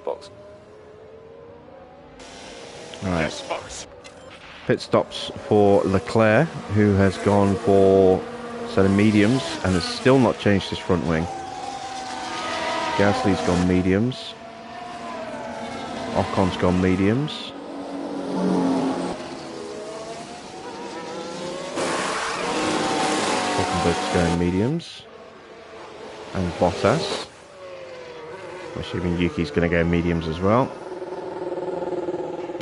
Box. Alright. Yes, box. Pit stops for Leclerc, who has gone for set of mediums and has still not changed his front wing. Gasly's gone mediums. Ocon's gone mediums. Hulkenberg's going mediums. And Bottas. I'm assuming Yuki's going to go mediums as well.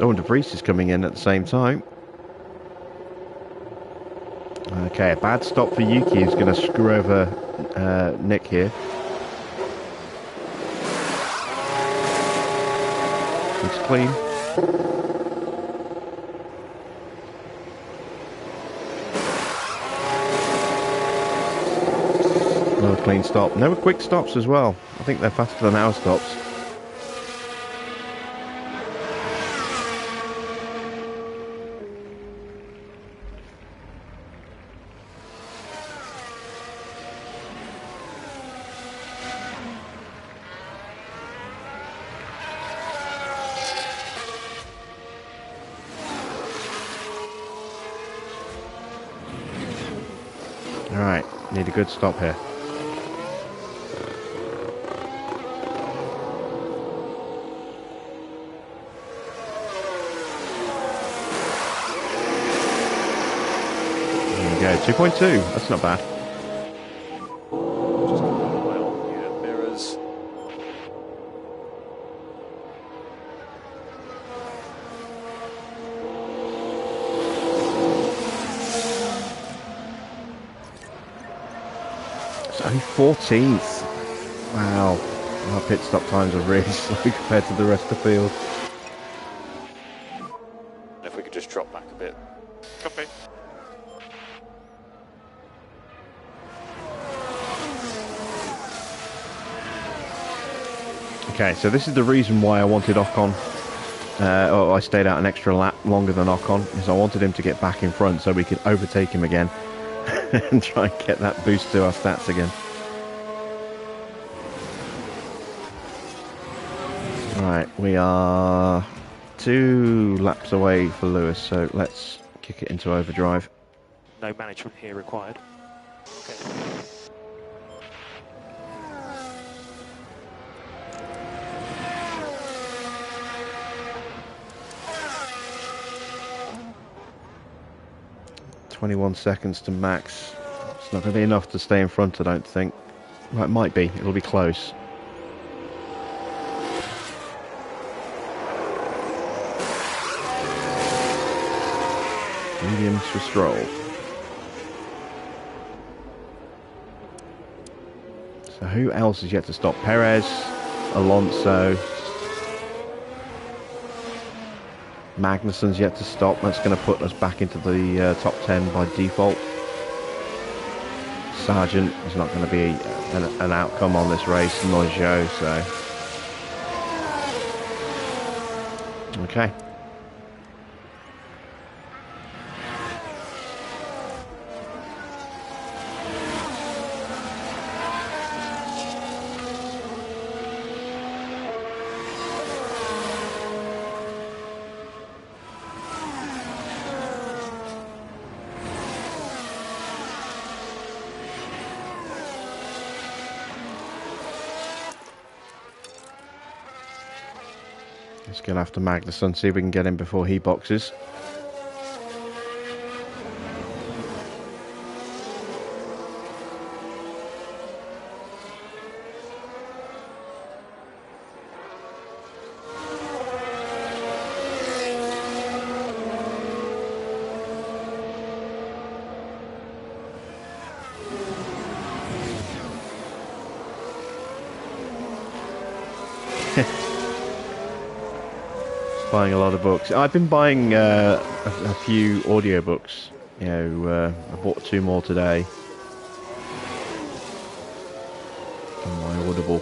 Oh, and Prix is coming in at the same time. Okay, a bad stop for Yuki is going to screw over Nick here. It's clean. Another clean stop. No quick stops as well. I think they're faster than our stops. Alright, need a good stop here. There we go, 2.2, that's not bad. Just keep an eye on your mirrors. It's only 14th. Wow, our pit stop times are really slow compared to the rest of the field. If we could just drop back a bit. Copy. Okay, so this is the reason why I wanted Ocon. I stayed out an extra lap longer than Ocon, is I wanted him to get back in front so we could overtake him again and try and get that boost to our stats again. Right, we are 2 laps away for Lewis, so let's kick it into overdrive. No management here required. Okay. 21 seconds to max. It's not going to be enough to stay in front, I don't think. Well, it might be. It'll be close. Mediums for Stroll. So who else is yet to stop? Perez, Alonso. Magnussen's yet to stop. That's going to put us back into the top 10 by default. Sargent is not going to be an outcome on this race, nor Zhou, so... Okay. Let's go after Magnuson, see if we can get him before he boxes. Buying a lot of books. I've been buying a few audiobooks. You know, I bought 2 more today on my Audible.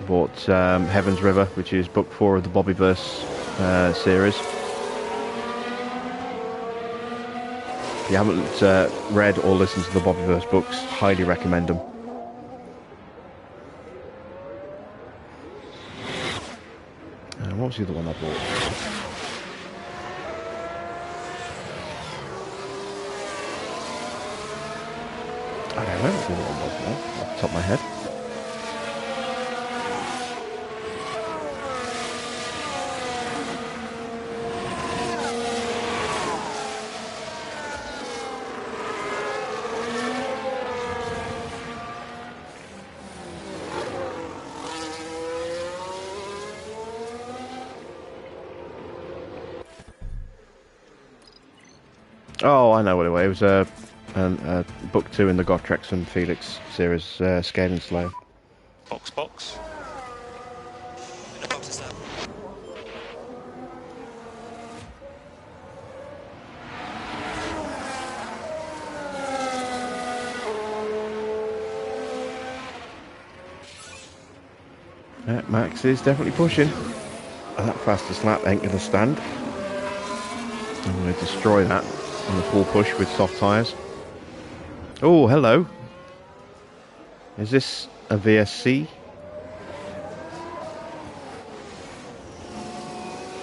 Bought Heaven's River, which is book 4 of the Bobbyverse series. If you haven't read or listened to the Bobbyverse books, highly recommend them. What was the other one I bought? I don't know what the other one was now, off the top of my head. Oh, I know what it was. It was book 2 in the Gottrex and Felix series, Scaling Slow. Box. In the box is that. Yeah, Max is definitely pushing. That fastest lap ain't going to stand. I'm going to destroy that on the full push with soft tyres. Oh, hello. Is this a VSC?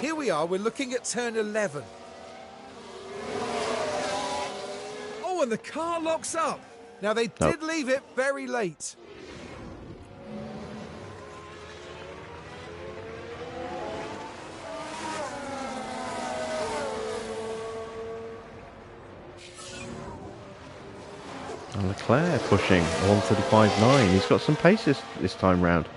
Here we are, we're looking at turn 11. Oh, and the car locks up. Now, they did leave it very late. And Leclerc pushing 1:35.9. He's got some paces this time round.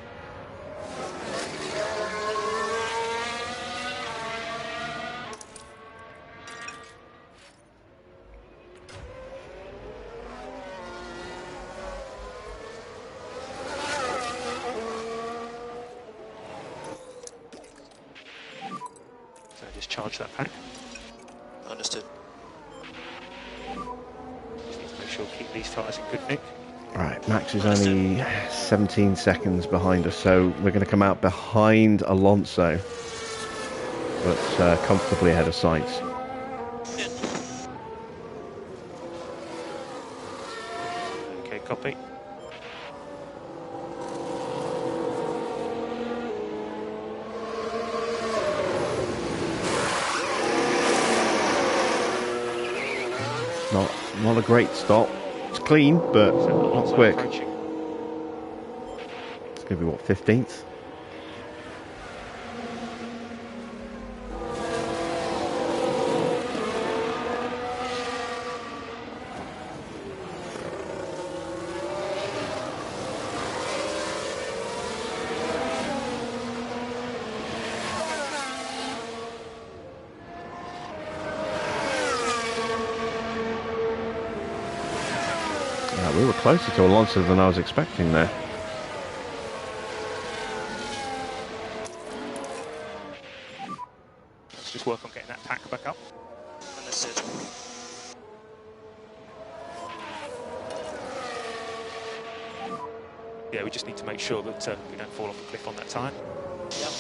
So just charge that pack. Understood. Make sure keep these tyres in good nick. Right, Max is only 17 seconds behind us, so we're going to come out behind Alonso, but comfortably ahead of Sainz. Okay, copy. Not a great stop. It's clean, but not quick. Approaching. It's going to be, what, 15th? We were closer to Alonso than I was expecting there. Let's just work on getting that pack back up. Understood. Yeah, we just need to make sure that we don't fall off a cliff on that tyre. Yep.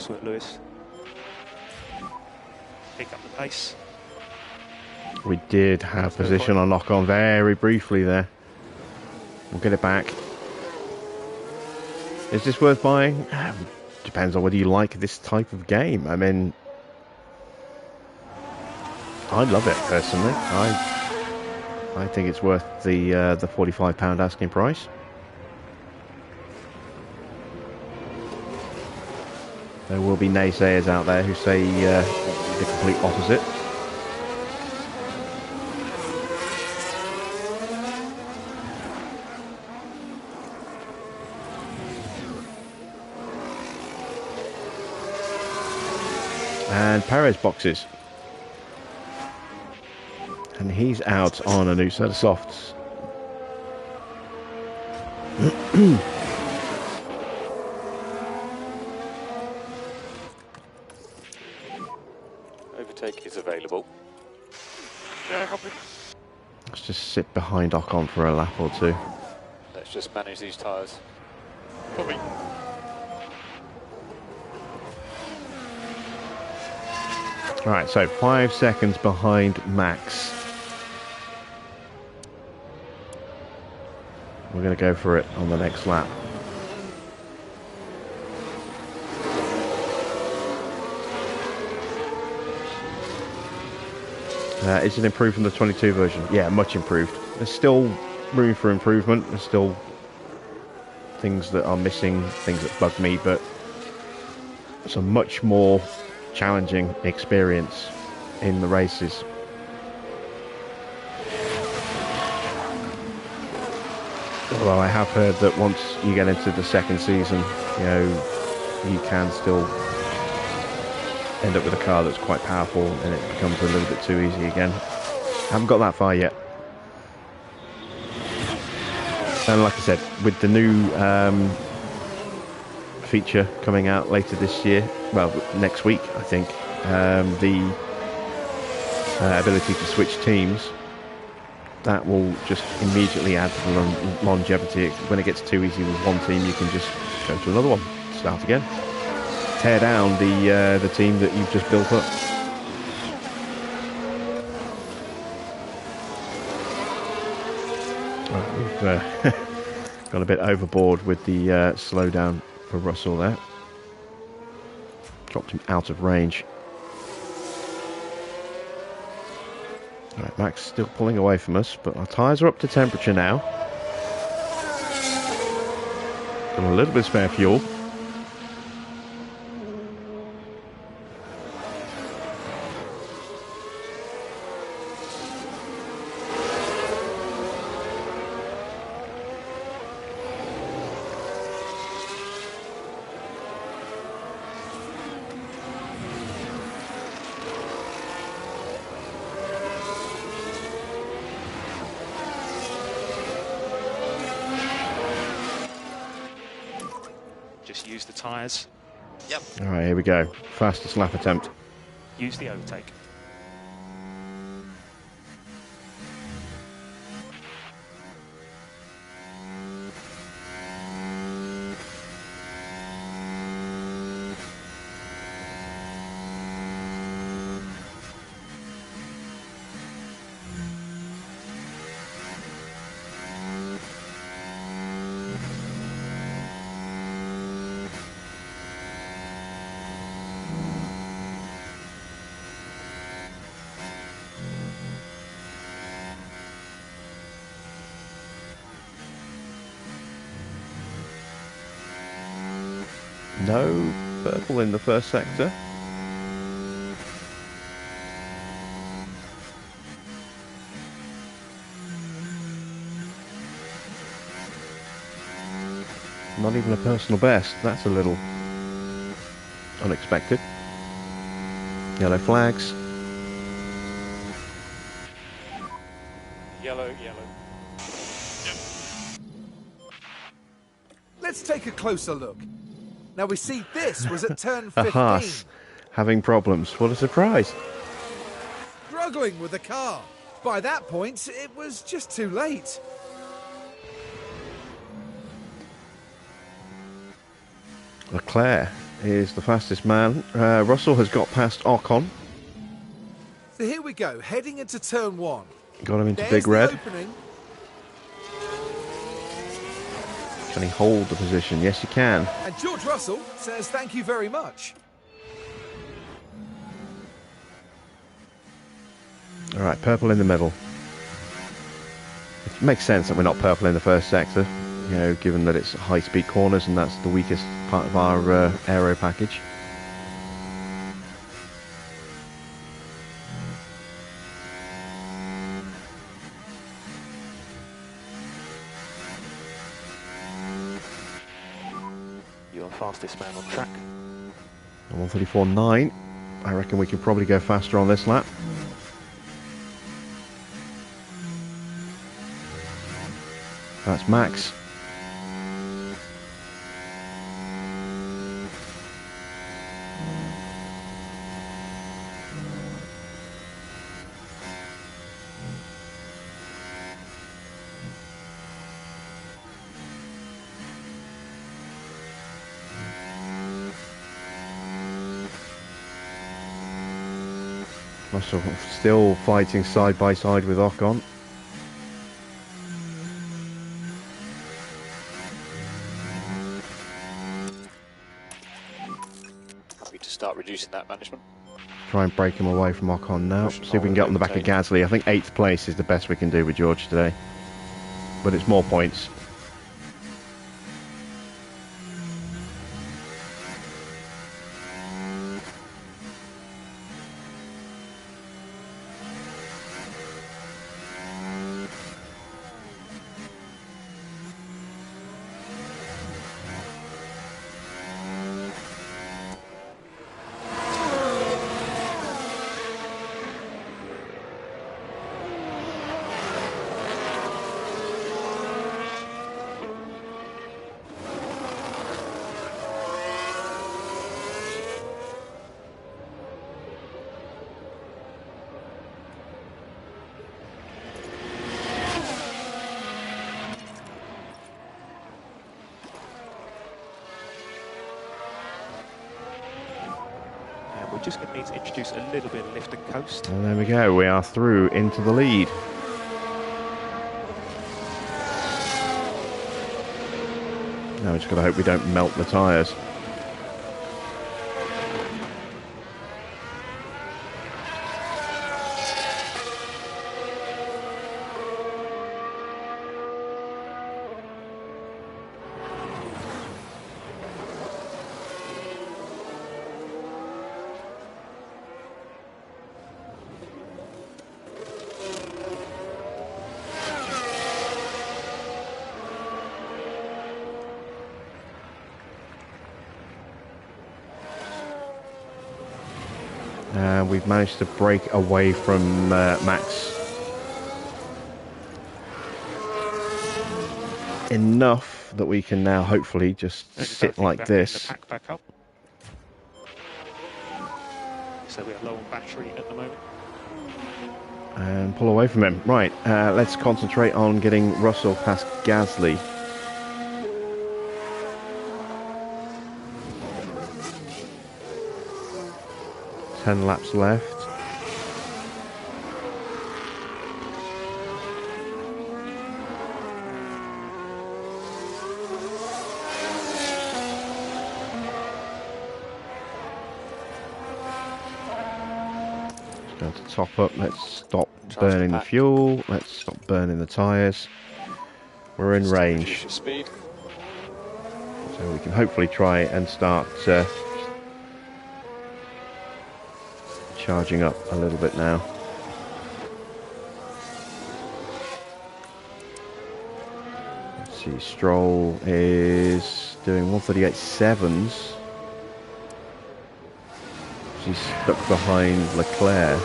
Excellent, Lewis. Pick up the pace. We did have position on lock on very briefly there. We'll get it back. Is this worth buying? Depends on whether you like this type of game. I mean, I love it personally. I think it's worth the £45 asking price. There will be naysayers out there who say the complete opposite. And Perez boxes. And he's out on a new set of softs. Overtake is available. Yeah, copy. Let's just sit behind Ocon for a lap or two. Let's just manage these tyres. Copy. Alright, so 5 seconds behind Max. We're going to go for it on the next lap. Is it improved from the 22 version? Yeah, much improved. There's still room for improvement. There's still things that are missing, things that bug me, but it's a much more challenging experience in the races. Although I have heard that once you get into the second season, you know, you can still end up with a car that's quite powerful and it becomes a little bit too easy again. Haven't got that far yet. And like I said, with the new feature coming out later this year, well, next week, I think, the ability to switch teams, that will just immediately add to the longevity. When it gets too easy with one team, you can just go to another one, start again, tear down the team that you've just built up. Right, we've gone a bit overboard with the slowdown for Russell there. Dropped him out of range. Right, Max still pulling away from us, but our tyres are up to temperature now. Got a little bit of spare fuel. Just use the tyres. Yep. All right, here we go. Fastest lap attempt. Use the overtake. No purple in the first sector. Not even a personal best. That's a little unexpected. Yellow flags. Yellow, yellow. Let's take a closer look. Now we see this was at turn A 15. Haas having problems. What a surprise. Struggling with the car. By that point, it was just too late. Leclerc is the fastest man. Russell has got past Ocon. So here we go, heading into turn 1. Got him into There's Big the Red. opening. Can he hold the position? Yes, he can. And George Russell says thank you very much. All right, purple in the middle. It makes sense that we're not purple in the first sector, you know, given that it's high-speed corners and that's the weakest part of our aero package. You're fastest man on track. 134.9. I reckon we can probably go faster on this lap. That's Max. Russell still fighting side by side with Ocon. Happy to start reducing that management. Try and break him away from Ocon now. Push See if we can get on the back of Gasly. I think 8th place is the best we can do with George today. But it's more points. We're just going to need to introduce a little bit of lift and coast. And there we go. We are through into the lead. Now we just got to hope we don't melt the tyres. We've managed to break away from Max enough that we can now hopefully just sit like this. Pack back up. So we are low on battery at the moment. And pull away from him. Right, let's concentrate on getting Russell past Gasly. Ten laps left. Just going to top up. Let's stop burning the fuel. Let's stop burning the tyres. We're in range. Speed. So we can hopefully try and start charging up a little bit now. Let's see, Stroll is doing 138.7s. She's stuck behind Leclerc.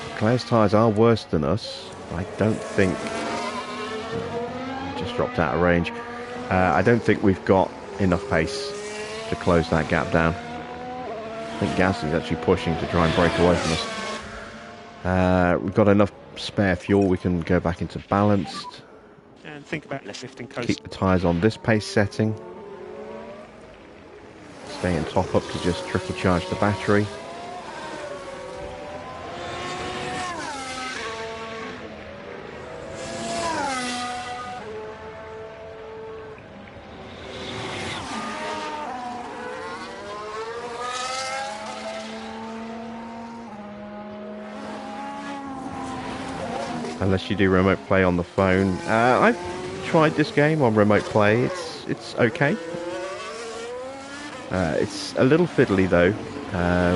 Leclerc's tyres are worse than us. I don't think... just dropped out of range. I don't think we've got enough pace to close that gap down. I think Gasly's actually pushing to try and break away from us. We've got enough spare fuel, we can go back into balanced. And think about lifting coast. Keep the tyres on this pace setting. stay in top up to just trickle charge the battery. Unless you do remote play on the phone. I've tried this game on remote play. It's okay. It's a little fiddly though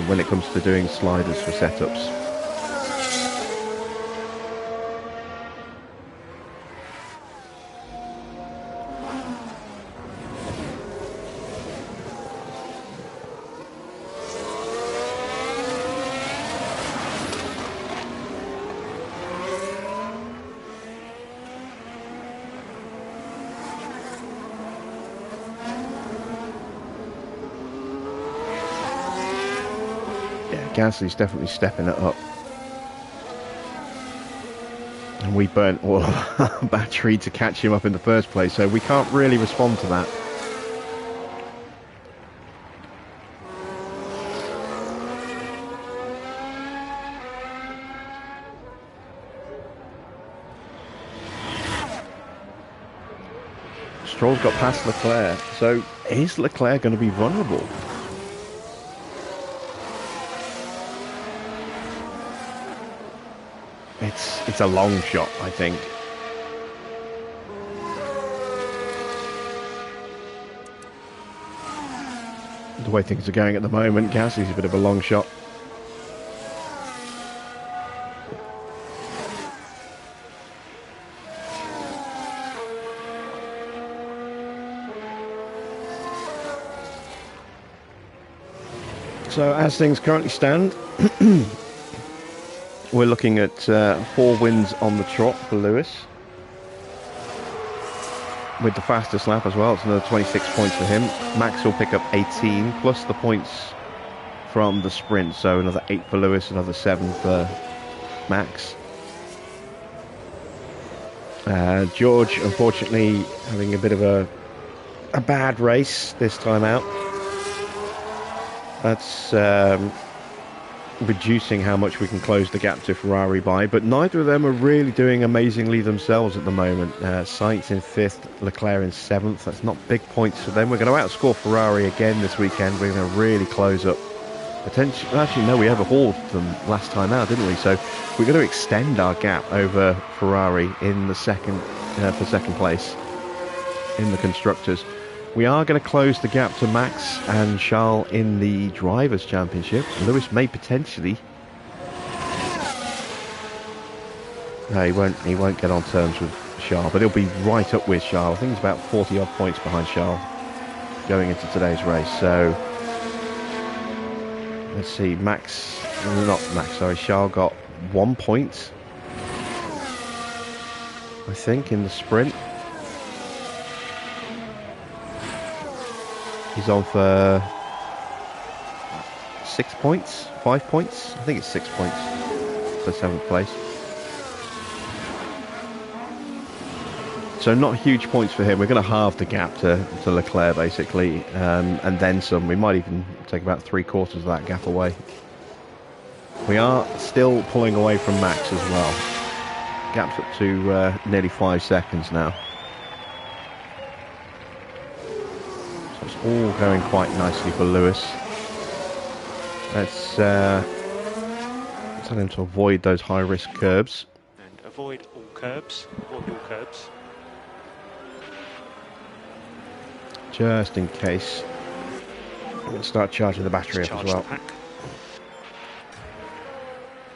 when it comes to doing sliders for setups. Gasly's definitely stepping it up. And we burnt all of our battery to catch him up in the first place, so we can't really respond to that. Stroll's got past Leclerc, so is Leclerc going to be vulnerable? It's a long shot, I think. The way things are going at the moment, Gasly's a bit of a long shot. So as things currently stand, we're looking at 4 wins on the trot for Lewis. With the fastest lap as well, it's another 26 points for him. Max will pick up 18, plus the points from the sprint. So another 8 for Lewis, another 7 for Max. George, unfortunately, having a bit of a bad race this time out. That's reducing how much we can close the gap to Ferrari by, but neither of them are really doing amazingly themselves at the moment. Sainz in 5th, Leclerc in 7th. That's not big points for them. We're going to outscore Ferrari again this weekend. We're going to really close up. Actually, no, we overhauled them last time out, didn't we? So we're going to extend our gap over Ferrari in the second for second place in the constructors. We are going to close the gap to Max and Charles in the Drivers' Championship. Lewis may potentially... No, he won't get on terms with Charles, but he'll be right up with Charles. I think he's about 40-odd points behind Charles going into today's race. So, let's see, Charles got 1 point, I think, in the sprint. He's on for 6 points, 5 points. I think it's 6 points for 7th place. So not huge points for him. We're going to halve the gap to Leclerc basically, and then some. We might even take about 3/4 of that gap away. We are still pulling away from Max as well. Gap's up to nearly 5 seconds now. It's all going quite nicely for Lewis. Let's tell him to avoid those high-risk curbs. And avoid all curbs. Avoid all curbs. Just in case. I'm going to start charging the battery up as well.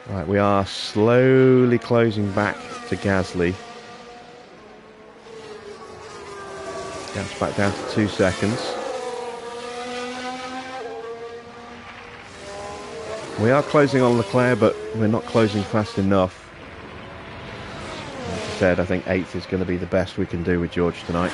Right, we are slowly closing back to Gasly. Gap's back down to 2 seconds. We are closing on Leclerc, but we're not closing fast enough. Like I said, I think 8th is going to be the best we can do with George tonight.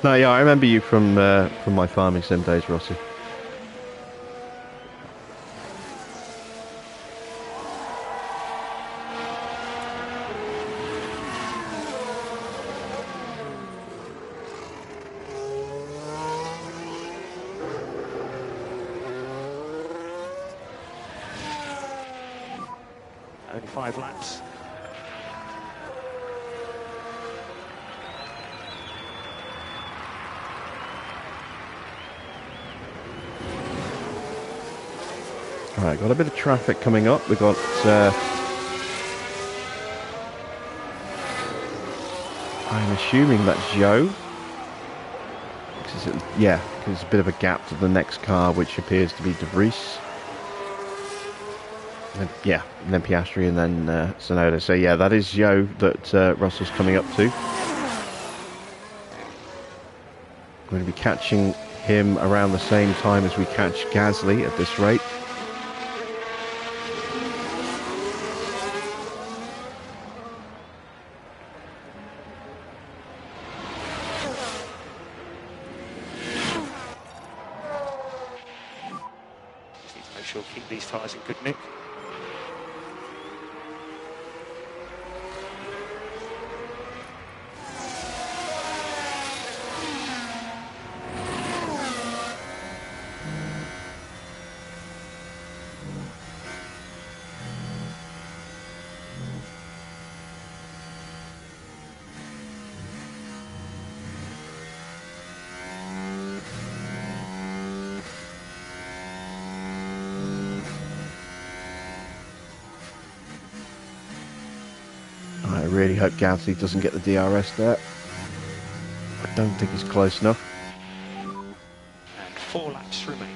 No, yeah, I remember you from my farming sim days, Rossi. Only 5 laps. Right, got a bit of traffic coming up. We've got... I'm assuming that's Joe. Yeah, because there's a bit of a gap to the next car, which appears to be De Vries. And, yeah, and then Piastri and then Tsunoda. So yeah, that is Joe that Russell's coming up to. We're going to be catching him around the same time as we catch Gasly at this rate. Make sure keep these tyres in good nick. I really hope Gasly doesn't get the DRS there. I don't think he's close enough. And 4 laps remain.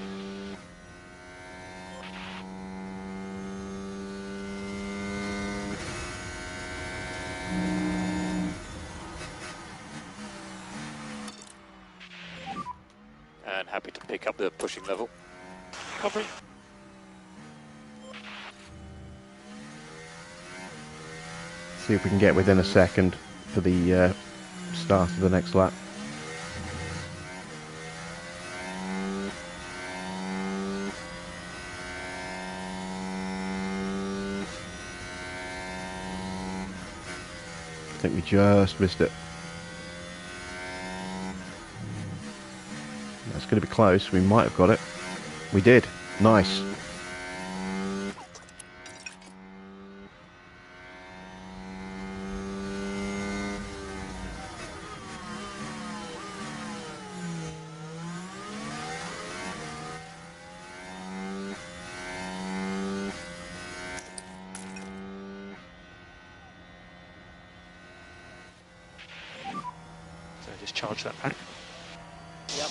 And happy to pick up the pushing level. Covering. See if we can get within a second for the start of the next lap. I think we just missed it. That's going to be close. We might have got it. We did. Nice. So just charge that pack. Yep.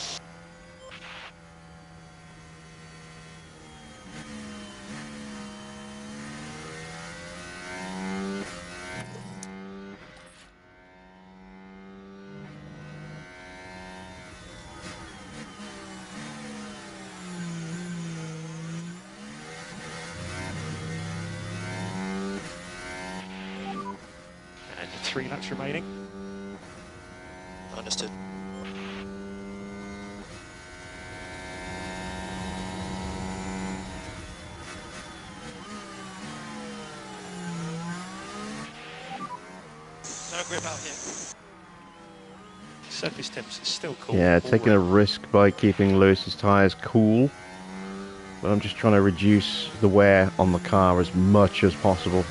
And 3 laps remaining. Understood. No grip out here. Surface temps is still cool. Yeah, taking a risk by keeping Lewis's tyres cool. But I'm just trying to reduce the wear on the car as much as possible.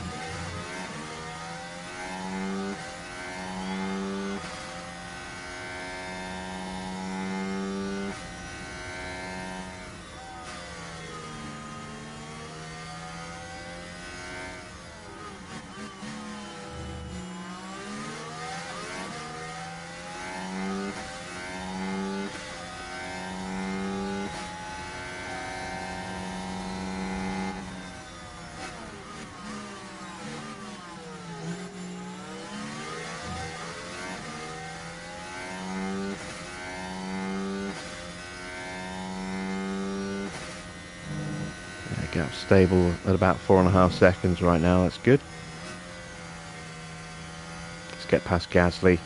Gap stable at about 4.5 seconds right now. That's good. Let's get past Gasly.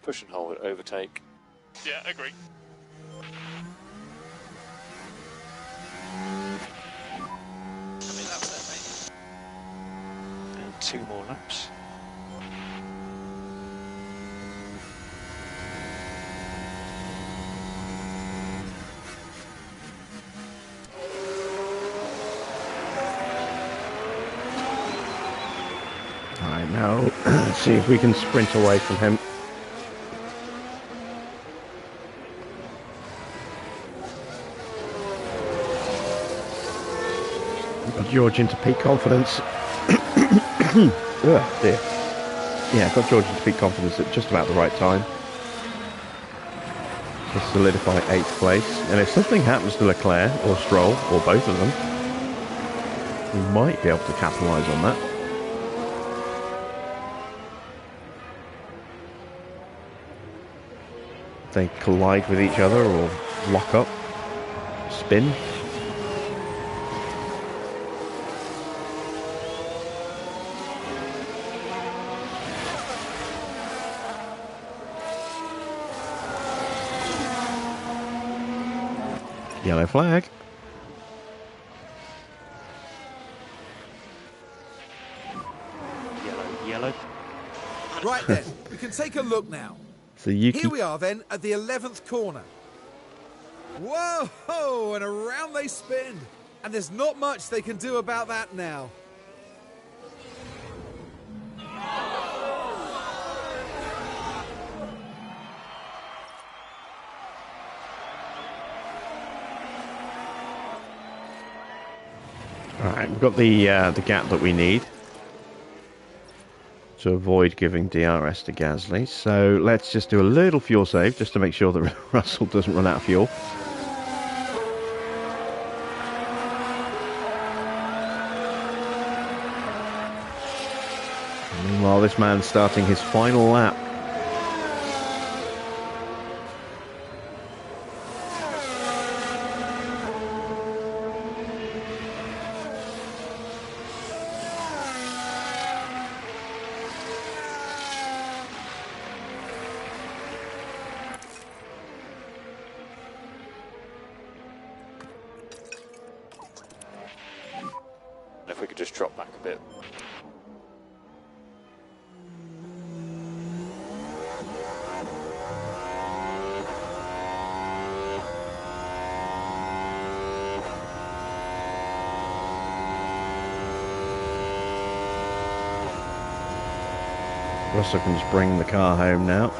push and hold, overtake. Yeah, agree. How many laps there, mate? And 2 more laps. Alright, now let's see if we can sprint away from him. Got George into peak confidence. Oh dear. Yeah, got George into peak confidence at just about the right time. To solidify 8th place. And if something happens to Leclerc or Stroll, or both of them, we might be able to capitalise on that. They collide with each other or lock up, spin. Yellow flag. Yellow. Right then, we can take a look now. So Yuki. Here we are then at the 11th corner. Whoa, and around they spin. And there's not much they can do about that now. Alright, we've got the gap that we need to avoid giving DRS to Gasly. So let's just do a little fuel save just to make sure that Russell doesn't run out of fuel. Meanwhile, this man's starting his final lap. If we could just drop back a bit. Russell can just bring the car home now.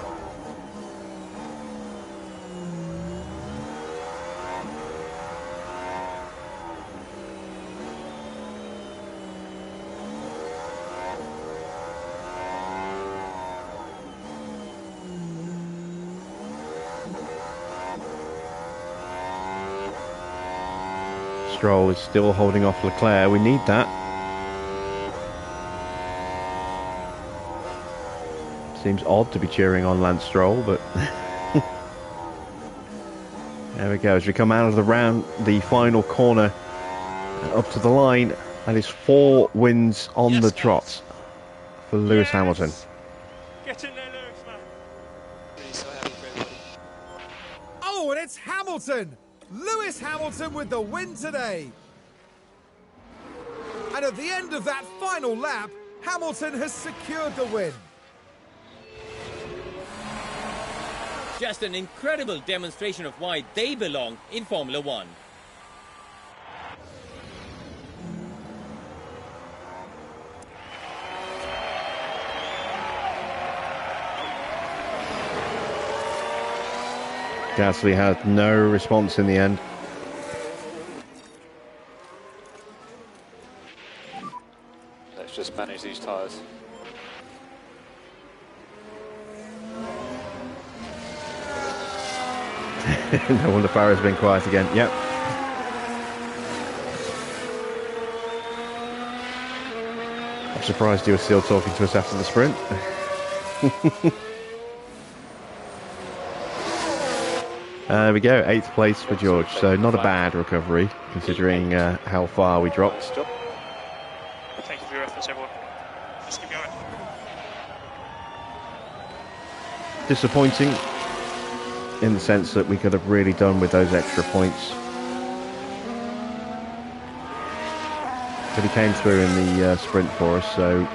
Stroll is still holding off Leclerc. We need that. Seems odd to be cheering on Lance Stroll, but there we go. As we come out of the final corner, up to the line, that is 4 wins on the trot for Lewis Hamilton. Get in there, Lewis, man. Really so happy for everybody. Oh, and it's Hamilton! Lewis Hamilton with the win today. And at the end of that final lap, Hamilton has secured the win. Just an incredible demonstration of why they belong in Formula One. Gasly had no response in the end. Let's just manage these tyres. No wonder Farah's been quiet again. Yep. I'm surprised you were still talking to us after the sprint. There we go, 8th place for George, so not a bad recovery considering how far we dropped. Thank you for your efforts, everyone. Let's keep going. disappointing in the sense that we could have really done with those extra points. But he came through in the sprint for us, so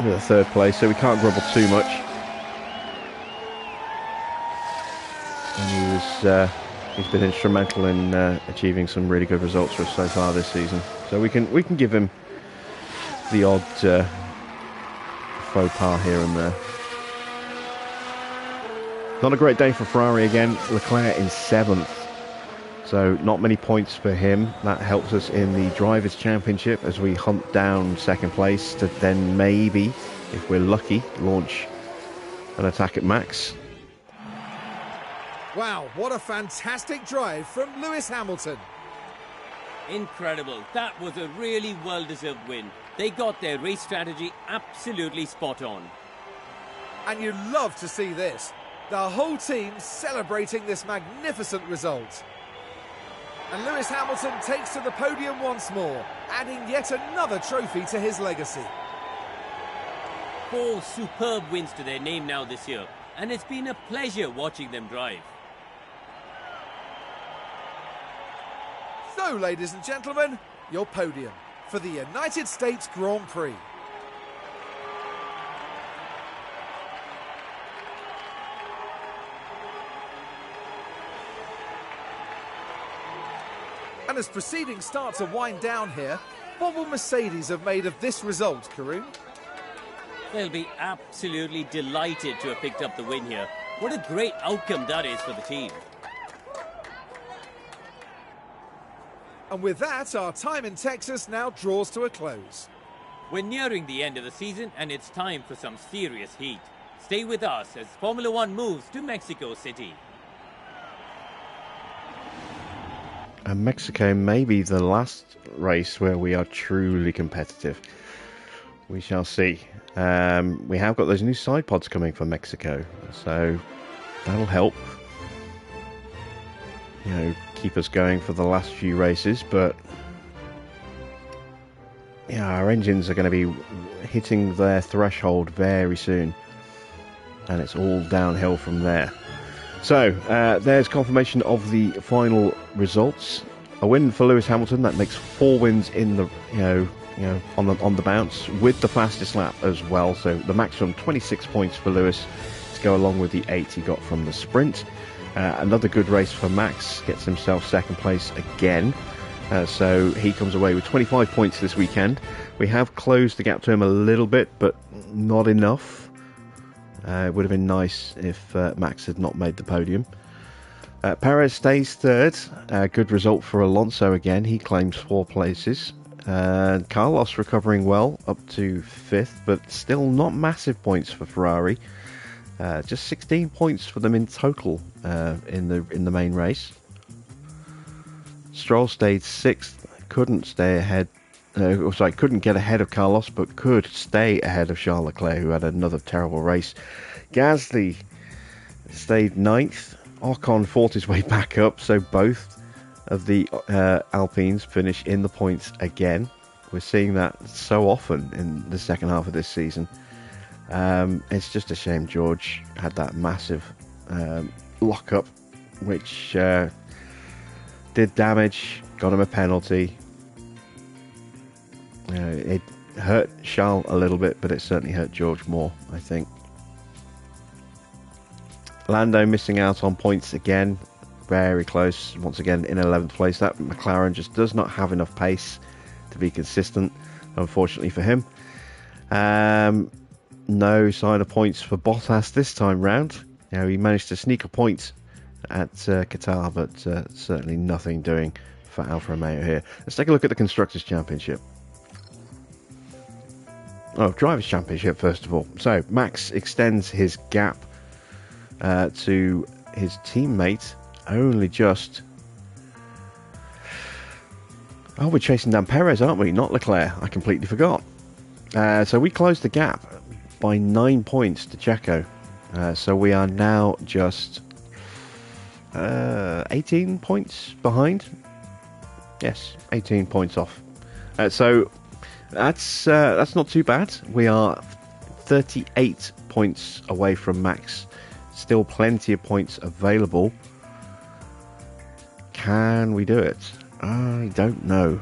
the third place, so we can't grumble too much. And he's been instrumental in achieving some really good results for us so far this season. So we can give him the odd faux pas here and there. Not a great day for Ferrari again. Leclerc in 7th. So not many points for him. That helps us in the Drivers' Championship as we hunt down 2nd place to then maybe, if we're lucky, launch an attack at Max. Wow, what a fantastic drive from Lewis Hamilton. Incredible. That was a really well-deserved win. They got their race strategy absolutely spot on. And you love to see this. The whole team celebrating this magnificent result. And Lewis Hamilton takes to the podium once more, adding yet another trophy to his legacy. 4 superb wins to their name now this year, and it's been a pleasure watching them drive. So, ladies and gentlemen, your podium for the United States Grand Prix. And as proceedings start to wind down here, what will Mercedes have made of this result, Karun? They'll be absolutely delighted to have picked up the win here. What a great outcome that is for the team. And with that, our time in Texas now draws to a close. We're nearing the end of the season and it's time for some serious heat. Stay with us as Formula One moves to Mexico City. And Mexico may be the last race where we are truly competitive. We shall see. We have got those new side pods coming for Mexico, so that'll help, you know, keep us going for the last few races. But yeah, our engines are going to be hitting their threshold very soon, and it's all downhill from there. So there's confirmation of the final results. A win for Lewis Hamilton. That makes 4 wins in the on the bounce with the fastest lap as well. So the maximum 26 points for Lewis to go along with the 8 he got from the sprint. Another good race for Max, gets himself 2nd place again. So he comes away with 25 points this weekend. We have closed the gap to him a little bit, but not enough. It would have been nice if Max had not made the podium. Perez stays 3rd. Good result for Alonso again. He claims 4 places. Carlos recovering well, up to 5th, but still not massive points for Ferrari. Just 16 points for them in total in the main race. Stroll stayed 6th. Couldn't stay ahead. Couldn't get ahead of Carlos, but could stay ahead of Charles Leclerc, who had another terrible race. Gasly stayed 9th. Ocon fought his way back up, so both of the Alpines finish in the points again. We're seeing that so often in the second half of this season. It's just a shame George had that massive lock-up, which did damage, got him a penalty. It hurt Charles a little bit, but it certainly hurt George more, I think. Lando missing out on points again. Very close, once again in 11th place. That McLaren just does not have enough pace to be consistent, unfortunately for him. No sign of points for Bottas this time round. He managed to sneak a point at Qatar, but certainly nothing doing for Alfa Romeo here. Let's take a look at the Constructors' Championship. Drivers' Championship first of all. So Max extends his gap to his teammate only just. We're chasing down Perez, aren't we? Not Leclerc. I completely forgot. So we closed the gap by 9 points to Checo. So we are now just 18 points behind. Yes, 18 points off. So that's not too bad. We are 38 points away from Max. Still plenty of points available. Can we do it? I don't know.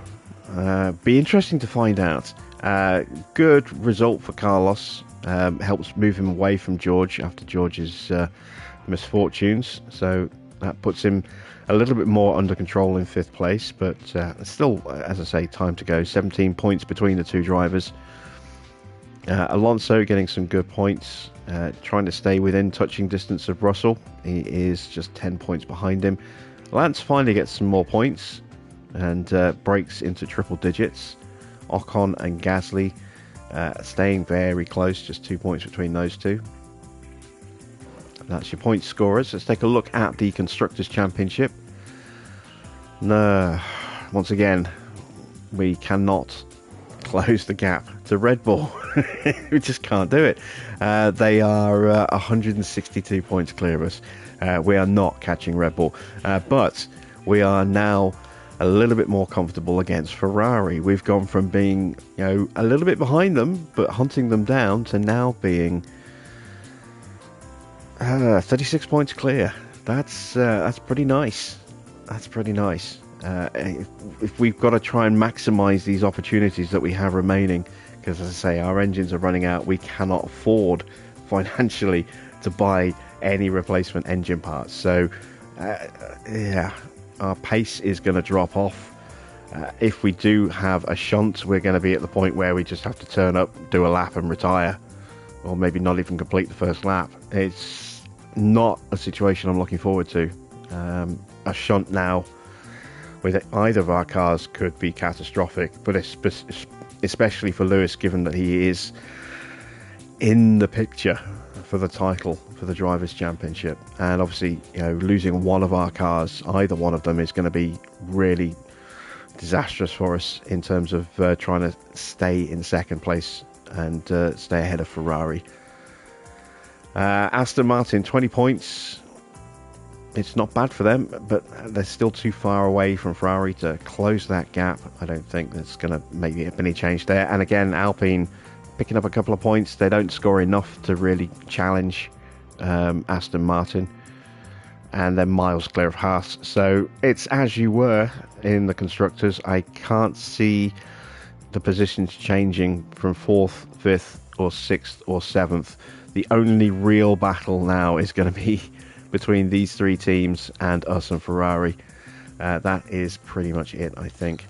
Be interesting to find out. Good result for Carlos. Helps move him away from George after George's misfortunes. So that puts him a little bit more under control in 5th place. But still, as I say, time to go. 17 points between the two drivers. Alonso getting some good points. Trying to stay within touching distance of Russell. He is just 10 points behind him. Lance finally gets some more points and breaks into triple digits. Ocon and Gasly staying very close, just 2 points between those two. That's your point scorers. Let's take a look at the Constructors' Championship. No, once again, we cannot close the gap to Red Bull. We just can't do it. They are 162 points clear of us. We are not catching Red Bull, but we are now a little bit more comfortable against Ferrari. We've gone from being, a little bit behind them, but hunting them down, to now being 36 points clear. That's pretty nice. That's pretty nice. If we've got to try and maximise these opportunities that we have remaining, because as I say, our engines are running out, we cannot afford financially to buy any replacement engine parts. So, our pace is going to drop off. If we do have a shunt, we're going to be at the point where we just have to turn up, do a lap and retire, or maybe not even complete the first lap. It's not a situation I'm looking forward to. A shunt now with either of our cars could be catastrophic, but especially for Lewis, given that he is in the picture for the title for the Drivers' Championship, and obviously losing one of our cars, either one of them, is going to be really disastrous for us in terms of trying to stay in 2nd place and stay ahead of Ferrari. Aston Martin 20 points. It's not bad for them, but they're still too far away from Ferrari to close that gap. I don't think there's going to make any change there. And again, Alpine picking up a couple of points. They don't score enough to really challenge Aston Martin, and they're miles clear of Haas. So it's as you were in the Constructors. I can't see the positions changing from 4th, 5th or 6th or 7th. The only real battle now is going to be between these 3 teams and us and Ferrari. That is pretty much it, I think.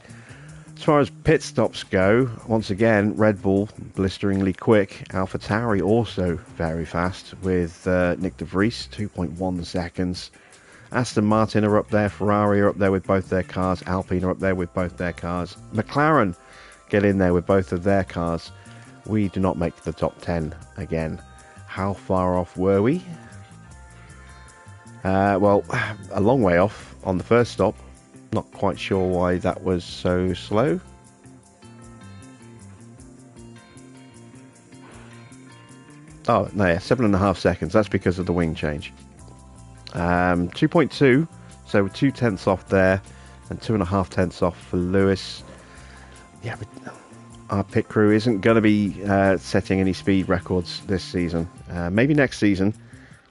As far as pit stops go, once again, Red Bull blisteringly quick. AlphaTauri also very fast with Nick de Vries, 2.1 seconds. Aston Martin are up there, Ferrari are up there with both their cars, Alpine are up there with both their cars. McLaren get in there with both of their cars. We do not make the top 10 again. How far off were we? Well, a long way off on the first stop. Not quite sure why that was so slow. Oh, no, yeah, 7.5 seconds. That's because of the wing change. 2.2, so 2 tenths off there, and 2.5 tenths off for Lewis. Yeah, but our pit crew isn't going to be setting any speed records this season. Maybe next season.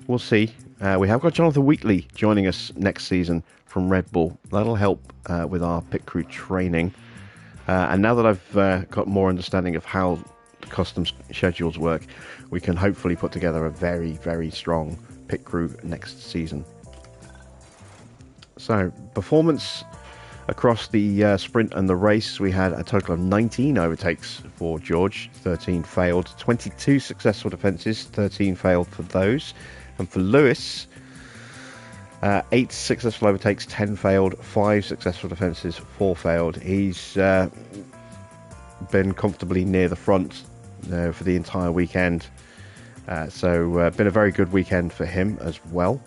We'll see. We have got Jonathan Wheatley joining us next season from Red Bull. That'll help with our pit crew training. And now that I've got more understanding of how the custom schedules work, we can hopefully put together a very, very strong pit crew next season. So, performance across the sprint and the race, we had a total of 19 overtakes for George, 13 failed, 22 successful defences, 13 failed for those. And for Lewis, 8 successful overtakes, 10 failed, 5 successful defences, 4 failed. He's been comfortably near the front for the entire weekend. So been a very good weekend for him as well.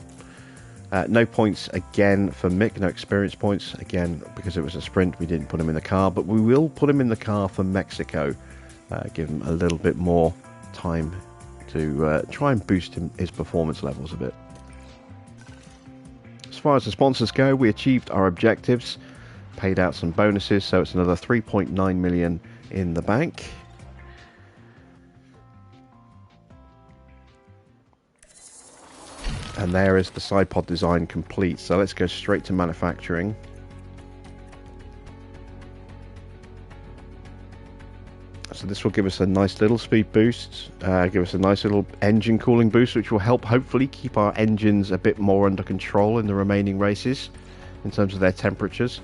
No points again for Mick, no experience points. Again, because it was a sprint, we didn't put him in the car, but we will put him in the car for Mexico. Give him a little bit more time to try and boost his performance levels a bit. As far as the sponsors go, we achieved our objectives, paid out some bonuses, so it's another 3.9 million in the bank. And there is the side pod design complete. So let's go straight to manufacturing. So this will give us a nice little speed boost, give us a nice little engine cooling boost, which will help hopefully keep our engines a bit more under control in the remaining races in terms of their temperatures.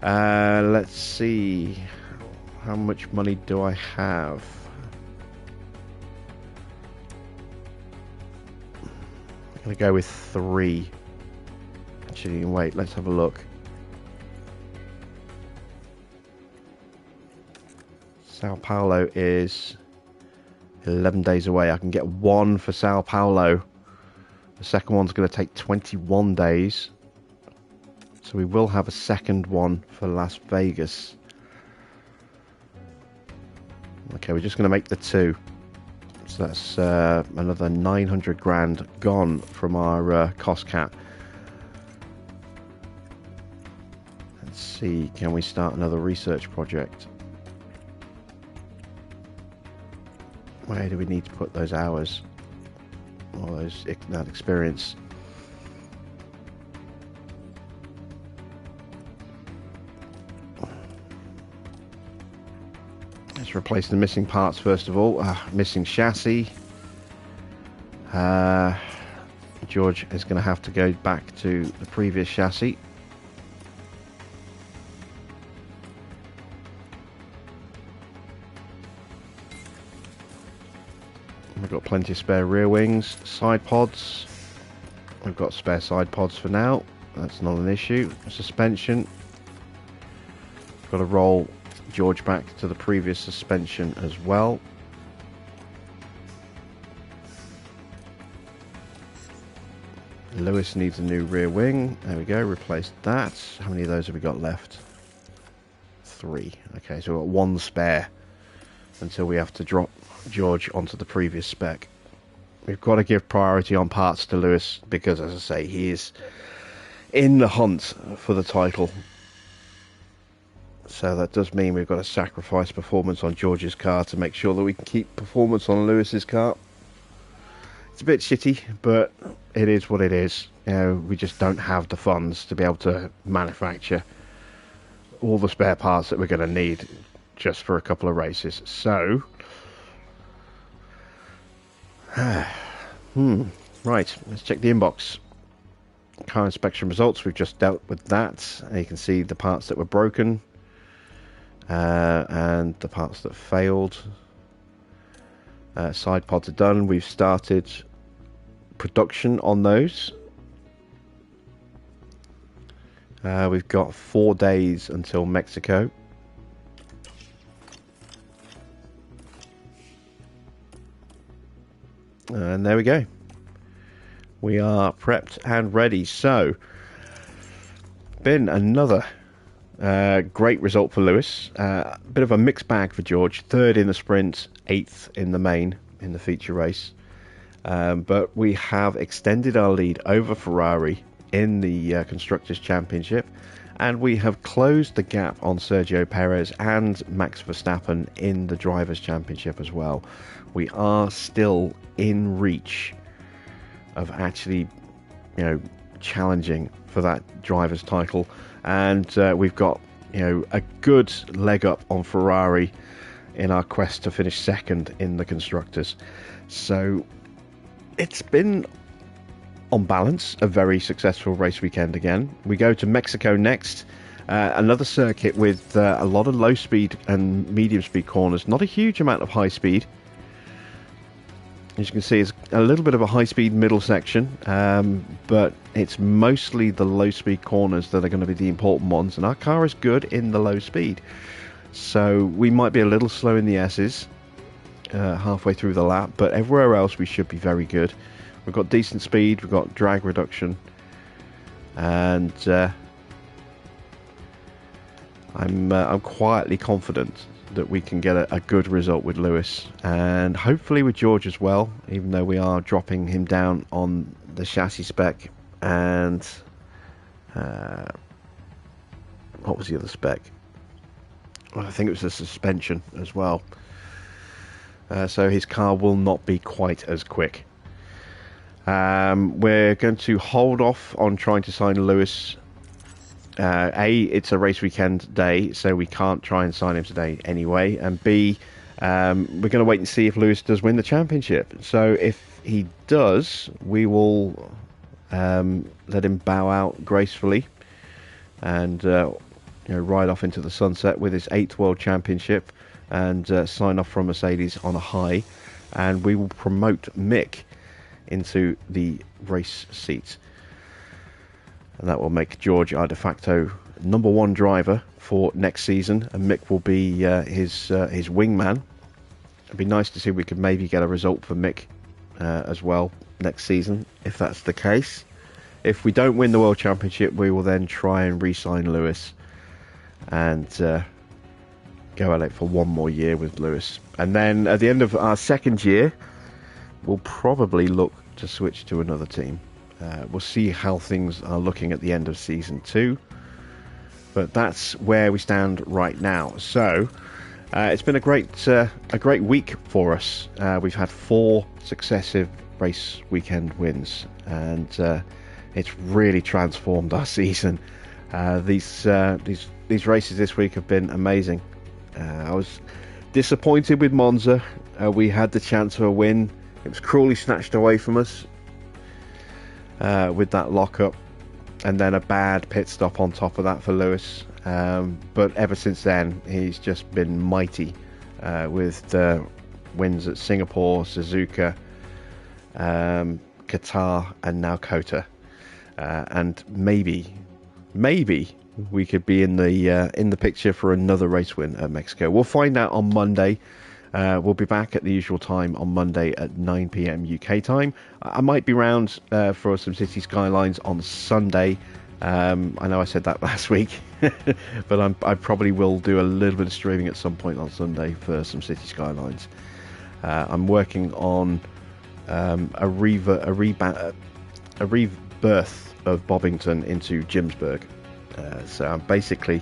Let's see, how much money do I have? I'm going to go with 3. Actually, wait, let's have a look. Sao Paulo is 11 days away. I can get 1 for Sao Paulo. The second one's going to take 21 days. So we will have a second one for Las Vegas. Okay, we're just going to make the 2. So that's another 900 grand gone from our cost cap. Let's see, can we start another research project? Where do we need to put those hours? Or that experience? Let's replace the missing parts first of all. Missing chassis. George is going to have to go back to the previous chassis. We've got plenty of spare rear wings, side pods. We've got spare side pods for now. That's not an issue. Suspension. Got to roll George back to the previous suspension as well. Lewis needs a new rear wing. There we go, replaced that. How many of those have we got left? 3. Okay, so we've got 1 spare until we have to drop George onto the previous spec. We've got to give priority on parts to Lewis because, as I say, he is in the hunt for the title. So that does mean we've got to sacrifice performance on George's car to make sure that we can keep performance on Lewis's car. It's a bit shitty, but it is what it is. You know, we just don't have the funds to be able to manufacture all the spare parts that we're going to need just for a couple of races. So, right, let's check the inbox. Car inspection results, we've just dealt with that. And you can see the parts that were broken and the parts that failed. Side pods are done. We've started production on those. We've got 4 days until Mexico. And there we go. We are prepped and ready. So, been another great result for Lewis. Bit of a mixed bag for George. 3rd in the sprint, 8th in the main in the feature race. But we have extended our lead over Ferrari in the Constructors' Championship. And we have closed the gap on Sergio Perez and Max Verstappen in the Drivers' Championship as well. We are still in reach of actually, you know, challenging for that driver's title, and we've got, you know, a good leg up on Ferrari in our quest to finish 2nd in the constructors. So it's been, on balance, a very successful race weekend again. We go to Mexico next, another circuit with a lot of low speed and medium speed corners, not a huge amount of high speed. As you can see, it's a little bit of a high-speed middle section, but it's mostly the low-speed corners that are going to be the important ones, and our car is good in the low speed. So we might be a little slow in the S's halfway through the lap, but everywhere else we should be very good. We've got decent speed, we've got drag reduction, and I'm quietly confident that we can get a good result with Lewis, and hopefully with George as well, even though we are dropping him down on the chassis spec. And what was the other spec? Well, I think it was the suspension as well. So his car will not be quite as quick. We're going to hold off on trying to sign Lewis. It's a race weekend day, so we can't try and sign him today anyway. And B, we're going to wait and see if Lewis does win the championship. So if he does, we will let him bow out gracefully and ride off into the sunset with his 8th World Championship and sign off from Mercedes on a high. And we will promote Mick into the race seat. And that will make George our de facto number 1 driver for next season, and Mick will be his wingman. It'd be nice to see if we could maybe get a result for Mick as well next season, if that's the case. If we don't win the World Championship, we will then try and re-sign Lewis and go at it for 1 more year with Lewis. And then at the end of our 2nd year, we'll probably look to switch to another team. We'll see how things are looking at the end of season 2, but that's where we stand right now. So it's been a great week for us. We've had 4 successive race weekend wins, and it's really transformed our season. These races this week have been amazing. I was disappointed with Monza. We had the chance of a win. It was cruelly snatched away from us with that lockup, and then a bad pit stop on top of that for Lewis. But ever since then, he's just been mighty with wins at Singapore, Suzuka, Qatar, and now COTA. And maybe we could be in the picture for another race win at Mexico. We'll find out on Monday. We'll be back at the usual time on Monday at 9 p.m. UK time. I might be round for some City Skylines on Sunday. I know I said that last week, but I probably will do a little bit of streaming at some point on Sunday for some City Skylines. I'm working on a rebirth of Bobbington into Jimsburg. So I'm basically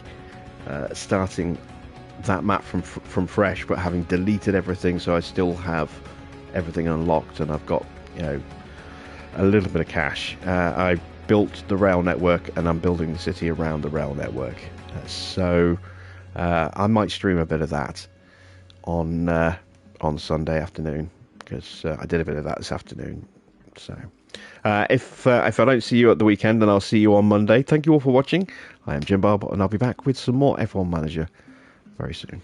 starting that map from fresh, but having deleted everything, so I still have everything unlocked, and I've got a little bit of cash. I built the rail network, and I'm building the city around the rail network. So I might stream a bit of that on Sunday afternoon, because I did a bit of that this afternoon. So if I don't see you at the weekend, then I'll see you on Monday. Thank you all for watching. I am Jim Bob, and I'll be back with some more F1 Manager very soon.